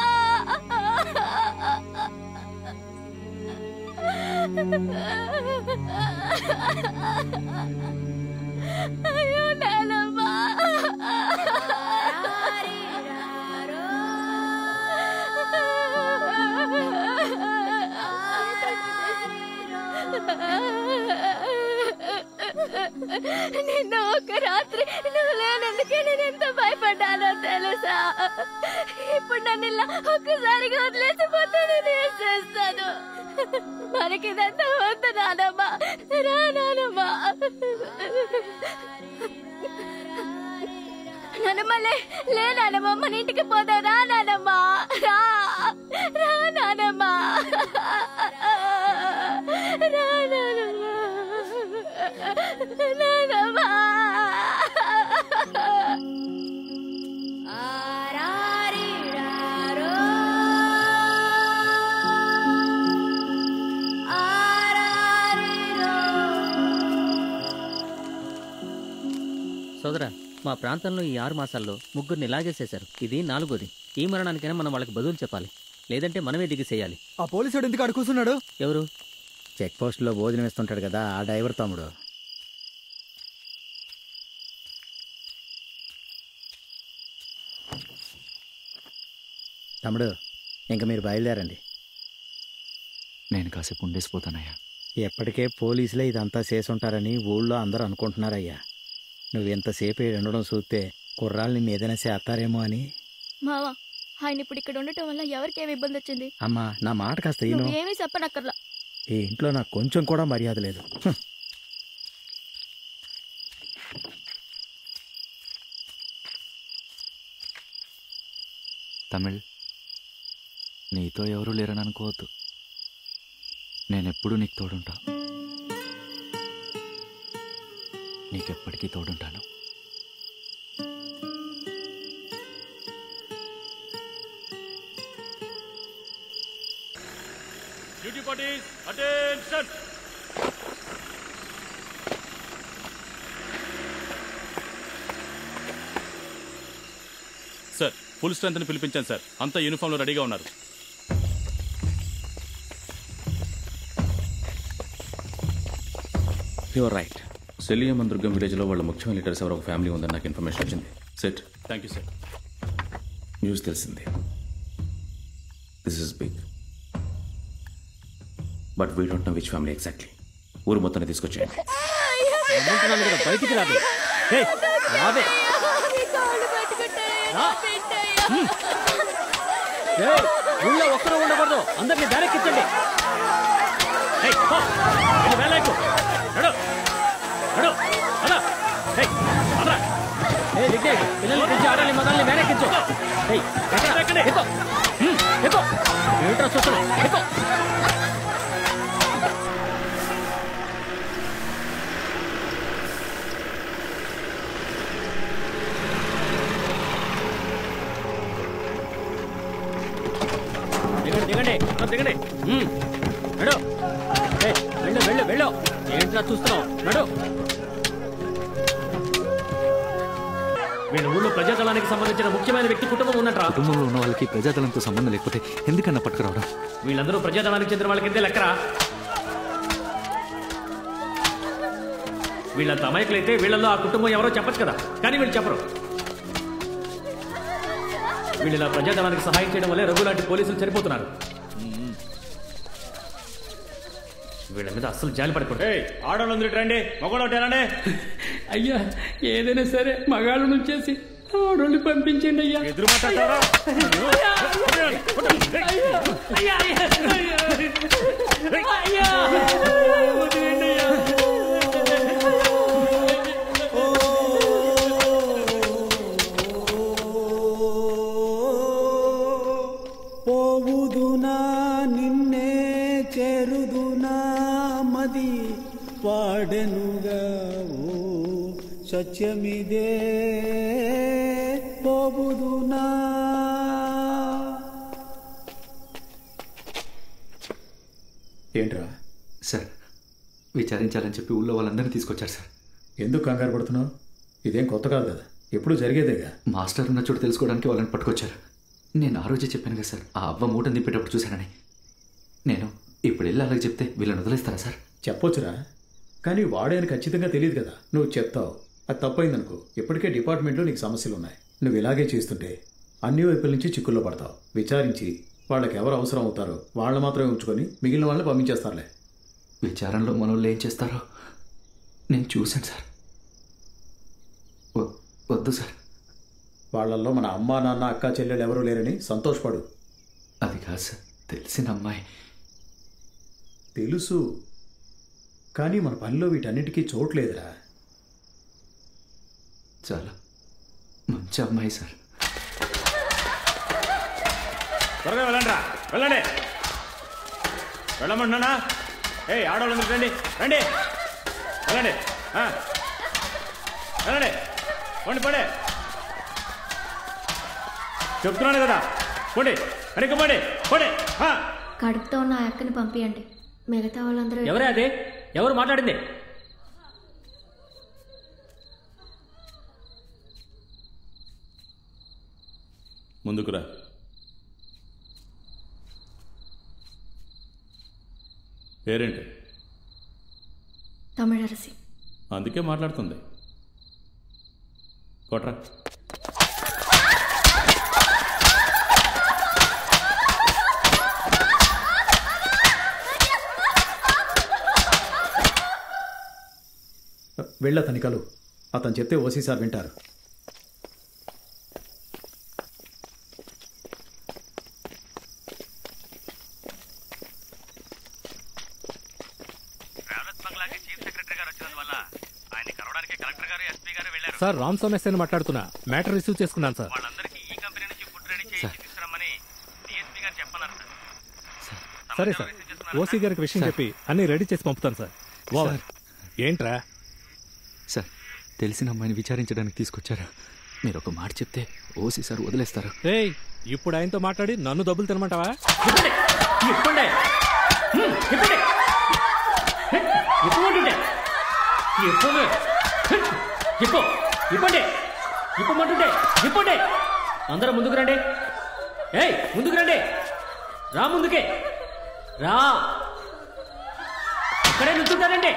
నిన్న ఒక రాత్రి నువ్వు లేనందుకే నేను ఎంత భయపడ్డానో తెలుసా. ఇప్పుడు నన్ను ఇలా ఒక్కసారిగా వదిలేసిపోతే నేను ఏం చేస్తాను? మనకి ఇదంతా వద్దు నానమ్మా, రా నానమ్మా. నానమ్మా లే నానమ్మా, మన ఇంటికి పోదా. రా నానమ్మా, రా రా నానమ్మా, రా నానమ్మా, నానమ్మా. సోదరా, మా ప్రాంతంలో ఈ 6 మాసాల్లో ముగ్గురిని ఇలాగే చేశారు. ఇది 4వది. ఈ మరణానికైనా మనం వాళ్ళకి బదులు చెప్పాలి, లేదంటే మనమే దిగిసేయాలి. ఆ పోలీసుడు ఎందుకు అక్కడ కూర్చున్నాడు? ఎవరు? చెక్ పోస్ట్లో భోజనం ఇస్తుంటాడు కదా, ఆ డ్రైవర్ తమ్ముడు. తమ్ముడు, ఇంక మీరు బయలుదేరండి. నేను కాసేపు ఉండేసిపోతానయ్యా. ఎప్పటికే పోలీసులే ఇదంతా చేసుంటారని ఊళ్ళో అందరూ అనుకుంటున్నారయ్యా. నువ్వెంతసేపు ఉండడం చూస్తే కుర్రాళ్ళు నిన్ను ఏదైనా చేస్తారేమో అని. మావా, ఆయన ఇప్పుడు ఇక్కడ ఉండటం వల్ల ఎవరికేమి ఇబ్బంది వచ్చింది? అమ్మా, నా మాట కాస్త ఈను. ఏమీ చెప్పనక్కర్లా. ఈ ఇంట్లో నాకు కొంచెం కూడా మర్యాద లేదు. తమిళ్, నీతో ఎవరూ లేరని అనుకోవద్దు. నేనెప్పుడూ నీకు తోడుంటా, నీకెప్పటికీ తోడుంటాను. Duty parties attention. Sir, full strength ని పిలిపించాను సార్. అంతా యూనిఫామ్ లో రెడీగా ఉన్నారు. Your right. Seliyam Durgam village లో వాళ్ళ ముఖ్యమైన లీడర్స్ ఎవరో ఒక ఫ్యామిలీ ఉందని నాకు ఇన్ఫర్మేషన్ వచ్చింది. Set. Thank you sir. News తెలిసింది. This is big, but we don't know which family exactly. ఊరు మొత్తాన్ని తీసుకొచ్చేయండి. బయటికి రాదు. ఊళ్ళో ఒక్కరూ ఉండకూడదు, అందరినీ బ్యారెక్కించండి. పిల్లల్ని పెంచి ఆడాలి, మగాల్ని బ్యారెక్కించు. ఏమిట్రా చూస్తున్నావు? దిగండి, దిగండి. నడు, వెళ్ళు వెళ్ళు వెళ్ళు. ఏంట్రా చూస్తున్నావు? నడు. వీళ్ళ ఊళ్ళో ప్రజాదళానికి సంబంధించిన ముఖ్యమైన వ్యక్తి కుటుంబం ఉన్నట్రా. కుటుంబంలో ఉన్న వాళ్ళకి ప్రజాదళంతో సంబంధం లేకపోతే ఎందుకన్నా పట్టుకురావడం? వీళ్ళందరూ ప్రజాదళానికి చెందిన వాళ్ళకి ఎంతే లెక్కరా. వీళ్ళంత అమాయకులైతే వీళ్ళల్లో ఆ కుటుంబం ఎవరో చెప్పచ్చు కదా, కానీ వీళ్ళు చెప్పరు. వీళ్ళు ఇలా ప్రజాదళానికి సహాయం చేయడం వల్లే రఘు లాంటి పోలీసులు చనిపోతున్నారు. వీళ్ళ మీద అస్సలు జాలి పడకూడదు. ఆడవాళ్ళందరూ రండి, మగవాళ్ళు రండి. అయ్యా, ఏదైనా సరే మగాళ్ళు నుంచేసి ఆడోళ్ళు పంపించండి అయ్యా. ఎదురు మాట్లాడతారా? పోవుదునా నిన్నే చేరుదునా మది పాడెనుగా ఓ సత్యమిదే పోవుదునా. ఏంట్రా సార్ విచారించాలని చెప్పి ఊళ్ళో వాళ్ళందరినీ తీసుకొచ్చారు సార్. ఎందుకు కంగారు పడుతున్నావు? ఇదేం కొత్త కాదు కదా, ఎప్పుడు జరిగేదేగా. మాస్టర్ ఉన్న చోటు తెలుసుకోవడానికి వాళ్ళని పట్టుకొచ్చారు. నేను ఆ రోజే చెప్పాను కదా సార్, ఆ అవ్వ మూట దింపేటప్పుడు చూశానని. నేను ఇప్పుడు వెళ్ళి అలాగే చెప్తే వీళ్ళని వదిలేస్తారా సార్? చెప్పొచ్చురా, కానీ వాడే అని ఖచ్చితంగా తెలియదు కదా. నువ్వు చెప్తావు, అది తప్పైందనుకో ఇప్పటికే డిపార్ట్మెంట్లో నీకు సమస్యలు ఉన్నాయి. నువ్వు ఇలాగే చేస్తుంటే అన్ని వైపుల నుంచి చిక్కుల్లో పడతావు. విచారించి వాళ్ళకి ఎవరు అవసరం అవుతారో వాళ్ళని మాత్రమే ఉంచుకొని మిగిలిన వాళ్ళని పంపించేస్తారులే. విచారణలో మనోళ్ళు ఏం చేస్తారో నేను చూశాను సార్. వద్దు సార్. వాళ్ళల్లో మన అమ్మా నాన్న అక్క చెల్లెలు ఎవరూ లేరని సంతోషపడు. అది కాదు సార్, తెలిసిన అమ్మాయి. తెలుసు, కానీ మన పనిలో వీటన్నిటికీ చోట్లేదురా. చాలా మంచి అమ్మాయి సార్. త్వరగా వెళ్ళండి, వెళ్ళండి. వెళ్ళమంటున్నానా? ఆడవాళ్ళు రండి, రండి, వెళ్ళండి, వెళ్ళండి, పోండి, పోండి. చెప్తున్నాను కదా, పోండి, అడిగి పోండి, పోండి. కడుపుతో ఉన్న ఆ అక్కని పంపియండి. మిగతా వాళ్ళందరూ ఎవరే అదే? ఎవరు మాట్లాడింది? ముందుకురా. పేరేంటి? తమిళరసి. అందుకే మాట్లాడుతుంది. కొట్రా. వెళ్ళ తనికలు, అతను చెప్తే ఓసీ సార్ వింటారు. సార్ రామ్ సోమేశ్వర్ మాట్లాడుతున్నా. మ్యాటర్ రిసీవ్ చేసుకున్నాను సార్. సరే సార్, ఓసీ గారికి విషయం చెప్పి అన్ని రెడీ చేసి పంపుతాను సార్. ఏంట్రా సార్, తెలిసిన అమ్మాయిని విచారించడానికి తీసుకొచ్చారు. మీరు ఒక మాట చెప్తే ఓసీ సార్ వదిలేస్తారు. ఏయ్, ఇప్పుడు ఆయనతో మాట్లాడి నన్ను డబ్బులు తినమంటావా? ఇప్పండి. అందరూ ముందుకు రండి. ముందుకు రండి. రా, ముందుకే రా. ఇక్కడే నుంచుంటారండి.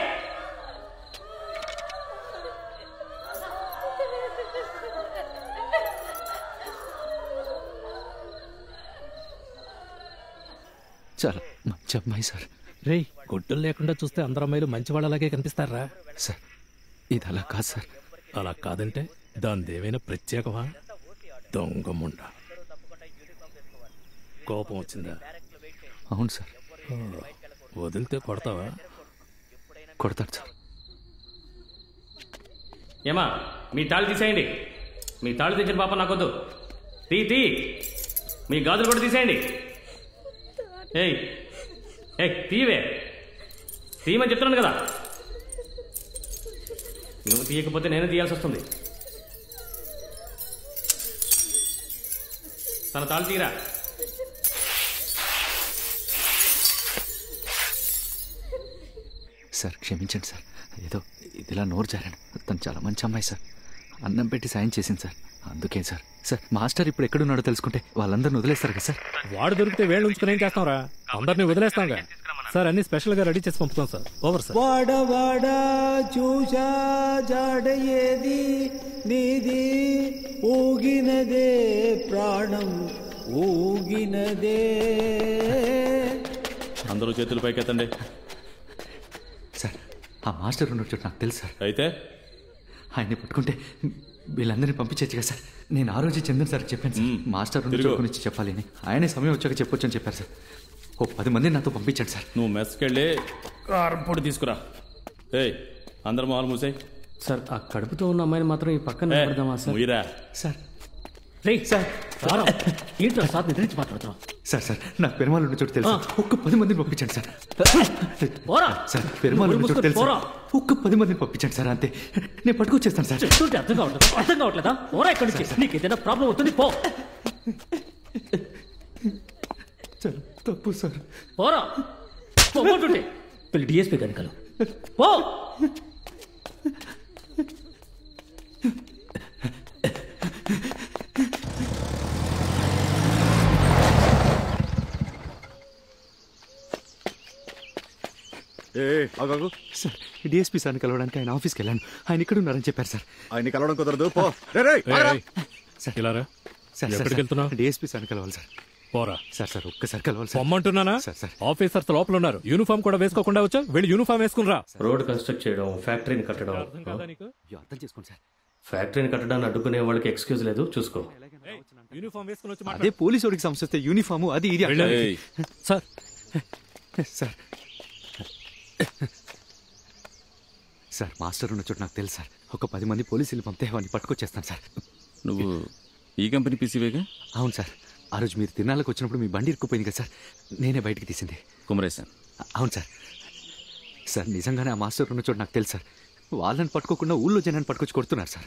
చాలా మంచి అమ్మాయి సార్. రేయ్, గుడ్డలు లేకుండా చూస్తే అందరు అమ్మాయిలు మంచి వాళ్ళలాగే కనిపిస్తారా? సార్, ఇది అలా కాదు సార్. అలా కాదంటే దాని ఏమైనా ప్రత్యేకమా? దొంగముండ. కోపం వచ్చిందా? అవును సార్. వదిలితే కొడతావా? కొడతాను సార్. ఏమా, మీ తాళి తీసేయండి. మీ తాళి తెచ్చిన పాప నాకొద్దు. తీ. మీ గాజులు కూడా తీసేయండి. తీవే. తీయమని చెప్తున్నాను కదా. నువ్వు తీయకపోతే నేనే తీయాల్సి వస్తుంది. తన తాళి తీరా. సార్ క్షమించండి సార్, ఏదో ఇదిలా నోరు జారాను. తను చాలా మంచి అమ్మాయి సార్. అన్నం పెట్టి సాయం చేసింది సార్. అందుకే సార్. సార్, మాస్టర్ ఇప్పుడు ఎక్కడున్నాడో తెలుసుకుంటే వాళ్ళందరిని వదిలేస్తారు కదా సార్? వాడు దొరికితే వేళ్ళు ఉంచుకుని ఏం చేస్తాంరా? అందరినీ వదిలేస్తాంగా సార్. అన్ని స్పెషల్ గా రెడీ చేసి పంపుతాం సార్. Over sir. వాడవాడా చూసా జాడ ఏది నీది, ఊగినదే ప్రాణం ఊగినదే. అందరూ చేతులు పైకెత్తండి. సార్, ఆ మాస్టర్ ఉన్న చోటు నాకు తెలుసు సార్. అయితే ఆయన్ని పట్టుకుంటే వీళ్ళందరినీ పంపించచ్చు కదా సార్. నేను ఆ రోజు చందన్ సార్ చెప్పాను సార్, మాస్టర్ గురించి చెప్పాలి అని. ఆయనే సమయం వచ్చాక చెప్పొచ్చు అని చెప్పారు సార్. ఓ 10 మందిని నాతో పంపించండి సార్. నువ్వు మెస్కెళ్ళి కారం పొడి తీసుకురా. ఏయ్ అందరు మామూలు మూసే. సార్ ఆ కడుపుతో ఉన్న అమ్మాయిని మాత్రం ఈ పక్కన పెడదామా సార్? ముయ్యరా సార్. రే సార్ ఏంట్రా సార్ నిద్రించి మాట్లాడుతున్నావు? సార్ సార్ నాకు పెరుమాళ్ ఉన్న చోటు తెలుసు, ఒక్క 10 మందిని పంపించండి సార్. సార్ పెరుమాళ్ ఉన్న చోటు తెలుసు, ఒక్క 10 మందిని పంపించండి సార్, అంతే. నేను పట్టుకొచ్చేస్తాను సార్. చెప్తుంటే అర్థం కావట్లేదా? పోరా ఇక్కడి నుంచి, నీకు ఏదైనా ప్రాబ్లం అవుతుంది పో. సార్ తప్పు సార్. పోరా పోతుంటే పెళ్లి డిఎస్పీ కనుకలు పో. సార్ డిఎస్పీ సార్ని కలవడానికి ఆయన ఆఫీస్కి వెళ్ళాను. ఆయన ఇక్కడ ఉన్నారని చెప్పారు సార్. ఆయన కలవడం కుదరదు, పో. ఎక్కడికి వెళ్తున్నావు? డిఎస్పీ సార్ని కలవాలి సార్. పోరా. సార్ ఒక్కసారి కలవాలి సార్. పొమ్మంటున్నానా? ఆఫీసర్స్ లోపల ఉన్నారు, యూనిఫామ్ కూడా వేసుకోకుండా వచ్చా. వెళ్ళి యూనిఫామ్ వేసుకుని రా. రోడ్ కన్స్ట్రక్ట్ చేయడం, ఫ్యాక్టరీని కట్టడం. అర్థం చేసుకోండి సార్. ఫ్యాక్టరీని కట్టడాన్ని అడ్డుకునే వాళ్ళకి ఎక్స్క్యూజ్ లేదు, చూసుకో. యూనిఫామ్ వేసుకుని వచ్చి అదే పోలీసు వాడికి సమస్య వస్తే యూనిఫాము అది ఇది సార్. సార్ సార్ మాస్టర్ ఉన్న చోటు నాకు తెలుసు సార్. ఒక 10 మంది పోలీసులు పంపితే వాడిని పట్టుకొచ్చేస్తాను సార్. నువ్వు ఈ కంపెనీ పీసీవేగా? అవును సార్. ఆ రోజు మీరు తిరునాళ్ళకి వచ్చినప్పుడు మీ బండి ఇరుక్కుపోయింది కదా సార్, నేనే బయటికి తీసింది. కుమరేశన్? అవును సార్. సార్ నిజంగానే ఆ మాస్టర్ ఉన్న చోటు నాకు తెలుసు సార్. వాళ్ళని పట్టుకోకుండా ఊళ్ళో జనాన్ని పట్టుకొచ్చి కొడుతున్నారు సార్.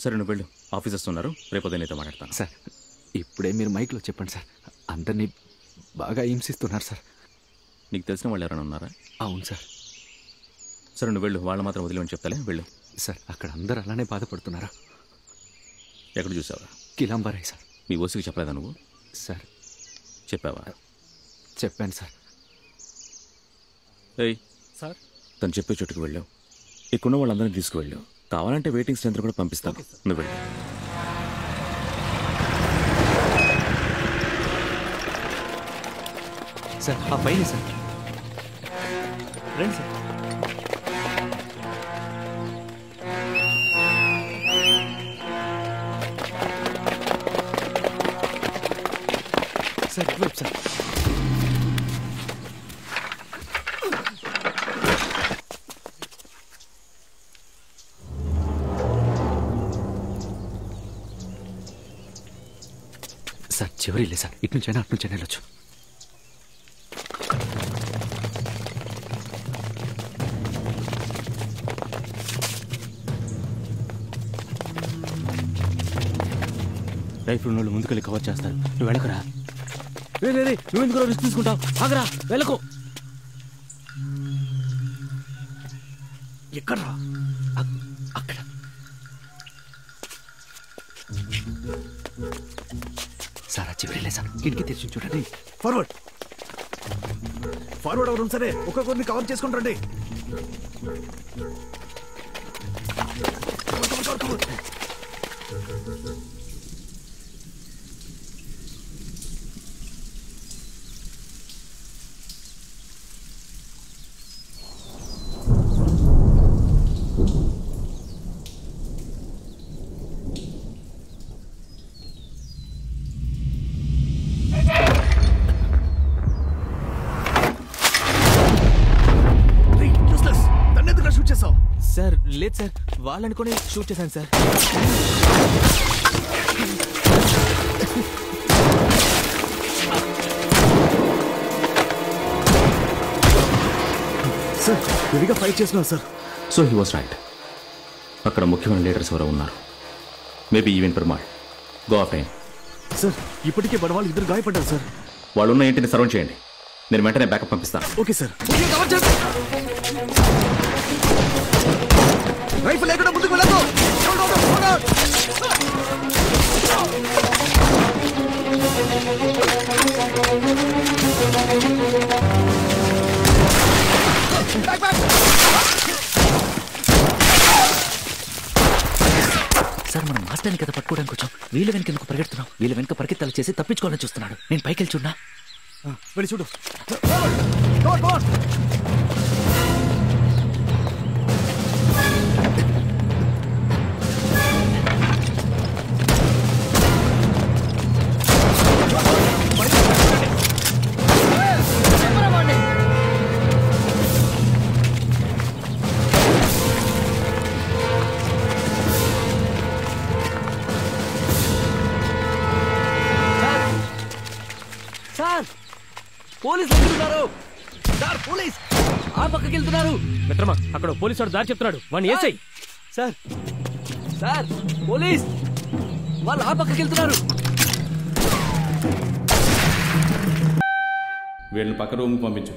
సరే నువ్వు వెళ్ళు, ఆఫీసర్స్ ఉన్నారు, రేపు ఉదయం మాట్లాడతాను సార్. ఇప్పుడే మీరు మైక్లో చెప్పండి సార్. అందరినీ బాగా హింసిస్తున్నారు సార్. నీకు తెలిసిన వాళ్ళు ఎవరైనా ఉన్నారా? అవును సార్. సరే నువ్వు వెళ్ళు, వాళ్ళు మాత్రం వదిలేమని చెప్తాలే, వెళ్ళు. సార్ అక్కడ అందరూ అలానే బాధపడుతున్నారా? ఎక్కడ చూసావా? కిలాంబరాయ్ సార్. మీ ఓసికి చెప్పలేదా నువ్వు? సార్ చెప్పావా? చెప్పాను సార్. ఏయ్ సార్, తను చెప్పే చోటుకు వెళ్ళావు. ఇక్కడున్న వాళ్ళందరినీ తీసుకువెళ్ళు. కావాలంటే వెయిటింగ్ స్ట్రెంత్ కూడా పంపిస్తాను. నువ్వు వెళ్ళు. సార్ ఆ పైన సార్. రండి సార్. సార్ ఇటువైపు సార్. సార్ చివరి లే సార్, ఇటు నుంచైనా అటు నుంచైనా వెళ్ళొచ్చు. రైఫిల్ ఉన్న వాళ్ళు ముందుకెళ్ళి కవర్ చేస్తారు, నువ్వు వెళ్ళకరా. నువ్వు ఎందుకు రిస్క్ తీసుకుంటావు? ఆగరా, వెళ్ళకు. ఎక్కడ్రా? అక్కడ. సార్ ఆ చివరిలే సార్, కిటికీ తెరిచి చూడండి. ఫార్వర్డ్ ఫార్వర్డ్ అవడం సరే, ఒక్కొక్కరిని కవర్ చేసుకుని రండి. సార్ లేదు సార్, వాళ్ళనుకుని షూట్ చేశాను సార్. సార్ హెవీగా ఫైట్ చేస్తున్నారు sir. So he was right. అక్కడ ముఖ్యమైన లీడర్స్ ఎవరో ఉన్నారు. Maybe even Perumal. Go of time. Sir ఇప్పటికే బడవాళ్ళు 2 గాయపడ్డారు సార్. వాళ్ళు ఉన్న ఇంటిని సరౌండ్ చేయండి, నేను వెంటనే బ్యాకప్ పంపిస్తాను. Okay sir. రైఫిల్ లేకుండా ముందుకు వెళ్ళదు. సార్ మనం మాస్టర్ని కదా పట్టుకోవడానికి వచ్చాం. వీళ్ళ వెనక ఎందుకు పరిగెడుతున్నాం? వీళ్ళ వెనక పరిగెత్తాలు చేసి తప్పించుకోవాలని చూస్తున్నాడు. నేను పైకి వెళ్ళి చూడనా? వెళ్ళి చూడు. పోలీసులు వెళ్తున్నారు సార్, పోలీస్ ఆ పక్కకి వెళ్తున్నారు. మిత్రమా, అక్కడ పోలీసు వాడు దారి చెప్తున్నాడు, వాడిని ఏసై. సార్ సార్, పోలీస్ వాళ్ళు ఆ పక్కకి వెళ్తున్నారు. వీళ్ళని పక్క రూమ్కి పంపించు.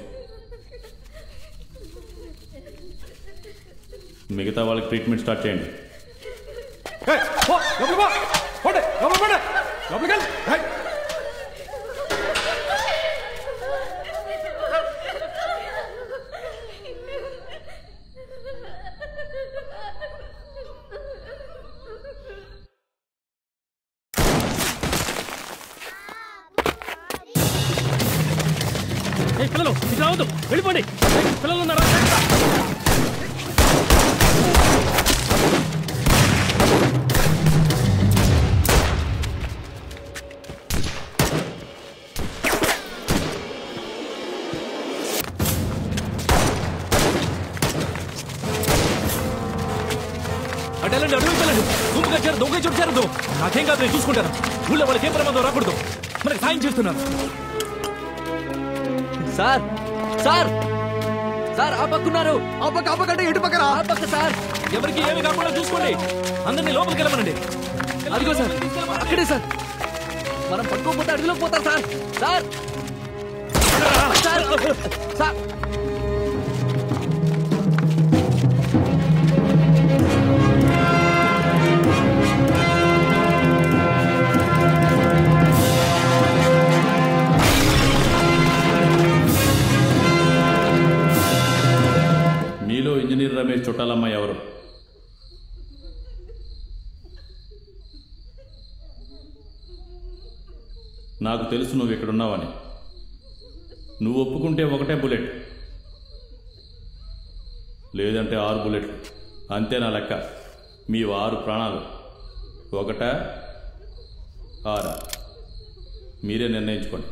మిగతా వాళ్ళకి ట్రీట్మెంట్ స్టార్ట్ చేయండి. పిల్లలు ఇది రావద్దు, వెళ్ళిపోండి. పిల్లలు ఉన్నారా? అటు వెళ్ళండి, అడుగు వెళ్ళండి. గుంపుగా చేరదు, దొంగ చోటు చేరదు. నాకేం కాదు, నేను చూసుకుంటాను. ఊళ్ళో వాళ్ళకి ఏం ప్రమాదం రాకూడదు. మనకి సాయం చేస్తున్నాను. సార్ సార్ సార్, ఆ పక్కున్నారు. ఆ పక్క అంటే ఎటు పక్కన? ఆ పక్క సార్. ఎవరికి ఏమి కాకుండా చూసుకోండి. అందరినీ లోపలికి వెళ్ళమనండి. అదిగో సార్, అక్కడే సార్. మనం పట్టుకోకపోతే అడవిలోకి పోతారు సార్. సార్ సార్ సార్, మీలో ఇంజనీర్ రమేష్ చుట్టాలమ్మ ఎవరు? నాకు తెలుసు నువ్వు ఇక్కడున్నావని. నువ్వు ఒప్పుకుంటే ఒకటే బుల్లెట్, లేదంటే 6 బుల్లెట్లు. అంతే నా లెక్క. మీ 6 ప్రాణాలు. 1 6 మీరే నిర్ణయించుకోండి.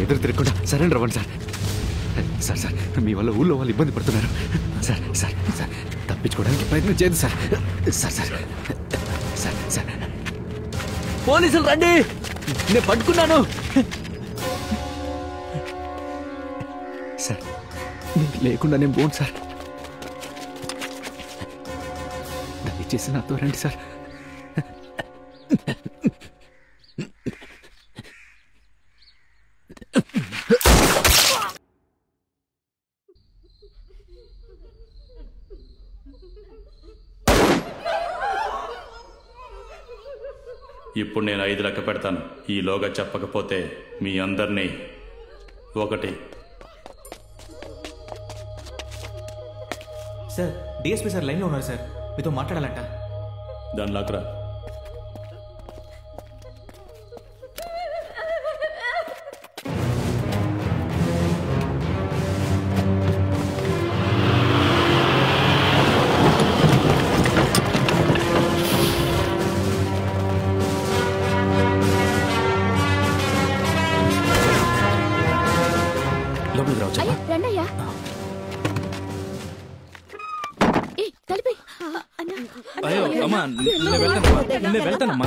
ఎదురు తిరగకుండా సరెండర్ అవ్వండి సార్. సార్ సార్, మీ వల్ల ఊళ్ళో వాళ్ళు ఇబ్బంది పడుతున్నారు సార్. సార్ సార్, తప్పించుకోవడానికి ప్రయత్నం చేయదు sir. Sir sir sir sir, పోలీసులు రండి, నేను పట్టుకున్నాను. సార్, మీరు లేకుండా నేను పోను సార్. దయచేసి నాతో రండి సార్. ఇప్పుడు నేను 5 లెక్క పెడతాను. ఈలోగా చెప్పకపోతే మీ అందరినీ 1. సార్, డిఎస్పీ సార్ లైన్లో ఉన్నారు సార్, మీతో మాట్లాడాలంట. దాని లాక్రా. రండయ్యా. అయ్యో అమ్మా, నేను వెళ్తానమ్మా.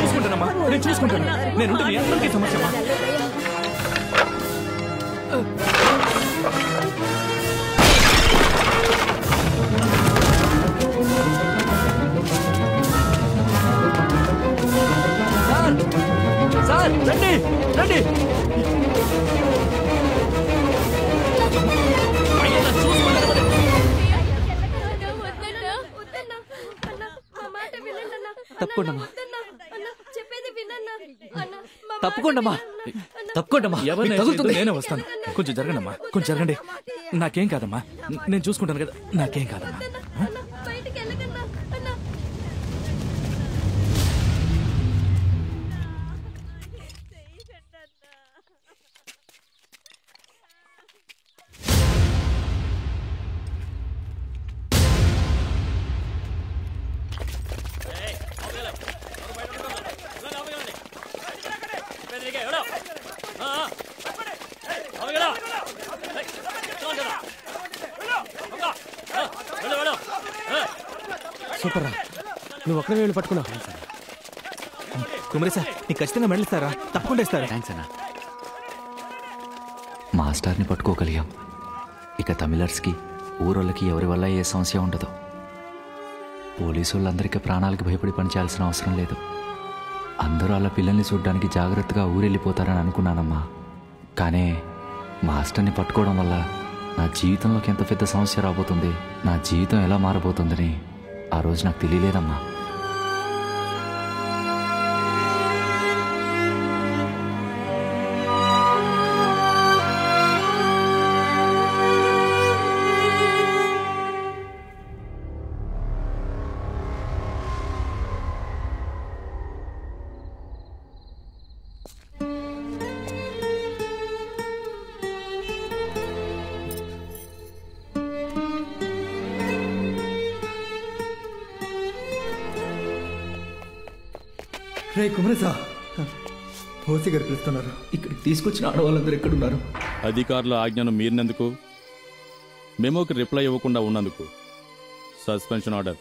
చూసుకుంటానమ్మా, నేను చూసుకుంటాను. నేను మీ అందరికీ సమస్యమ్మా. సార్ రండి రండి. తప్పకుండా తప్పకుండా తప్పకుండా నేనే వస్తాను. కొంచెం జరగండమ్మా, కొంచెం జరగండి. నాకేం కాదమ్మా, నేను చూసుకుంటాను కదా. నాకేం కాదమ్మా. సూపర్ రా, నువ్వు ఒక్కడే వెళ్ళి పట్టుకున్నావు. కుమరేశా, నీకు ఖచ్చితంగా మెడల్ ఇస్తారా? తప్పకుండా ఇస్తారా? థ్యాంక్స్ అన్న. మాస్టర్ని పట్టుకోగలిగాం. ఇక తమిళర్స్కి ఊరోళ్ళకి ఎవరి వల్ల ఏ సమస్య ఉండదు. పోలీసు వాళ్ళందరికీ ప్రాణాలకు భయపడి పనిచేయాల్సిన అవసరం లేదు. అందరూ వాళ్ళ పిల్లల్ని చూడడానికి జాగ్రత్తగా ఊరెళ్ళిపోతారని అనుకున్నానమ్మా. కానీ మాస్టర్ని పట్టుకోవడం వల్ల నా జీవితంలోకి ఎంత పెద్ద సమస్య రాబోతుంది, నా జీవితం ఎలా మారబోతుందని ఆ రోజు నాకు తెలియలేదమ్మా. రే కుమరేశా, ఓసీ గారు పిలుస్తున్నారు. ఇక్కడికి తీసుకొచ్చిన ఆడవాళ్ళందరూ ఎక్కడున్నారు? అధికారుల ఆజ్ఞను మీరినందుకు, మెమోకి రిప్లై ఇవ్వకుండా ఉన్నందుకు సస్పెన్షన్ ఆర్డర్.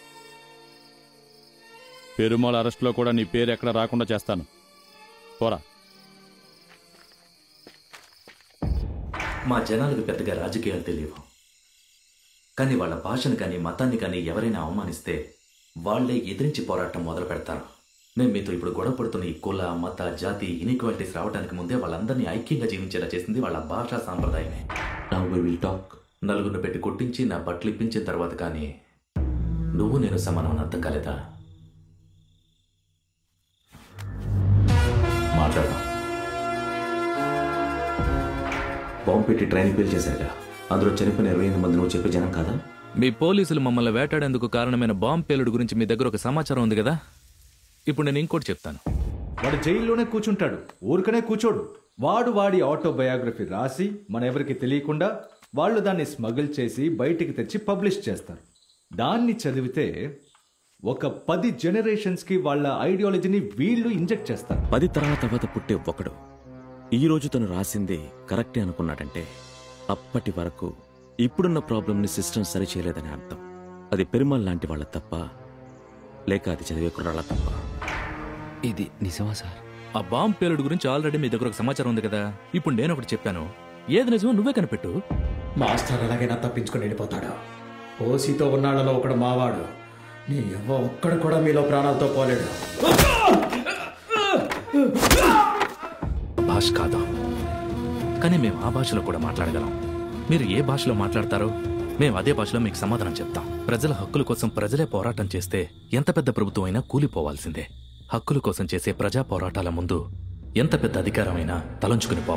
పెరుమాళ్ అరెస్ట్లో కూడా నీ పేరు ఎక్కడ రాకుండా చేస్తాను. పోరా. మా జనాలకు పెద్దగా రాజకీయాలు తెలియవు, కానీ వాళ్ళ భాషను కానీ మతాన్ని కానీ ఎవరైనా అవమానిస్తే వాళ్లే ఎదిరించి పోరాటం మొదలు పెడతారు. నేను మీతో ఇప్పుడు గొడవ పడుతున్న ఈ కుల, మత, జాతి ఇన్ఈక్వాలిటీస్ రావడానికి ముందే వాళ్ళందరినీ ఐక్యంగా జీవించేలా చేసింది వాళ్ళ భాషా సాంప్రదాయమే. Now we will talk. నలుగురిని పెట్టి కొట్టించి నా బట్టలు ఇప్పించిన తర్వాత కానీ నువ్వు నేను సమానం అని అర్థం కాలేదా? మాట్లాడదాం. బాంబు పెట్టి ట్రైన్ పేల్ చేశారుగా, అందులో చనిపోయిన 28 మంది నువ్వు చెప్పే జనం కాదా? మీ పోలీసులు మమ్మల్ని వేటాడేందుకు కారణమైన బాంబు పేలుడు గురించి మీ దగ్గర ఒక సమాచారం ఉంది కదా. ఇప్పుడు నేను ఇంకోటి చెప్తాను. వాడు జైల్లోనే కూర్చుంటాడు, ఊరికనే కూర్చోడు. వాడి ఆటోబయోగ్రఫీ రాసి మన ఎవరికి తెలియకుండా వాళ్ళు దాన్ని స్మగుల్ చేసి బయటికి తెచ్చి పబ్లిష్ చేస్తారు. దాన్ని చదివితే ఒక 10 జనరేషన్స్కి వాళ్ళ ఐడియాలజీని వీళ్ళు ఇంజెక్ట్ చేస్తారు. 10 తరాల తర్వాత పుట్టే ఒకడు ఈ రోజు తను రాసింది కరెక్టే అనుకున్నాడంటే అప్పటి వరకు ఇప్పుడున్న ప్రాబ్లంని సిస్టమ్ సరి చేయలేదని అర్థం. అది పెరుమాళ్ లాంటి వాళ్ళ తప్ప, లేక అది చదివే కుర్రాళ్ళ తప్ప? ఇది నిజమా సార్? ఆ బాంబు పేలుడు గురించి ఆల్రెడీ మీ దగ్గర ఒక సమాచారం ఉంది కదా. ఇప్పుడు నేను ఒకటి చెప్పాను, ఏది నిజమో నువ్వే కనిపెట్టు. మాస్టర్ ఎలాగైనా తప్పించుకొని వెళ్ళిపోతాడు. ఓసీతో ఉన్నాళ్ళలో ఒకడు మావాడు. నీ ఎవ్వ ఒక్కడు కూడా మీలో ప్రాణాలతో పోలేడు. భాష కాదా, కానీ మేము ఆ భాషలో కూడా మాట్లాడగలం. మీరు ఏ భాషలో మాట్లాడతారో మేము అదే భాషలో మీకు సమాధానం చెప్తాం. ప్రజల హక్కుల కోసం ప్రజలే పోరాటం చేస్తే ఎంత పెద్ద ప్రభుత్వం అయినా కూలిపోవాల్సిందే. హక్కుల కోసం చేసే ప్రజా పోరాటాల ముందు ఎంత పెద్ద అధికారమైనా తలంచుకుని